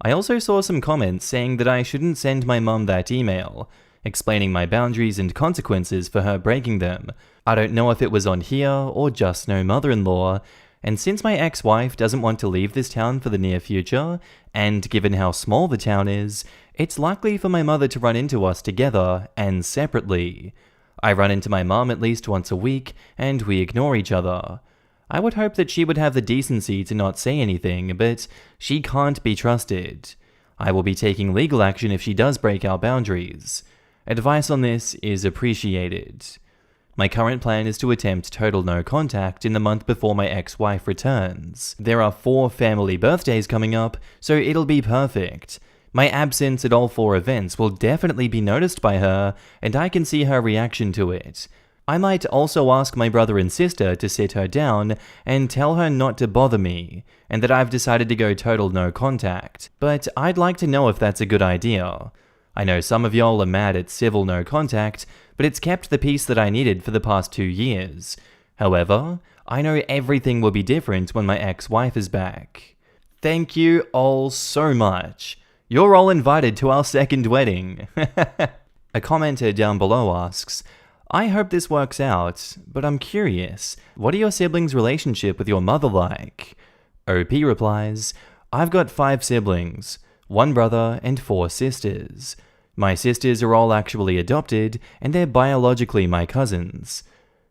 I also saw some comments saying that I shouldn't send my mum that email, explaining my boundaries and consequences for her breaking them. I don't know if it was on here or just no mother-in-law, and since my ex-wife doesn't want to leave this town for the near future, and given how small the town is, it's likely for my mother to run into us together and separately. I run into my mum at least once a week, and we ignore each other. I would hope that she would have the decency to not say anything, but she can't be trusted. I will be taking legal action if she does break our boundaries. Advice on this is appreciated. My current plan is to attempt total no contact in the month before my ex-wife returns. There are 4 family birthdays coming up, so it'll be perfect. My absence at all 4 events will definitely be noticed by her, and I can see her reaction to it. I might also ask my brother and sister to sit her down and tell her not to bother me, and that I've decided to go total no contact, but I'd like to know if that's a good idea. I know some of y'all are mad at civil no contact, but it's kept the peace that I needed for the past 2 years. However, I know everything will be different when my ex-wife is back. Thank you all so much. You're all invited to our second wedding. A commenter down below asks, I hope this works out, but I'm curious, what are your siblings' relationship with your mother like? OP replies, I've got 5 siblings, 1 brother and 4 sisters. My sisters are all actually adopted, and they're biologically my cousins.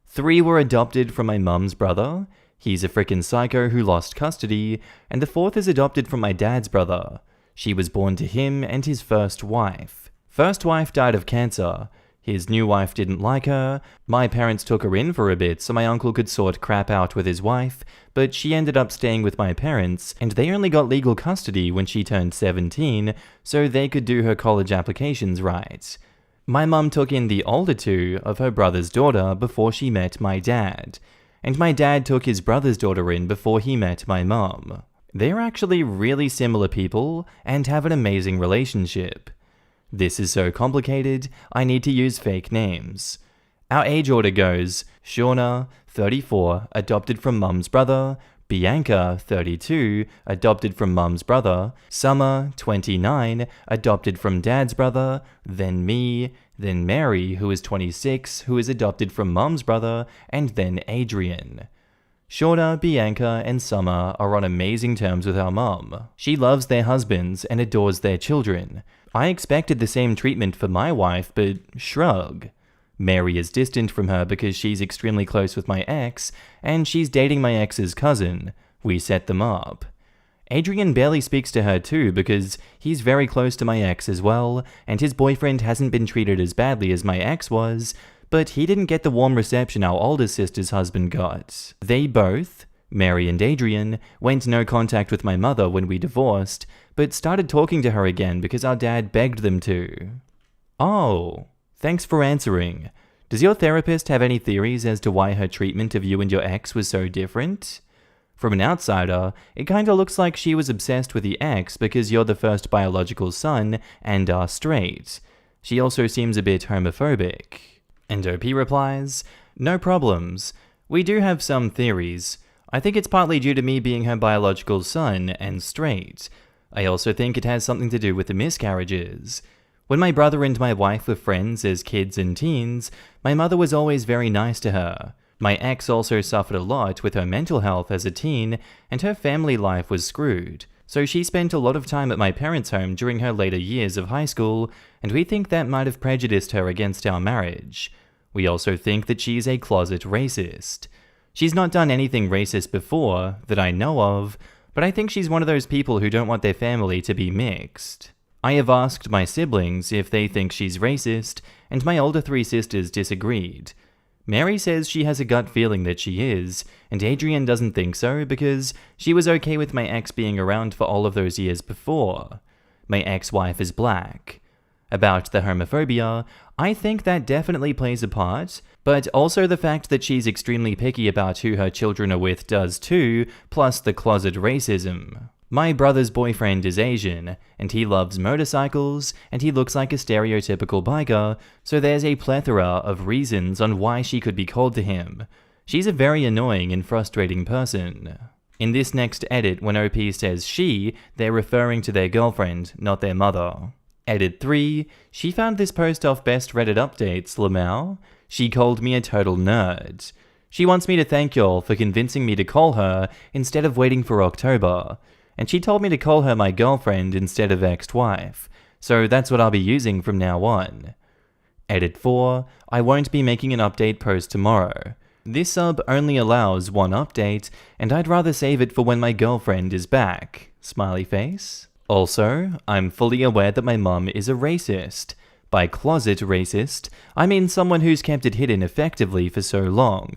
3 were adopted from my mum's brother. He's a frickin' psycho who lost custody, and the fourth is adopted from my dad's brother. She was born to him and his first wife. First wife died of cancer. His new wife didn't like her. My parents took her in for a bit so my uncle could sort crap out with his wife, but she ended up staying with my parents, and they only got legal custody when she turned 17, so they could do her college applications right. My mum took in the older two of her brother's daughter before she met my dad, and my dad took his brother's daughter in before he met my mum. They're actually really similar people and have an amazing relationship. This is so complicated, I need to use fake names. Our age order goes Shauna, 34, adopted from mum's brother, Bianca, 32, adopted from mum's brother, Summer, 29, adopted from dad's brother, then me, then Mary, who is 26, who is adopted from mum's brother, and then Adrian. Shauna, Bianca, and Summer are on amazing terms with our mum. She loves their husbands and adores their children. I expected the same treatment for my wife, but shrug. Mary is distant from her because she's extremely close with my ex, and she's dating my ex's cousin. We set them up. Adrian barely speaks to her too because he's very close to my ex as well, and his boyfriend hasn't been treated as badly as my ex was, but he didn't get the warm reception our older sister's husband got. They both, Mary and Adrian, went no contact with my mother when we divorced, but started talking to her again because our dad begged them to. Oh, thanks for answering. Does your therapist have any theories as to why her treatment of you and your ex was so different? From an outsider, it kinda looks like she was obsessed with the ex because you're the first biological son and are straight. She also seems a bit homophobic. And OP replies, no problems. We do have some theories. I think it's partly due to me being her biological son and straight. I also think it has something to do with the miscarriages. When my brother and my wife were friends as kids and teens, my mother was always very nice to her. My ex also suffered a lot with her mental health as a teen, and her family life was screwed. So she spent a lot of time at my parents' home during her later years of high school, and we think that might have prejudiced her against our marriage. We also think that she's a closet racist. She's not done anything racist before, that I know of, but I think she's one of those people who don't want their family to be mixed. I have asked my siblings if they think she's racist, and my older three sisters disagreed. Mary says she has a gut feeling that she is, and Adrian doesn't think so because she was okay with my ex being around for all of those years before. My ex-wife is black. About the homophobia, I think that definitely plays a part, but also the fact that she's extremely picky about who her children are with does too, plus the closet racism. My brother's boyfriend is Asian, and he loves motorcycles, and he looks like a stereotypical biker, so there's a plethora of reasons on why she could be cold to him. She's a very annoying and frustrating person. In this next edit, when OP says she, they're referring to their girlfriend, not their mother. Edit 3, she found this post off Best Reddit Updates, Lamau. She called me a total nerd. She wants me to thank y'all for convincing me to call her instead of waiting for October. And she told me to call her my girlfriend instead of ex-wife. So that's what I'll be using from now on. Edit 4, I won't be making an update post tomorrow. This sub only allows one update, and I'd rather save it for when my girlfriend is back. Smiley face. Also, I'm fully aware that my mum is a racist. By closet racist, I mean someone who's kept it hidden effectively for so long.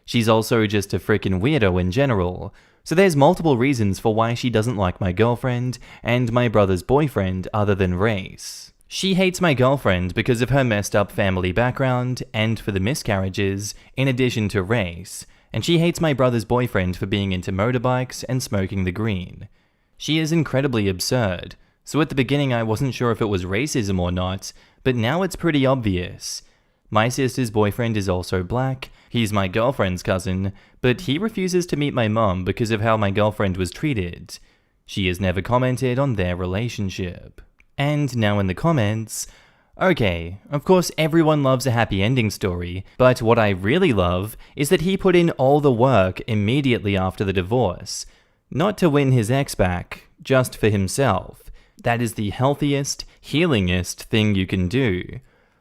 She's also just a frickin' weirdo in general, so there's multiple reasons for why she doesn't like my girlfriend and my brother's boyfriend other than race. She hates my girlfriend because of her messed up family background and for the miscarriages, in addition to race, and she hates my brother's boyfriend for being into motorbikes and smoking the green. She is incredibly absurd, so at the beginning I wasn't sure if it was racism or not, but now it's pretty obvious. My sister's boyfriend is also black, he's my girlfriend's cousin, but he refuses to meet my mum because of how my girlfriend was treated. She has never commented on their relationship. And now in the comments, okay, of course everyone loves a happy ending story, but what I really love is that he put in all the work immediately after the divorce. Not to win his ex back, just for himself. That is the healthiest, healingest thing you can do.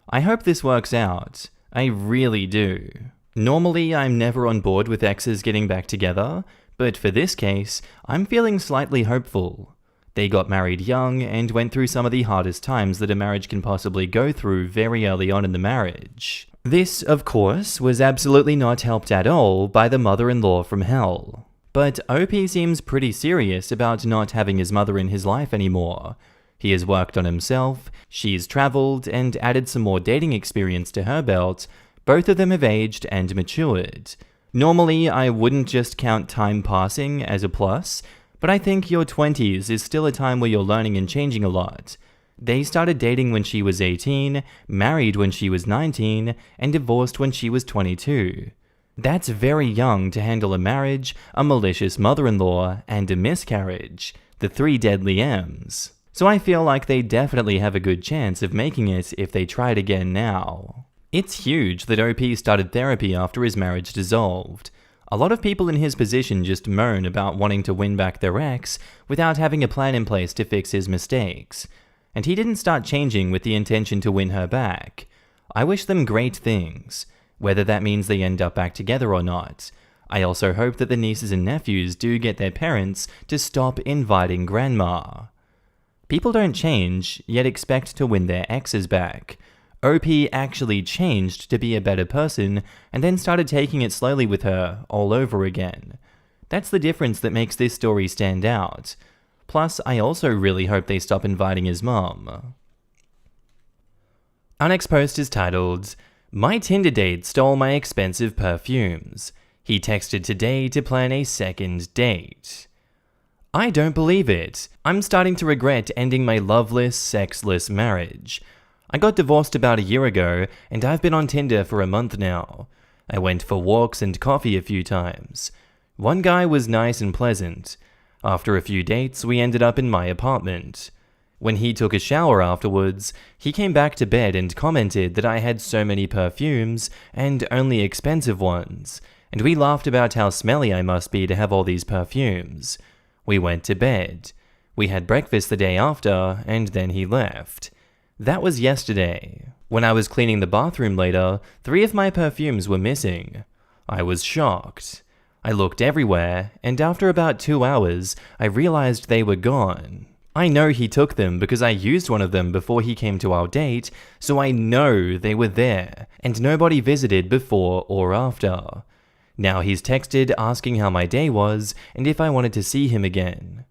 I hope this works out. I really do. Normally, I'm never on board with exes getting back together, but for this case, I'm feeling slightly hopeful. They got married young and went through some of the hardest times that a marriage can possibly go through very early on in the marriage. This, of course, was absolutely not helped at all by the mother-in-law from hell. But OP seems pretty serious about not having his mother in his life anymore. He has worked on himself, she's traveled, and added some more dating experience to her belt. Both of them have aged and matured. Normally, I wouldn't just count time passing as a plus, but I think your 20s is still a time where you're learning and changing a lot. They started dating when she was 18, married when she was 19, and divorced when she was 22. That's very young to handle a marriage, a malicious mother-in-law, and a miscarriage, the 3 deadly M's. So I feel like they definitely have a good chance of making it if they tried again now. It's huge that OP started therapy after his marriage dissolved. A lot of people in his position just moan about wanting to win back their ex without having a plan in place to fix his mistakes. And he didn't start changing with the intention to win her back. I wish them great things, whether that means they end up back together or not. I also hope that the nieces and nephews do get their parents to stop inviting grandma. People don't change, yet expect to win their exes back. OP actually changed to be a better person and then started taking it slowly with her all over again. That's the difference that makes this story stand out. Plus, I also really hope they stop inviting his mom. Our next post is titled, "My Tinder date stole my expensive perfumes. He texted today to plan a second date." I don't believe it. I'm starting to regret ending my loveless, sexless marriage. I got divorced about a year ago, and I've been on Tinder for a month now. I went for walks and coffee a few times. One guy was nice and pleasant. After a few dates, we ended up in my apartment. When he took a shower afterwards, he came back to bed and commented that I had so many perfumes, and only expensive ones, and we laughed about how smelly I must be to have all these perfumes. We went to bed. We had breakfast the day after, and then he left. That was yesterday. When I was cleaning the bathroom later, 3 of my perfumes were missing. I was shocked. I looked everywhere, and after about 2 hours, I realized they were gone. I know he took them because I used one of them before he came to our date, so I know they were there, and nobody visited before or after. Now he's texted asking how my day was, and if I wanted to see him again.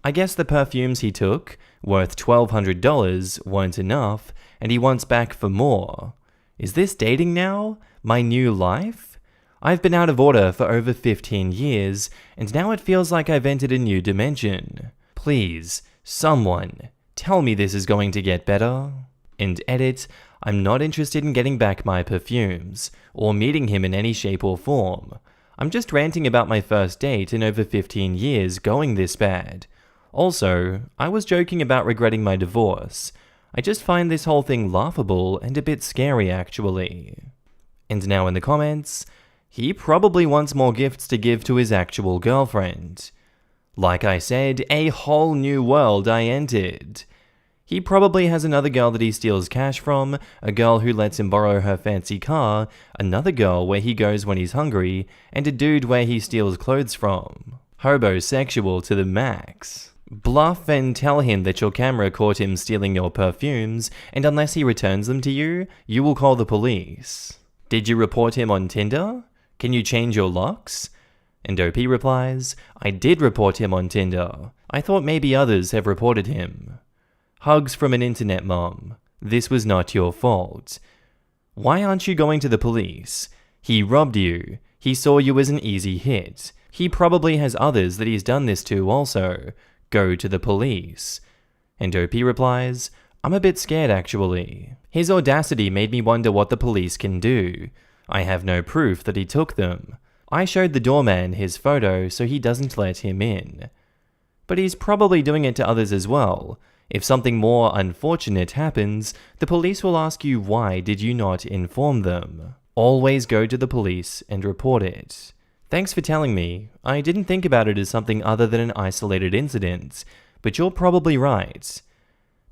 I guess the perfumes he took, worth $1,200, weren't enough, and he wants back for more. Is this dating now? My new life? I've been out of order for over 15 years, and now it feels like I've entered a new dimension. Please, someone, tell me this is going to get better. And edit, I'm not interested in getting back my perfumes, or meeting him in any shape or form. I'm just ranting about my first date in over 15 years going this bad. Also, I was joking about regretting my divorce. I just find this whole thing laughable and a bit scary actually. And now in the comments, he probably wants more gifts to give to his actual girlfriend. Like I said, a whole new world I entered. He probably has another girl that he steals cash from, a girl who lets him borrow her fancy car, another girl where he goes when he's hungry, and a dude where he steals clothes from. Hobosexual to the max. Bluff and tell him that your camera caught him stealing your perfumes, and unless he returns them to you, you will call the police. Did you report him on Tinder? Can you change your locks? And OP replies, I did report him on Tinder. I thought maybe others have reported him. Hugs from an internet mom. This was not your fault. Why aren't you going to the police? He robbed you. He saw you as an easy hit. He probably has others that he's done this to also. Go to the police. And OP replies, I'm a bit scared actually. His audacity made me wonder what the police can do. I have no proof that he took them. I showed the doorman his photo so he doesn't let him in. But he's probably doing it to others as well. If something more unfortunate happens, the police will ask you why did you not inform them. Always go to the police and report it. Thanks for telling me. I didn't think about it as something other than an isolated incident, but you're probably right.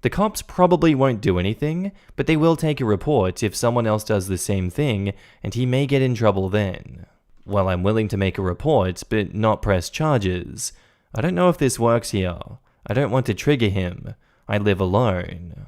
The cops probably won't do anything, but they will take a report if someone else does the same thing, and he may get in trouble then. Well, I'm willing to make a report, but not press charges. I don't know if this works here. I don't want to trigger him. I live alone.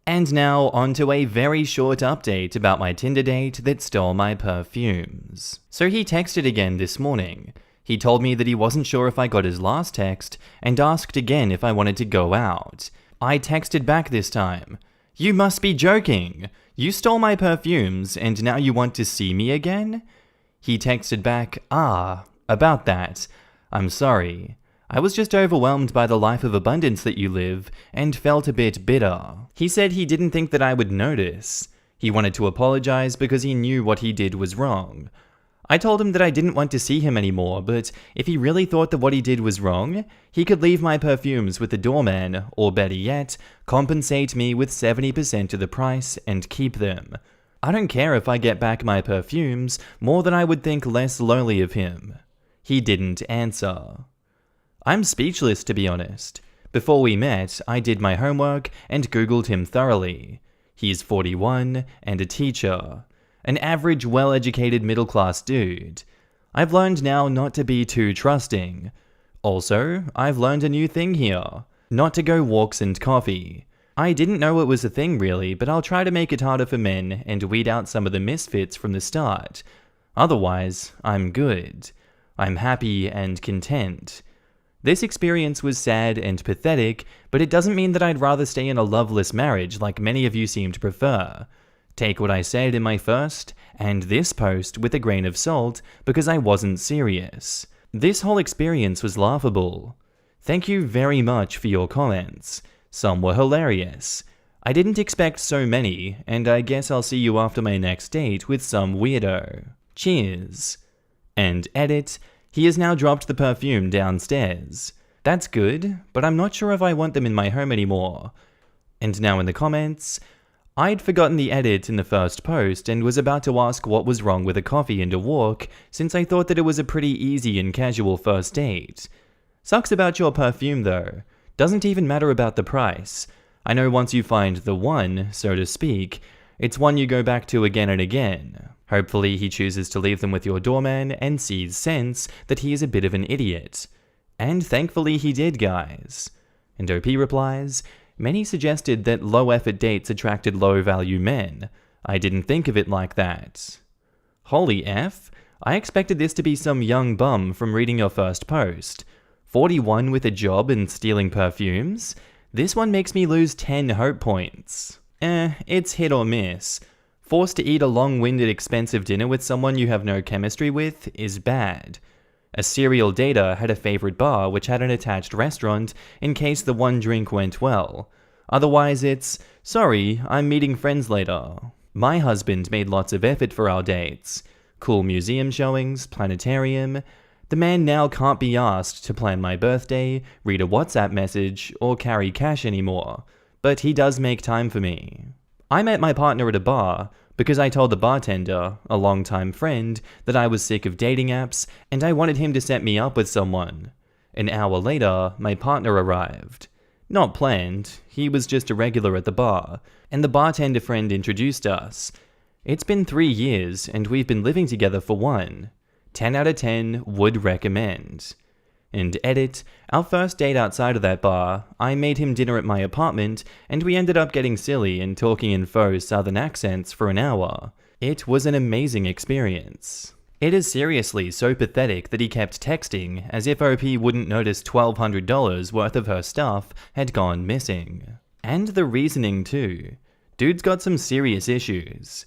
And now on to a very short update about my Tinder date that stole my perfumes. So he texted again this morning. He told me that he wasn't sure if I got his last text and asked again if I wanted to go out. I texted back this time. You must be joking. You stole my perfumes and now you want to see me again? He texted back, about that. I'm sorry. I was just overwhelmed by the life of abundance that you live and felt a bit bitter. He said he didn't think that I would notice. He wanted to apologize because he knew what he did was wrong. I told him that I didn't want to see him anymore, but if he really thought that what he did was wrong, he could leave my perfumes with the doorman, or better yet, compensate me with 70% of the price and keep them. I don't care if I get back my perfumes, more than I would think less lowly of him. He didn't answer. I'm speechless, to be honest. Before we met, I did my homework and Googled him thoroughly. He's 41 and a teacher. An average, well-educated middle-class dude. I've learned now not to be too trusting. Also, I've learned a new thing here. Not to go walks and coffee. I didn't know it was a thing really, but I'll try to make it harder for men and weed out some of the misfits from the start. Otherwise, I'm good. I'm happy and content. This experience was sad and pathetic, but it doesn't mean that I'd rather stay in a loveless marriage like many of you seem to prefer. Take what I said in my first and this post with a grain of salt because I wasn't serious. This whole experience was laughable. Thank you very much for your comments. Some were hilarious. I didn't expect so many, and I guess I'll see you after my next date with some weirdo. Cheers. And edit, he has now dropped the perfume downstairs. That's good, but I'm not sure if I want them in my home anymore. And now in the comments, I'd forgotten the edit in the first post and was about to ask what was wrong with a coffee and a walk, since I thought that it was a pretty easy and casual first date. Sucks about your perfume though. Doesn't even matter about the price. I know once you find the one, so to speak, it's one you go back to again and again. Hopefully he chooses to leave them with your doorman and sees sense that he is a bit of an idiot. And thankfully he did, guys. And OP replies, many suggested that low-effort dates attracted low-value men. I didn't think of it like that. Holy F, I expected this to be some young bum from reading your first post. 41 with a job and stealing perfumes? This one makes me lose 10 hope points. It's hit or miss. Forced to eat a long-winded expensive dinner with someone you have no chemistry with is bad. A serial dater had a favorite bar which had an attached restaurant in case the one drink went well. Otherwise it's, sorry, I'm meeting friends later. My husband made lots of effort for our dates. Cool museum showings, planetarium. The man now can't be asked to plan my birthday, read a WhatsApp message, or carry cash anymore. But he does make time for me. I met my partner at a bar because I told the bartender, a longtime friend, that I was sick of dating apps and I wanted him to set me up with someone. An hour later, my partner arrived. Not planned, he was just a regular at the bar, and the bartender friend introduced us. It's been 3 years and we've been living together for 1. 10 out of 10 would recommend. And edit, our first date outside of that bar, I made him dinner at my apartment, and we ended up getting silly and talking in faux southern accents for an hour. It was an amazing experience. It is seriously so pathetic that he kept texting, as if OP wouldn't notice $1,200 worth of her stuff had gone missing. And the reasoning too. Dude's got some serious issues.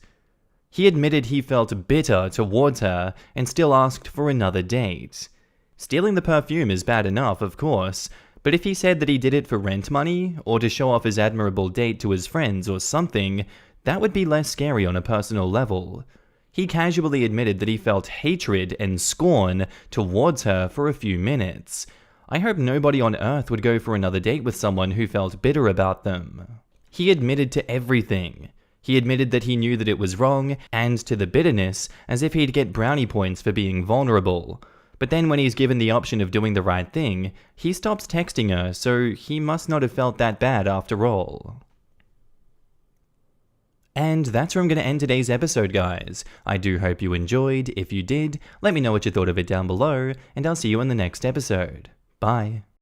He admitted he felt bitter towards her and still asked for another date. Stealing the perfume is bad enough, of course, but if he said that he did it for rent money, or to show off his admirable date to his friends or something, that would be less scary on a personal level. He casually admitted that he felt hatred and scorn towards her for a few minutes. I hope nobody on earth would go for another date with someone who felt bitter about them. He admitted to everything. He admitted that he knew that it was wrong, and to the bitterness, as if he'd get brownie points for being vulnerable. But then when he's given the option of doing the right thing, he stops texting her, so he must not have felt that bad after all. And that's where I'm going to end today's episode, guys. I do hope you enjoyed. If you did, let me know what you thought of it down below, and I'll see you in the next episode. Bye.